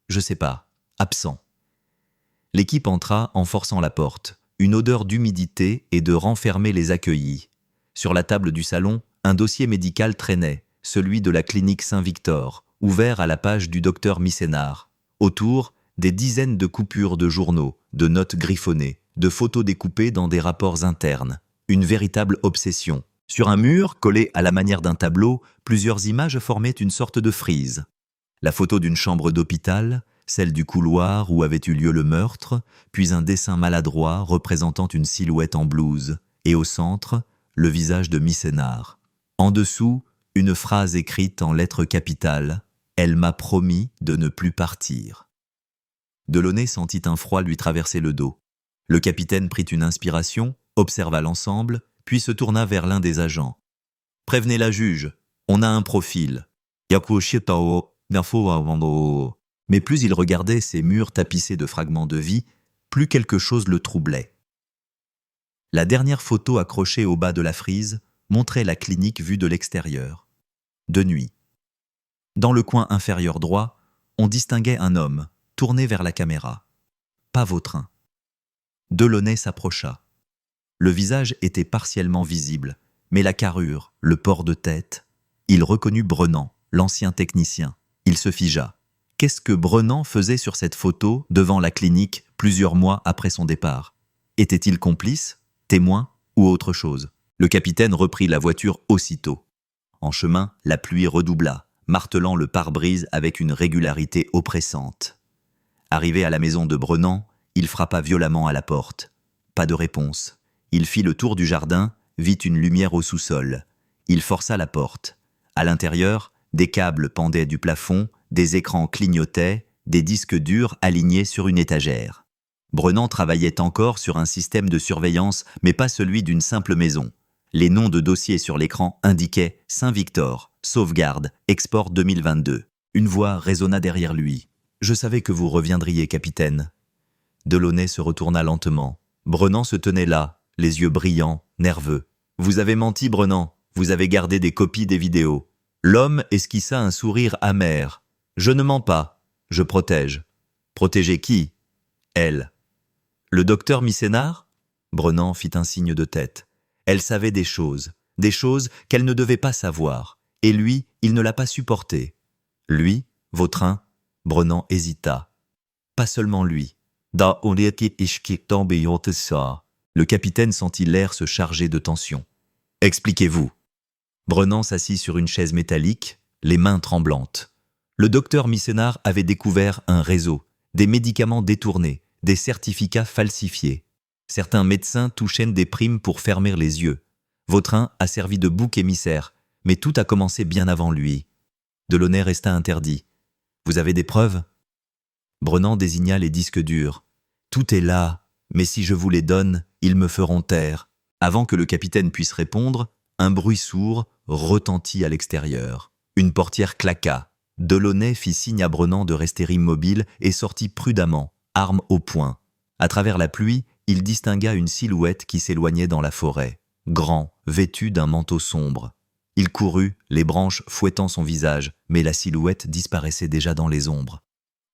je sais pas, absent. L'équipe entra en forçant la porte. Une odeur d'humidité et de renfermer les accueillis. Sur la table du salon, un dossier médical traînait, celui de la clinique Saint-Victor, ouvert à la page du docteur Missénard. Autour, des dizaines de coupures de journaux, de notes griffonnées, de photos découpées dans des rapports internes. Une véritable obsession. Sur un mur, collé à la manière d'un tableau, plusieurs images formaient une sorte de frise. La photo d'une chambre d'hôpital, celle du couloir où avait eu lieu le meurtre, puis un dessin maladroit représentant une silhouette en blouse, et au centre, le visage de Missénard. En dessous, une phrase écrite en lettres capitales « Elle m'a promis de ne plus partir ». Delaunay sentit un froid lui traverser le dos. Le capitaine prit une inspiration, observa l'ensemble, puis se tourna vers l'un des agents. « Prévenez la juge, on a un profil. » Mais plus il regardait ces murs tapissés de fragments de vie, plus quelque chose le troublait. La dernière photo accrochée au bas de la frise montrait la clinique vue de l'extérieur. De nuit. Dans le coin inférieur droit, on distinguait un homme, tourné vers la caméra. Pas Vautrin. Delaunay s'approcha. Le visage était partiellement visible, mais la carrure, le port de tête... Il reconnut Brennan, l'ancien technicien. Il se figea. Qu'est-ce que Brennan faisait sur cette photo devant la clinique plusieurs mois après son départ? Était-il complice, témoin ou autre chose? Le capitaine reprit la voiture aussitôt. En chemin, la pluie redoubla, martelant le pare-brise avec une régularité oppressante. Arrivé à la maison de Brennan, il frappa violemment à la porte. Pas de réponse. Il fit le tour du jardin, vit une lumière au sous-sol. Il força la porte. À l'intérieur, des câbles pendaient du plafond, des écrans clignotaient, des disques durs alignés sur une étagère. Brennan travaillait encore sur un système de surveillance, mais pas celui d'une simple maison. Les noms de dossiers sur l'écran indiquaient Saint-Victor, sauvegarde, export 2022. Une voix résonna derrière lui. « Je savais que vous reviendriez, capitaine. » Delaunay se retourna lentement. Brennan se tenait là, les yeux brillants, nerveux. « Vous avez menti, Brennan. Vous avez gardé des copies des vidéos. » L'homme esquissa un sourire amer. « Je ne mens pas. Je protège. » « Protéger qui ? » ?»« Elle. »« Le docteur Missénard ?» Brennan fit un signe de tête. Elle savait des choses qu'elle ne devait pas savoir. Et lui, il ne l'a pas supporté. Lui, Vautrin, Brennan hésita. Pas seulement lui. Le capitaine sentit l'air se charger de tension. « Expliquez-vous. » Brennan s'assit sur une chaise métallique, les mains tremblantes. Le docteur Missénard avait découvert un réseau, des médicaments détournés, des certificats falsifiés. Certains médecins touchaient des primes pour fermer les yeux. Vautrin a servi de bouc émissaire, mais tout a commencé bien avant lui. Delaunay resta interdit. « Vous avez des preuves ?» Brennan désigna les disques durs. « Tout est là, mais si je vous les donne, ils me feront taire. » Avant que le capitaine puisse répondre, un bruit sourd retentit à l'extérieur. Une portière claqua. Delaunay fit signe à Brennan de rester immobile et sortit prudemment, arme au poing. À travers la pluie, il distingua une silhouette qui s'éloignait dans la forêt. Grand, vêtu d'un manteau sombre. Il courut, les branches fouettant son visage, mais la silhouette disparaissait déjà dans les ombres.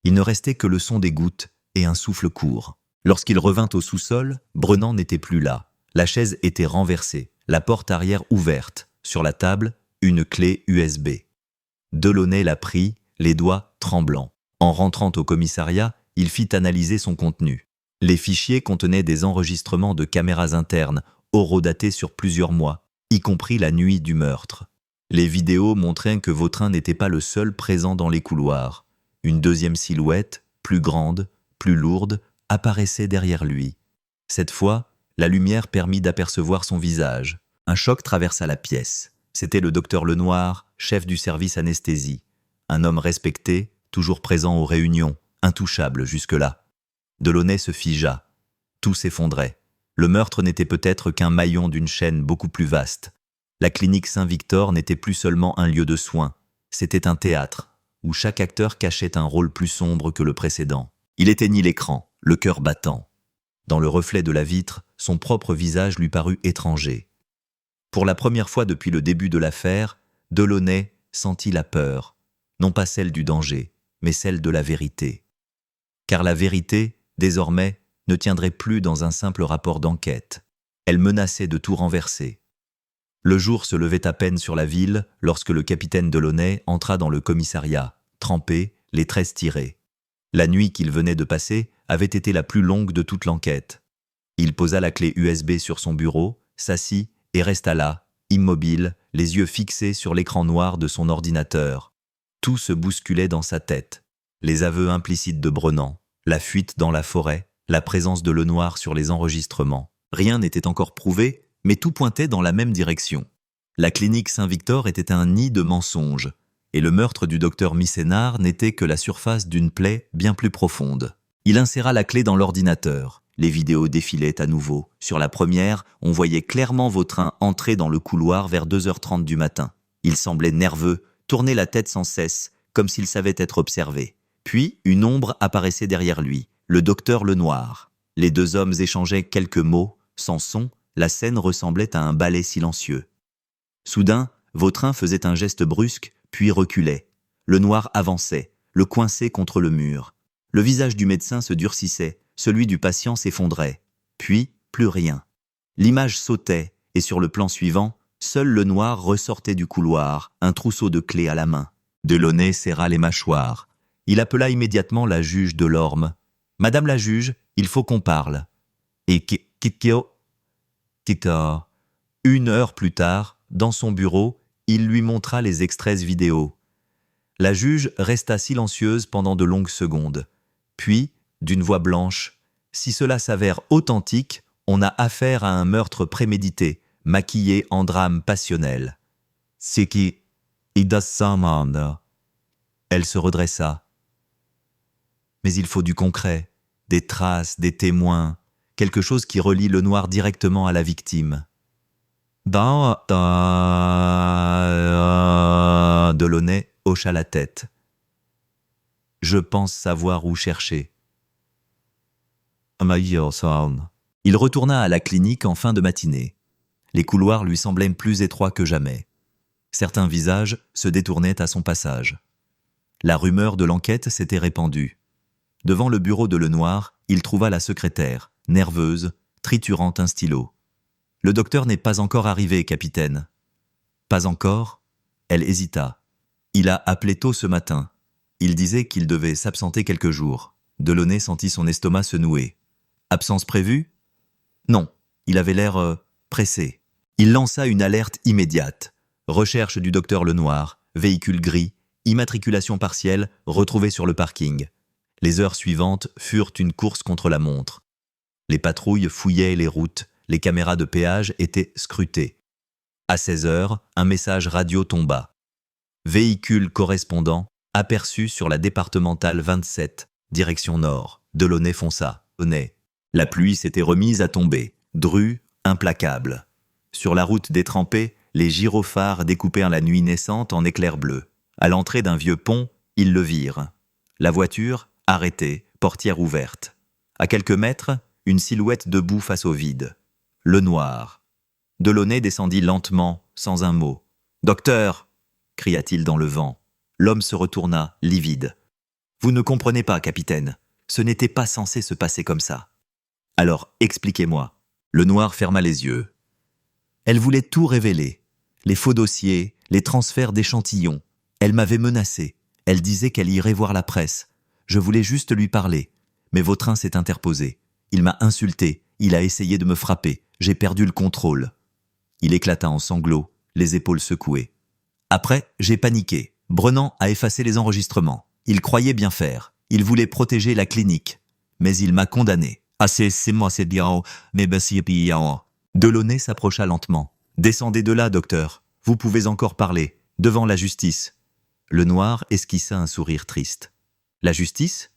Il ne restait que le son des gouttes et un souffle court. Lorsqu'il revint au sous-sol, Brennan n'était plus là. La chaise était renversée, la porte arrière ouverte. Sur la table, une clé USB. Delaunay la prit, les doigts tremblants. En rentrant au commissariat, il fit analyser son contenu. Les fichiers contenaient des enregistrements de caméras internes, horodatés sur plusieurs mois, y compris la nuit du meurtre. Les vidéos montraient que Vautrin n'était pas le seul présent dans les couloirs. Une deuxième silhouette, plus grande, plus lourde, apparaissait derrière lui. Cette fois, la lumière permit d'apercevoir son visage. Un choc traversa la pièce. C'était le docteur Lenoir, chef du service anesthésie. Un homme respecté, toujours présent aux réunions, intouchable jusque-là. Delaunay se figea. Tout s'effondrait. Le meurtre n'était peut-être qu'un maillon d'une chaîne beaucoup plus vaste. La clinique Saint-Victor n'était plus seulement un lieu de soins. C'était un théâtre, où chaque acteur cachait un rôle plus sombre que le précédent. Il éteignit l'écran, le cœur battant. Dans le reflet de la vitre, son propre visage lui parut étranger. Pour la première fois depuis le début de l'affaire, Delaunay sentit la peur, non pas celle du danger, mais celle de la vérité. Car la vérité, désormais, ne tiendrait plus dans un simple rapport d'enquête. Elle menaçait de tout renverser. Le jour se levait à peine sur la ville lorsque le capitaine Delaunay entra dans le commissariat, trempé, les tresses tirées. La nuit qu'il venait de passer avait été la plus longue de toute l'enquête. Il posa la clé USB sur son bureau, s'assit et resta là, immobile, les yeux fixés sur l'écran noir de son ordinateur. Tout se bousculait dans sa tête. Les aveux implicites de Brennan, la fuite dans la forêt, la présence de Lenoir sur les enregistrements. Rien n'était encore prouvé, mais tout pointait dans la même direction. La clinique Saint-Victor était un nid de mensonges, et le meurtre du docteur Missénard n'était que la surface d'une plaie bien plus profonde. Il inséra la clé dans l'ordinateur. Les vidéos défilaient à nouveau. Sur la première, on voyait clairement Vautrin entrer dans le couloir vers 2h30 du matin. Il semblait nerveux, tournait la tête sans cesse, comme s'il savait être observé. Puis, une ombre apparaissait derrière lui, le docteur Lenoir. Les deux hommes échangeaient quelques mots, sans son, la scène ressemblait à un ballet silencieux. Soudain, Vautrin faisait un geste brusque, puis reculait. Lenoir avançait, le coinçait contre le mur. Le visage du médecin se durcissait, celui du patient s'effondrait. Puis, plus rien. L'image sautait, et sur le plan suivant, seul Lenoir ressortait du couloir, un trousseau de clés à la main. Delaunay serra les mâchoires. Il appela immédiatement la juge Delorme. « Madame la juge, il faut qu'on parle. » Et Kitio. 1 heure plus tard, dans son bureau, il lui montra les extraits vidéo. La juge resta silencieuse pendant de longues secondes. Puis, d'une voix blanche, « Si cela s'avère authentique, on a affaire à un meurtre prémédité, maquillé en drame passionnel. » C'est qui Ida Samanda. Elle se redressa. « Mais il faut du concret, des traces, des témoins, quelque chose qui relie Lenoir directement à la victime. » Delaunay hocha la tête. « Je pense savoir où chercher. » Il retourna à la clinique en fin de matinée. Les couloirs lui semblaient plus étroits que jamais. Certains visages se détournaient à son passage. La rumeur de l'enquête s'était répandue. Devant le bureau de Lenoir, il trouva la secrétaire, nerveuse, triturant un stylo. « Le docteur n'est pas encore arrivé, capitaine. »« Pas encore ?» Elle hésita. Il a appelé tôt ce matin. Il disait qu'il devait s'absenter quelques jours. Delaunay sentit son estomac se nouer. « Absence prévue ?» Non, il avait l'air pressé. Il lança une alerte immédiate. Recherche du docteur Lenoir, véhicule gris, immatriculation partielle, retrouvée sur le parking. Les heures suivantes furent une course contre la montre. Les patrouilles fouillaient les routes, les caméras de péage étaient scrutées. À 16 heures, un message radio tomba. Véhicule correspondant aperçu sur la départementale 27, direction nord. Delaunay fonça. La pluie s'était remise à tomber, drue, implacable. Sur la route détrempée, les gyrophares découpèrent la nuit naissante en éclairs bleus. À l'entrée d'un vieux pont, ils le virent. La voiture, arrêtée, portière ouverte. À quelques mètres, une silhouette debout face au vide. Lenoir. Delaunay descendit lentement, sans un mot. « Docteur !» cria-t-il dans le vent. L'homme se retourna, livide. « Vous ne comprenez pas, capitaine. Ce n'était pas censé se passer comme ça. » « Alors, expliquez-moi. » Lenoir ferma les yeux. Elle voulait tout révéler. Les faux dossiers, les transferts d'échantillons. Elle m'avait menacé. Elle disait qu'elle irait voir la presse. Je voulais juste lui parler. Mais Vautrin s'est interposé. Il m'a insulté. Il a essayé de me frapper. J'ai perdu le contrôle. Il éclata en sanglots, les épaules secouées. Après, j'ai paniqué. Brennan a effacé les enregistrements. Il croyait bien faire. Il voulait protéger la clinique. Mais il m'a condamné. Delaunay s'approcha lentement. « Descendez de là, docteur. Vous pouvez encore parler. Devant la justice. » Lenoir esquissa un sourire triste. « La justice ?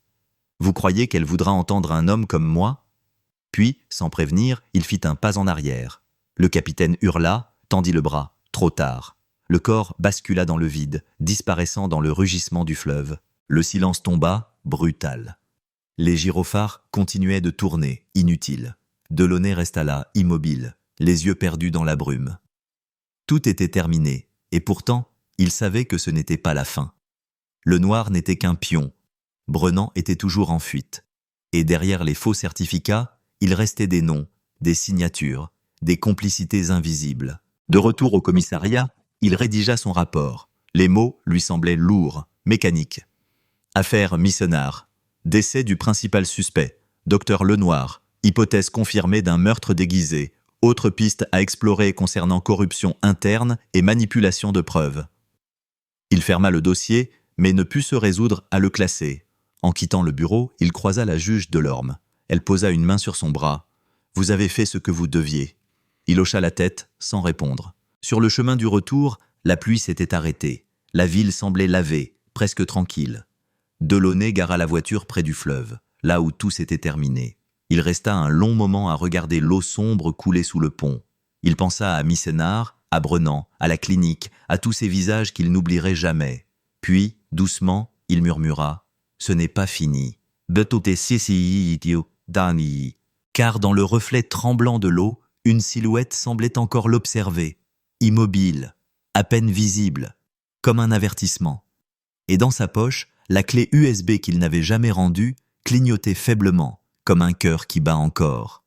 Vous croyez qu'elle voudra entendre un homme comme moi ?» Puis, sans prévenir, il fit un pas en arrière. Le capitaine hurla, tendit le bras. Trop tard. Le corps bascula dans le vide, disparaissant dans le rugissement du fleuve. Le silence tomba, brutal. Les gyrophares continuaient de tourner, inutiles. Delaunay resta là, immobile, les yeux perdus dans la brume. Tout était terminé, et pourtant, il savait que ce n'était pas la fin. Lenoir n'était qu'un pion. Brennan était toujours en fuite. Et derrière les faux certificats, il restait des noms, des signatures, des complicités invisibles. De retour au commissariat, il rédigea son rapport. Les mots lui semblaient lourds, mécaniques. Affaire Missenard. Décès du principal suspect, Dr Lenoir. Hypothèse confirmée d'un meurtre déguisé. Autre piste à explorer concernant corruption interne et manipulation de preuves. Il ferma le dossier, mais ne put se résoudre à le classer. En quittant le bureau, il croisa la juge Delorme. Elle posa une main sur son bras. « Vous avez fait ce que vous deviez. » Il hocha la tête, sans répondre. Sur le chemin du retour, la pluie s'était arrêtée. La ville semblait lavée, presque tranquille. Delaunay gara la voiture près du fleuve. là où tout s'était terminé. Il resta un long moment à regarder l'eau sombre couler sous le pont. Il pensa à Missénard, à Brennan, à la clinique, à tous ces visages qu'il n'oublierait jamais. Puis, doucement, il murmura « Ce n'est pas fini. » Car dans le reflet tremblant de l'eau, une silhouette semblait encore l'observer, immobile, à peine visible, comme un avertissement. Et dans sa poche, la clé USB qu'il n'avait jamais rendue clignotait faiblement, comme un cœur qui bat encore.